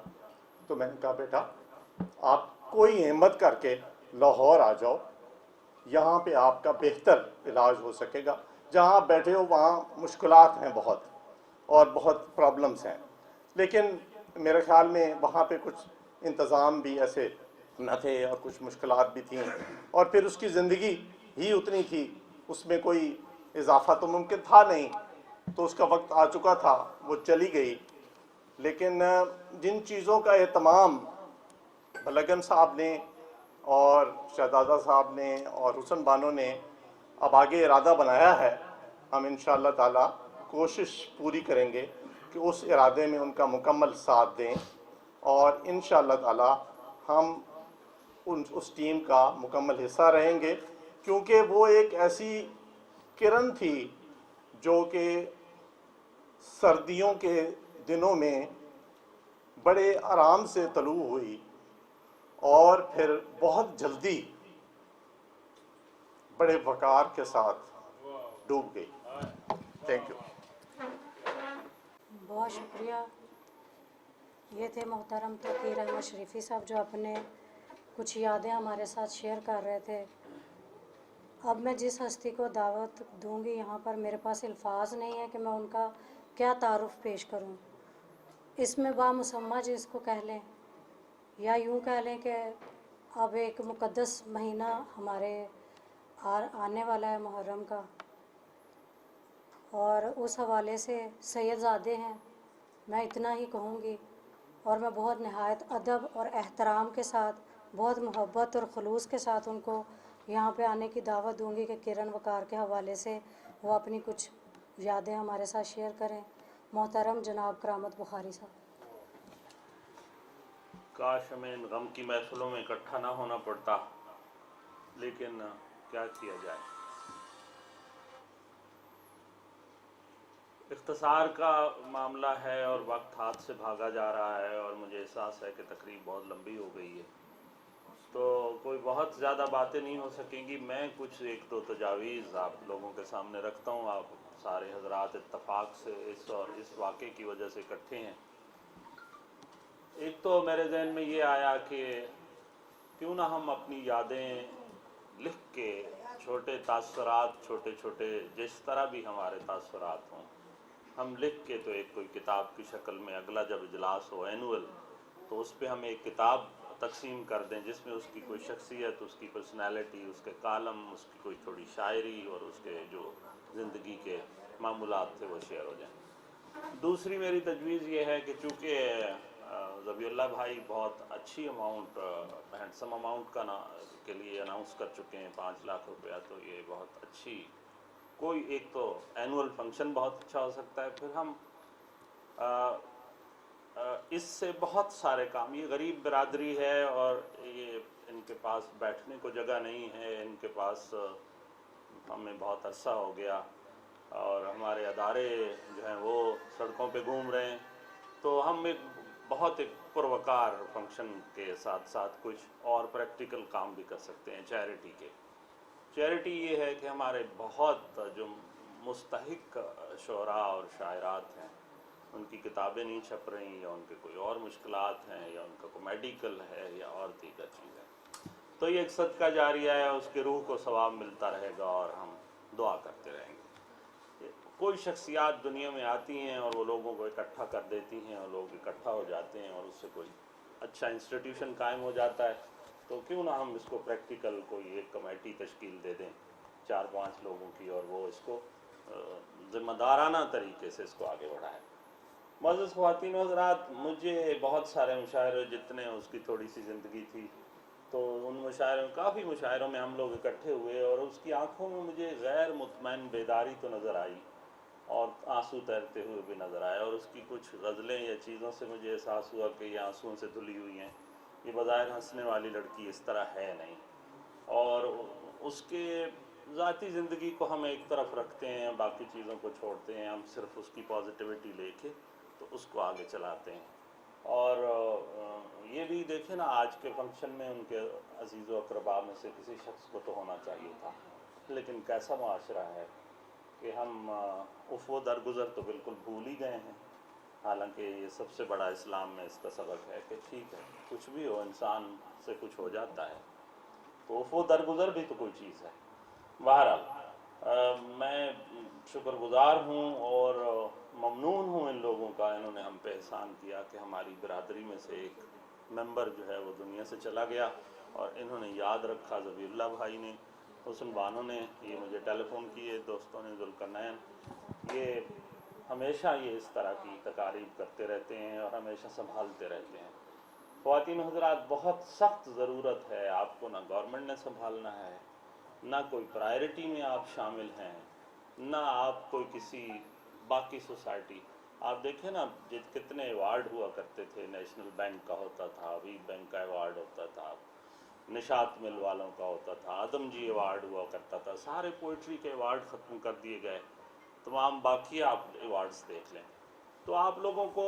तो मैंने कहा बेटा आप कोई हिम्मत करके लाहौर आ जाओ, यहाँ पे आपका बेहतर इलाज हो सकेगा। जहाँ आप बैठे हो वहाँ मुश्किलात हैं बहुत और बहुत प्रॉब्लम्स हैं, लेकिन मेरे ख्याल में वहाँ पे कुछ इंतज़ाम भी ऐसे न थे और कुछ मुश्किलात भी थी और फिर उसकी ज़िंदगी ही उतनी थी, उसमें कोई इजाफ़ा तो मुमकिन था नहीं। तो उसका वक्त आ चुका था, वो चली गई। लेकिन जिन चीज़ों का एहतमाम बलगम साहब ने और शहजादा साहब ने और हुसन बानो ने अब आगे इरादा बनाया है, हम इंशाअल्लाह ताला कोशिश पूरी करेंगे कि उस इरादे में उनका मुकम्मल साथ दें और इंशाअल्लाह ताला हम उस टीम का मुकम्मल हिस्सा रहेंगे, क्योंकि वो एक ऐसी किरण थी जो कि सर्दियों के दिनों में बड़े आराम से तलू हुई और फिर बहुत जल्दी बड़े वकार के साथ डूब गई। Thank you. बहुत शुक्रिया। ये थे मोहतरम तकीर अहमद शरीफ़ी साहब जो अपने कुछ यादें हमारे साथ शेयर कर रहे थे। अब मैं जिस हस्ती को दावत दूंगी यहाँ पर, मेरे पास अल्फाज नहीं है कि मैं उनका क्या तारुफ़ पेश करूँ। इसमें बामुसम्मा जिसको कह लें या यूँ कह लें कि अब एक मुक़द्दस महीना हमारे आने वाला है मुहर्रम का, और उस हवाले से सैयदज़ादे हैं, मैं इतना ही कहूँगी। और मैं बहुत नहायत अदब और एहतराम के साथ, बहुत मोहब्बत और ख़ुलूस के साथ उनको यहाँ पे आने की दावत दूँगी कि किरण वक़ार के हवाले से वो अपनी कुछ यादें हमारे साथ शेयर करें। मोहतरम जनाब करामत बुखारी साहब। काश हमें इन गम की महफिलों में इकट्ठा ना होना पड़ता, लेकिन क्या किया जाए। इख्तिसार का मामला है और वक्त हाथ से भागा जा रहा है, और मुझे एहसास है कि तकरीब बहुत लंबी हो गई है, तो कोई बहुत ज़्यादा बातें नहीं हो सकेंगी। मैं कुछ एक दो तजावीज़ आप लोगों के सामने रखता हूँ। आप सारे हजरात इत्तफाक से इस वाक़े की वजह से इकट्ठे हैं। एक तो मेरे जहन में ये आया कि क्यों ना हम अपनी यादें लिख के, छोटे तासुरात, छोटे छोटे जिस तरह भी हमारे तासुरात हों, हम लिख के तो एक कोई किताब की शक्ल में अगला जब इजलास हो एनुअल, तो उस पर हम एक किताब तकसीम कर दें जिसमें उसकी कोई शख्सियत, उसकी पर्सनैलिटी, उसके कालम, उसकी कोई थोड़ी शायरी और उसके जो ज़िंदगी के मामूलात थे वो शेयर हो जाएं। दूसरी मेरी तजवीज़ ये है कि चूँकि ज़बीउल्लाह भाई बहुत अच्छी अमाउंट, हैंडसम अमाउंट का ना के लिए अनाउंस कर चुके हैं 5 लाख रुपया, तो ये बहुत अच्छी, कोई एक तो एनुअल फंक्शन बहुत अच्छा हो सकता है। फिर हम इससे बहुत सारे काम, ये गरीब बिरादरी है और ये इनके पास बैठने को जगह नहीं है, इनके पास हमें बहुत अरसा हो गया और हमारे अदारे जो हैं वो सड़कों पे घूम रहे हैं, तो हम एक पुरवकार फंक्शन के साथ साथ कुछ और प्रैक्टिकल काम भी कर सकते हैं चैरिटी के। चैरिटी ये है कि हमारे बहुत जो मुस्तहिक शुरा और शायरात हैं, उनकी किताबें नहीं छप रही, या उनके कोई और मुश्किलात हैं, या उनका कोई मेडिकल है, या और दीगर चीज़ें, तो ये एक सदका जारिया है, उसके रूह को सवाब मिलता रहेगा और हम दुआ करते रहेंगे। कोई शख्सियात दुनिया में आती हैं और वो लोगों को इकट्ठा कर देती हैं और लोग इकट्ठा हो जाते हैं और उससे कोई अच्छा इंस्टीट्यूशन कायम हो जाता है, तो क्यों ना हम इसको प्रैक्टिकल कोई एक कमेटी तश्कील दे दें 4-5 लोगों की, और वो इसको ज़िम्मेदाराना तरीके से इसको आगे बढ़ाएं। मुअज़्ज़ज़ ख़वातीन व हज़रात, मुझे बहुत सारे मुशायरे, जितने उसकी थोड़ी सी ज़िंदगी थी, तो उन मुशायरों, काफ़ी मुशायरों में हम लोग इकट्ठे हुए और उसकी आंखों में मुझे गैर मुतमईन बेदारी तो नज़र आई और आंसू तैरते हुए भी नज़र आए, और उसकी कुछ गज़लें या चीज़ों से मुझे एहसास हुआ कि ये आंसुओं से धुली हुई हैं, ये बज़ाहिर हंसने वाली लड़की इस तरह है नहीं। और उसके ज़ाती ज़िंदगी को हम एक तरफ रखते हैं, बाकी चीज़ों को छोड़ते हैं, हम सिर्फ उसकी पॉजिटिविटी लेके तो उसको आगे चलाते हैं। और ये भी देखें ना, आज के फंक्शन में उनके अजीज़ व अक़रबा में से किसी शख्स को तो होना चाहिए था, लेकिन कैसा मुआशरा है कि हम उफ़्व दरगुज़र तो बिल्कुल भूल ही गए हैं। हालांकि ये सबसे बड़ा इस्लाम में इसका सबक है कि ठीक है, कुछ भी हो, इंसान से कुछ हो जाता है, तो उफ़्व दरगुज़र भी तो कोई चीज़ है। बहरहाल मैं शुक्रगुज़ार हूँ और ममनून हूँ इन लोगों का, इन्होंने हम पे एहसान किया कि हमारी बिरादरी में से एक मेंबर जो है वो दुनिया से चला गया, और इन्होंने याद रखा, ज़बीउल्लाह भाई ने, हुस्न बानो ने ये मुझे टेलीफ़ोन किए, दोस्तों ने, ज़ुल्करनैन, ये हमेशा ये इस तरह की तकारीब करते रहते हैं और हमेशा संभालते रहते हैं। ख़वातीन हज़रात, बहुत सख्त ज़रूरत है आपको, ना गवर्नमेंट ने संभालना है, ना कोई प्रायोरिटी में आप शामिल हैं, ना आप कोई किसी बाकी सोसाइटी, आप देखें ना कितने अवार्ड हुआ करते थे, नेशनल बैंक का होता था, वीप बैंक का अवार्ड होता था, निशात मिल वालों का होता था, आदमजी अवार्ड हुआ करता था, सारे पोइट्री के अवार्ड ख़त्म कर दिए गए, तमाम बाकी आप अवार्ड्स देख लें, तो आप लोगों को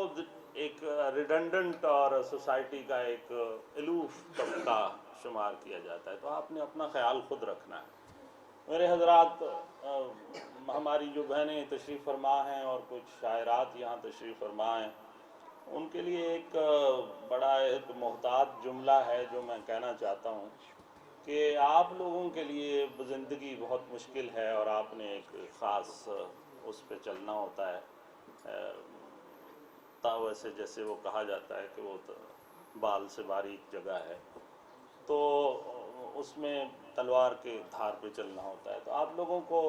एक रिडंडेंट और सोसाइटी का एक अलूफ तबका शुमार किया जाता है, तो आपने अपना ख्याल खुद रखना है। मेरे हजरात, हमारी जो बहनें तशरीफ़ फरमा हैं और कुछ शायरात यहाँ तशरीफ़ फरमा हैं, उनके लिए एक बड़ा एक मोहताज जुमला है जो मैं कहना चाहता हूँ कि आप लोगों के लिए ज़िंदगी बहुत मुश्किल है और आपने एक ख़ास उस पे चलना होता है। वैसे जैसे वो कहा जाता है कि वो बाल से बारीक जगह है, तो उसमें तलवार के धार पे चलना होता है। तो आप लोगों को,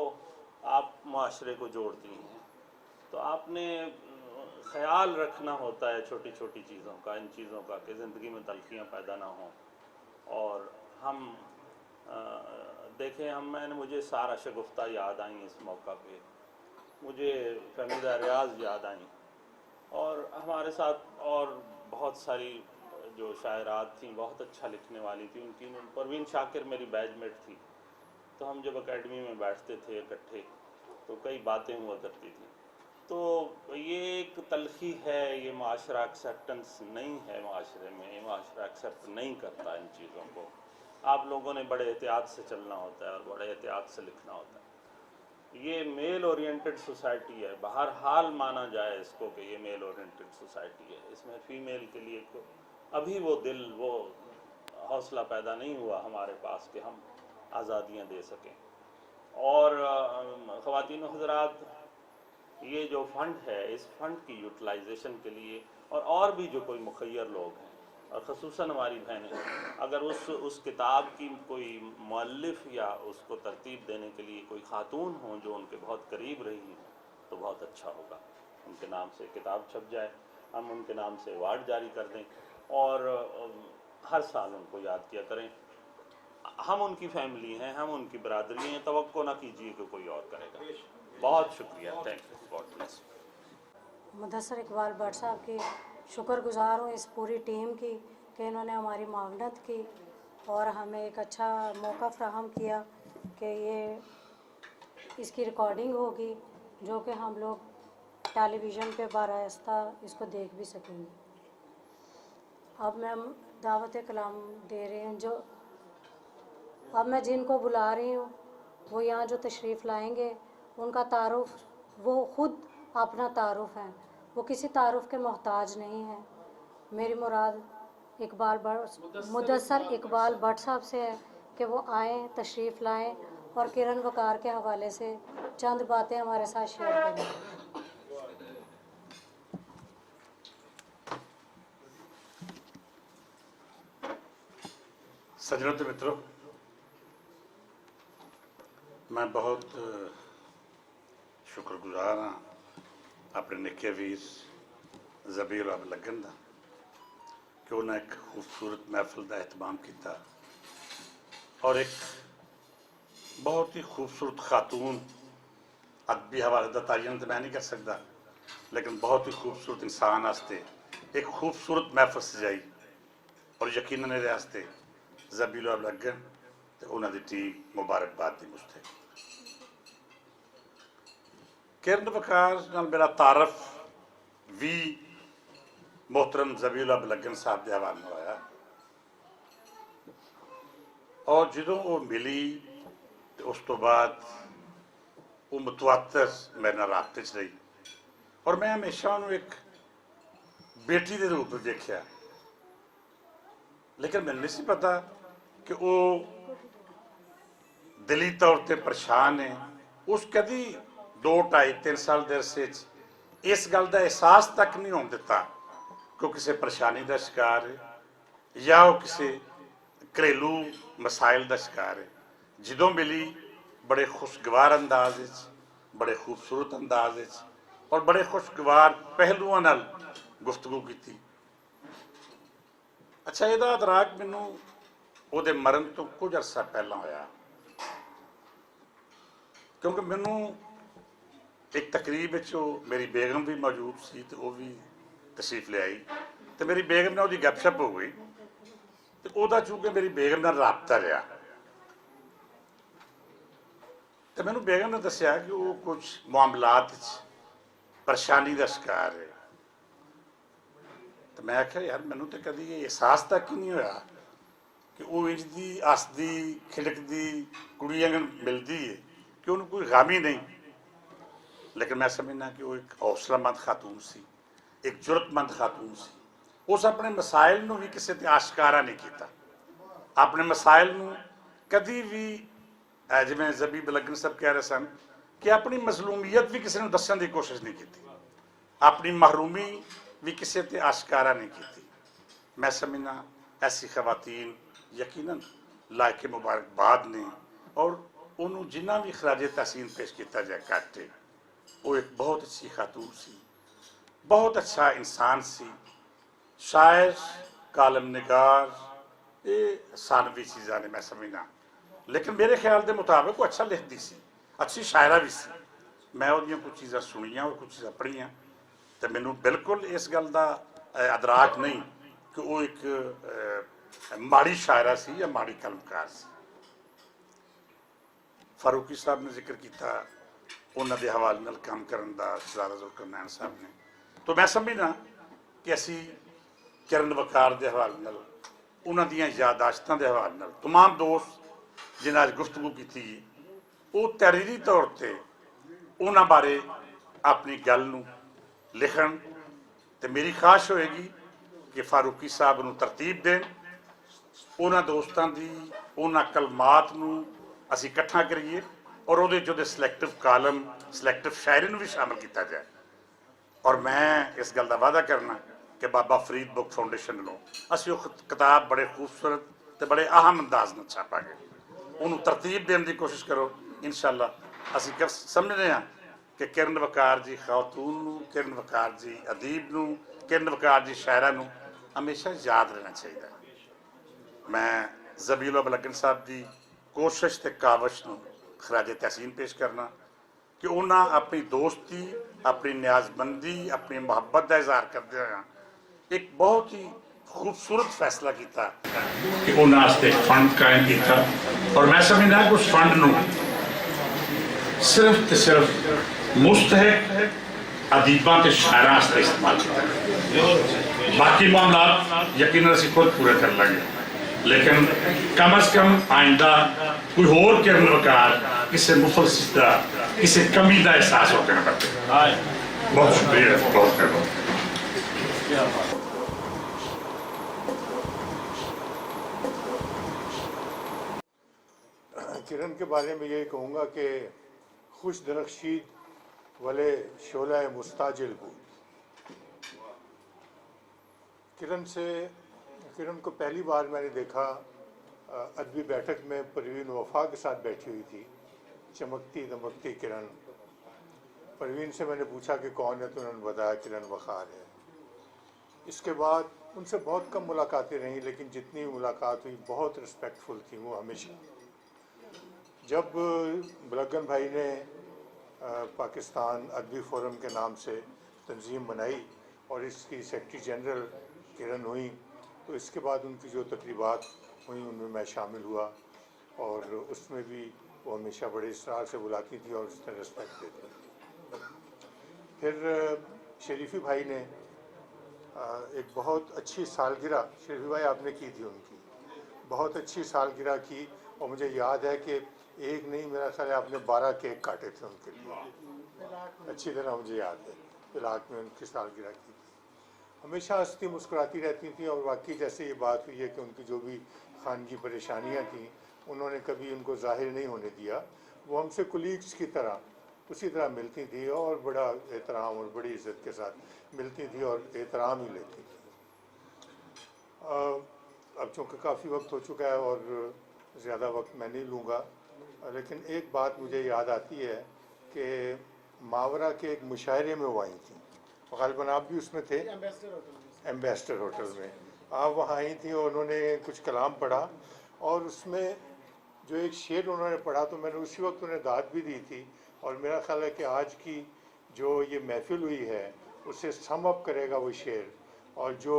आप माशरे को जोड़ती हैं, तो आपने ख़याल रखना होता है छोटी छोटी चीज़ों का, इन चीज़ों का, कि ज़िंदगी में तलखियाँ पैदा ना हों। और हम देखें, मुझे सारा शगुफ्ता याद आई इस मौका पे, मुझे फहमीदा रियाज याद आई, और हमारे साथ और बहुत सारी जो शायरात थी, बहुत अच्छा लिखने वाली थी। उनकी परवीन शाकिर मेरी बैचमेट थी, तो हम जब एकेडमी में बैठते थे इकट्ठे तो कई बातें हुआ करती थी। तो ये एक तलखी है, ये माशरा एक्सेप्टेंस नहीं है माशरे में, ये माशरा एक्सेप्ट नहीं करता इन चीज़ों को। आप लोगों ने बड़े एहतियात से चलना होता है और बड़े एहतियात से लिखना होता है। ये मेल ओरिएंटेड सोसाइटी है, बहरहाल माना जाए इसको कि ये मेल ओरिएंटेड सोसाइटी है। इसमें फ़ीमेल के लिए अभी वो दिल, वो हौसला पैदा नहीं हुआ हमारे पास कि हम आज़ादियाँ दे सकें। और ख़वातीन व हज़रात, ये जो फ़ंड है, इस फ़ंड की यूटिलाइजेशन के लिए और भी जो कोई मुखय्यर लोग हैं, और ख़ुसूसन हमारी बहनें, अगर उस किताब की कोई मुअल्लिफ़ या उसको तरतीब देने के लिए कोई ख़ातून हों जो उनके बहुत करीब रही हैं, तो बहुत अच्छा होगा। उनके नाम से किताब छप जाए, हम उनके नाम से अवार्ड जारी कर दें और हर साल उनको याद किया करें। हम उनकी फैमिली हैं, हम उनकी बरादरी हैं, तवक्को ना कीजिए कि कोई और करेगा। बहुत शुक्रिया, thank you, God bless. Mudassar Iqbal Bhatt साहब की शुक्रगुज़ार हूँ इस पूरी टीम की कि इन्होंने हमारी मावनत की और हमें एक अच्छा मौका फ़राहम किया कि ये इसकी रिकॉर्डिंग होगी, जो कि हम लोग टेलीविज़न पे बारास्ता इसको देख भी सकेंगे। अब मैं दावत कलाम दे रही हूँ, जो अब मैं जिनको बुला रही हूँ वो यहाँ जो तशरीफ़ लाएंगे, उनका तारुफ़, वो ख़ुद अपना तारुफ़ है, वो किसी तारुफ़ के मोहताज नहीं है। मेरी मुराद मुदस्सर इकबाल भट्ट साहब से है कि वो आएँ, तशरीफ़ लाएँ और किरण वकार के हवाले से चंद बातें हमारे साथ शेयर करें। सज्जनों तो मित्रों, मैं बहुत शुक्रगुजार हाँ अपने निक्के वीर ज़बीउल अब लगन दा कि उन्हें एक खूबसूरत महफिल का एहतमाम किया और एक बहुत ही खूबसूरत खातून, अदबी हवाले का तायन तो मैं नहीं कर सकता, लेकिन बहुत ही खूबसूरत इंसान वास्ते एक खूबसूरत महफिल सजाई और यकीनन मेरे वास्ते ज़बीउल अब लगन तो उन्होंने टीम मुबारकबाद दी मुझे। किरण वकार नाल मेरा तारफ भी मोहतरम ज़बीउल अब लगन साहब के हवाले होया और जो वो मिली तो उस तो बाद वो मुतवातर मेरे नाल राबते च रही और मैं हमेशा उन्होंने एक बेटी के रूप में देखा, लेकिन मैंने नहीं पता कि वो दिली तौर पर परेशान है। उस कभी 2-2.5-3 साल के अरसे इस गल का एहसास तक नहीं होने दिता कि वो किसी परेशानी का शिकार है या वो किसी घरेलू मसाइल का शिकार है। जो मिली बड़े खुशगवार अंदाज, बड़े खूबसूरत अंदाज और बड़े खुशगवार पहलुओं नाल गुफ्तगू की। अच्छा, यदा अदराक मैनू ਉਹਦੇ मरण तो कुछ अरसा पहला होया, क्योंकि मैनू एक तकरीब मेरी बेगम भी मौजूद सी तो वो भी तशरीफ ले आई तो मेरी बेगम ने उसकी गपशप हो गई तो वह चूंकि मेरी बेगम नाल राबता रहा तो मैनू बेगम ने दसिया कि वो कुछ मामलात परेशानी का शिकार है। तो मैं आख्या यार मैनू तो कभी ये एहसास तक ही नहीं होया कि वो इंजदी हसदी खिलकदी कुड़ी अंगन मिलती है कि उन्होंने कोई गम ही नहीं लेकिन मैं समझना कि वो एक हौसलामंद खातून सी, एक जुरतमंद खातून सी। उस अपने मसाइल नूं भी किसी ते आशकारा नहीं किया, अपने मसाइल नूं कदी भी जिवें ज़बी बलगन साहब कह रहे सन कि अपनी मजलूमीयत भी किसी नूं दस्सण की कोशिश नहीं की, अपनी महरूमी भी किसी ते आशकारा नहीं की। मैं समझना ऐसी खवातीन यकीनन लायक मुबारकबाद ने, और उन्होंने जिन्ना भी खराज तहसीन पेश किया जाए घट, वो एक बहुत अच्छी खातून सी, बहुत अच्छा इंसान सी, शायर, कालम निगार, ये सानवी चीज़ां ने मैं समझना। लेकिन मेरे ख्याल के मुताबिक वो अच्छा लिखती सी, अच्छी शायरा भी सी। मैं उहदियां कुछ चीज़ां सुनियां और कुछ चीज़ां पढ़ियां, तो मैनू बिल्कुल इस गल का अदराक नहीं कि वो एक माड़ी शायरा सी या माड़ी कलमकार सी। फारूकी साहब ने जिक्र किया उन्होंने के हवाले नाल काम करन दा, शहजादा जुल्करनैन साहब ने, तो मैं समझना कि असी किरण वकार के हवाले नाल, उन्होंने दियां यादाश्तां के हवाले नाल तमाम दोस्त जिन्हें अज गुफ्तगू की, वो तहरीरी तौर पर उन्होंने बारे अपनी गल नूं लिखण, तो मेरी ख्वाहिश होएगी कि फारूकी साहब नूं तरतीब देन, उन्होंने दोस्तों की उन्होंने कलमात नूं असी इकट्ठा करिए और वो जो सिलेक्टिव कालम, सिलेक्टिव शायरी भी शामिल किया जाए। और मैं इस गल का वादा करना कि बाबा फरीद बुक फाउंडेशन वालों असी वो किताब बड़े खूबसूरत तो बड़े अहम अंदाज में छापांगे, उन्होंने तरतीब देने की कोशिश करो। इंशाअल्लाह असी समझते हैं कि किरण वकार जी खातून नूं, किरण वकार जी अदीब नूं, किरण वकार जी शायरा नूं हमेशा याद रहना चाहिए। मैं ज़बील बलगन साहब की कोशिश ते कावश नूं खराज तहसीन पेश करना कि उन्हें अपनी दोस्ती, अपनी न्याजमंदी, अपनी मुहब्बत का इजहार करते हुए एक बहुत ही खूबसूरत फैसला किया कि उन्होंने फंड कायम किया, और मैं समझना कि उस फंड नूं सिर्फ तो सिर्फ मुस्तहक अदीबां ते शायरां वास्ते इस्तेमाल किया। बाकी मामला यकीनन असीं खुद पूरे कर लेंगे, लेकिन कम अज कम आइंदा कोई होर किरण वकार किसी मुफलसिस का, किसी कमी का एहसास होकर न बरते। बहुत शुक्रिया, बहुत बहुत। किरण के बारे में यही कहूँगा कि खुश दरख्शीद वाले शोला मुस्ताजिल को किरण को पहली बार मैंने देखा अदबी बैठक में परवीन वफा के साथ बैठी हुई थी, चमकती दमकती किरण। परवीन से मैंने पूछा कि कौन है, तो उन्होंने बताया किरण वकार है। इसके बाद उनसे बहुत कम मुलाकातें रहीं, लेकिन जितनी मुलाकात हुई बहुत रिस्पेक्टफुल थी वो हमेशा। जब बलगन भाई ने पाकिस्तान अदबी फोरम के नाम से तंजीम बनाई और इसकी सेक्रेटरी जनरल किरण हुई, तो इसके बाद उनकी जो तकरीबात हुई उनमें मैं शामिल हुआ, और उसमें भी वो हमेशा बड़े इसरार से बुलाती थी और उसने रिस्पेक्ट देती थी। फिर शरीफी भाई ने एक बहुत अच्छी सालगिरह, शरीफी भाई आपने की थी उनकी, बहुत अच्छी सालगिरह की, और मुझे याद है कि एक नहीं, मेरा ख्याल है आपने 12 केक काटे थे उनके लिए, अच्छी तरह मुझे याद है। इलाक में उनकी सालगिरह की थी, हमेशा हंसती मुस्कुराती रहती थी, और वाकई जैसे ये बात हुई है कि उनकी जो भी खानगी परेशानियां थीं उन्होंने कभी उनको जाहिर नहीं होने दिया। वो हमसे कुलीग्स की तरह उसी तरह मिलती थी और बड़ा एहतराम और बड़ी इज़्ज़त के साथ मिलती थी और एहतराम ही लेती थी। अब चूँकि काफ़ी वक्त हो चुका है और ज़्यादा वक्त मैं नहीं लूँगा, लेकिन एक बात मुझे याद आती है कि मावरा के एक मुशायरे में वो आई थी, ग़ालिबन आप भी उसमें थे, एम्बेसडर होटल में आप वहाँ आई थी, और उन्होंने कुछ कलाम पढ़ा, और उसमें जो एक शेर उन्होंने पढ़ा तो मैंने उसी वक्त उन्हें दाद भी दी थी, और मेरा ख्याल है कि आज की जो ये महफिल हुई है उसे सम अप करेगा वो शेर, और जो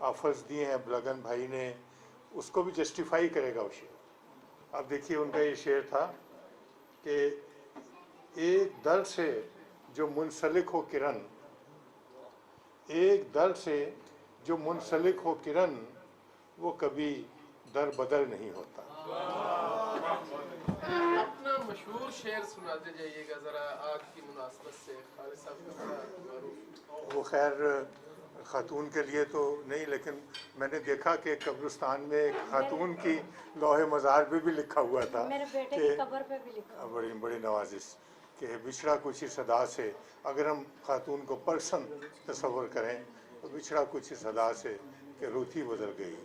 आफज़ दिए हैं बलगन भाई ने उसको भी जस्टिफाई करेगा वो शेर। अब देखिए उनका ये शेर था कि एक दर से जो मुंसलिक हो किरण, एक दर से जो मुंसलिक हो किरण, वो कभी दर बदल नहीं होता। مشہور شعر سناتے جائیے گا ذرا آگ کی مناسبت سے، خالد صاحب کا بڑا معروف۔ وہ خیر خاتون کے لیے تو نہیں، لیکن میں نے دیکھا کہ قبرستان میں ایک خاتون کی لوح مزار پہ بھی لکھا ہوا تھا میرے بیٹے کہ کی قبر پہ بھی لکھا، بڑی نوازش کہ بچھڑا کچھ ہی صدا سے، اگر ہم خاتون کو پرسن تصور کریں تو بچھڑا کچھ ہی صدا سے کہ روتی بدل گئی،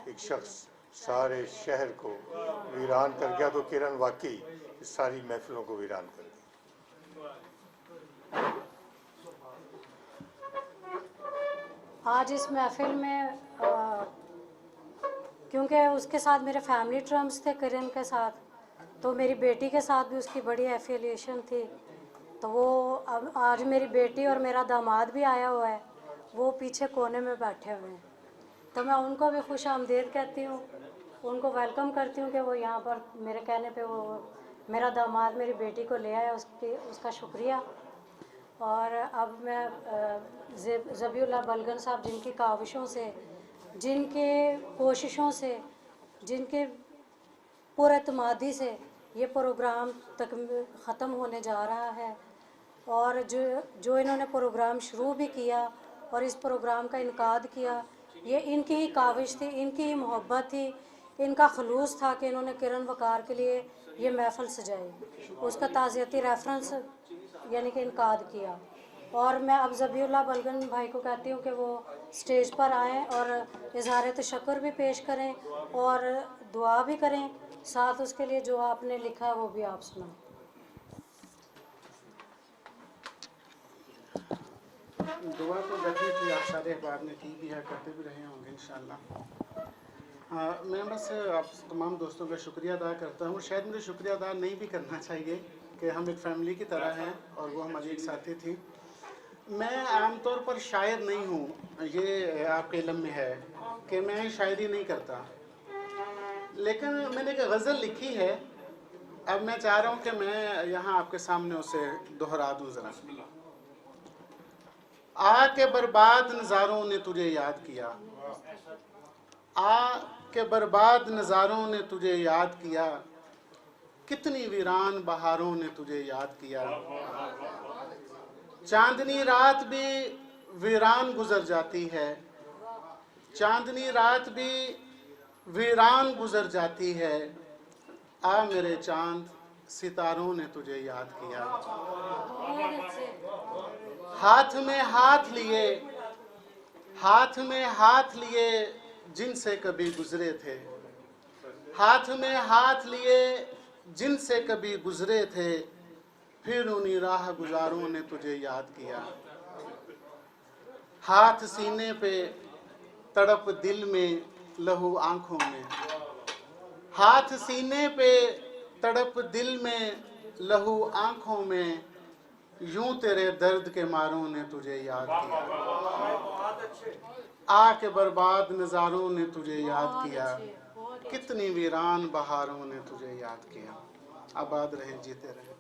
ایک شخص سارے شہر کو ویران کر گیا، تو کرن واقعی ساری محفلوں کو ویران کر گئی۔ آج اس محفل میں کیونکہ اس کے ساتھ میرے فیملی ٹرمز تھے کرن کے ساتھ، تو میری بیٹی کے ساتھ بھی اس کی بڑی ایفیلیشن تھی، تو وہ اب آج میری بیٹی اور میرا داماد بھی آیا ہوا ہے، وہ پیچھے کونے میں بیٹھے ہوئے ہیں، تو میں ان کو بھی خوش آمدید کہتی ہوں، ان کو ویلکم کرتی ہوں کہ وہ یہاں پر میرے کہنے پہ وہ میرا داماد میری بیٹی کو لے آیا، اس کا شکریہ۔ اور اب میں ذبیح اللہ بلگن صاحب جن کی کاوشوں سے، جن کے کوششوں سے، جن کے پر اعتمادی سے یہ پروگرام ختم ہونے جا رہا ہے، اور جو انہوں نے پروگرام شروع بھی کیا اور اس پروگرام کا انعقاد کیا، یہ ان کی ہی کاوش تھی، ان کی ہی محبت تھی، ان کا خلوص تھا کہ انہوں نے کرن وقار کے لیے یہ محفل سجائی، اس کا تعزیتی ریفرنس یعنی کہ انعقاد کیا۔ اور میں اب ذبیح اللہ بلگن بھائی کو کہتی ہوں کہ وہ اسٹیج پر آئیں اور اظہار تشکر بھی پیش کریں اور دعا بھی کریں، ساتھ اس کے لیے جو آپ نے لکھا ہے وہ بھی آپ سنائیں۔ دعا تو ڈیفینیٹلی آپ سارے احباب نے کی بھی ہے، کرتے بھی رہے ہوں گے انشاءاللہ۔ میں بس آپ تمام دوستوں کا شکریہ ادا کرتا ہوں، شاید مجھے شکریہ ادا نہیں بھی کرنا چاہیے کہ ہم ایک فیملی کی طرح ہیں اور وہ ہماری ایک ساتھی تھی۔ میں عام طور پر شاعر نہیں ہوں، یہ آپ کے علم میں ہے کہ میں شاعری نہیں کرتا، لیکن میں نے ایک غزل لکھی ہے، اب میں چاہ رہا ہوں کہ میں یہاں آپ کے سامنے اسے دہرا دوں ذرا۔ آ کے برباد نظاروں نے تجھے یاد کیا، آ کے برباد نظاروں نے تجھے یاد کیا، کتنی ویران بہاروں نے تجھے یاد کیا، چاندنی رات بھی ویران گزر جاتی ہے، چاندنی رات بھی ویران گزر جاتی ہے، آ میرے چاند ستاروں نے تجھے یاد کیا، ہاتھ میں ہاتھ لیے، ہاتھ میں ہاتھ لیے جن سے کبھی گزرے تھے، ہاتھ میں ہاتھ لیے جن سے کبھی گزرے تھے، پھر انہی راہ گزاروں نے تجھے یاد کیا، ہاتھ سینے پہ تڑپ دل میں لہو آنکھوں میں، ہاتھ سینے پہ تڑپ دل میں لہو آنکھوں میں، یوں تیرے درد کے ماروں نے تجھے یاد کیا، آ کے برباد نظاروں نے تجھے یاد کیا، کتنی ویران بہاروں نے تجھے یاد کیا۔ آباد رہیں، جیتے رہیں۔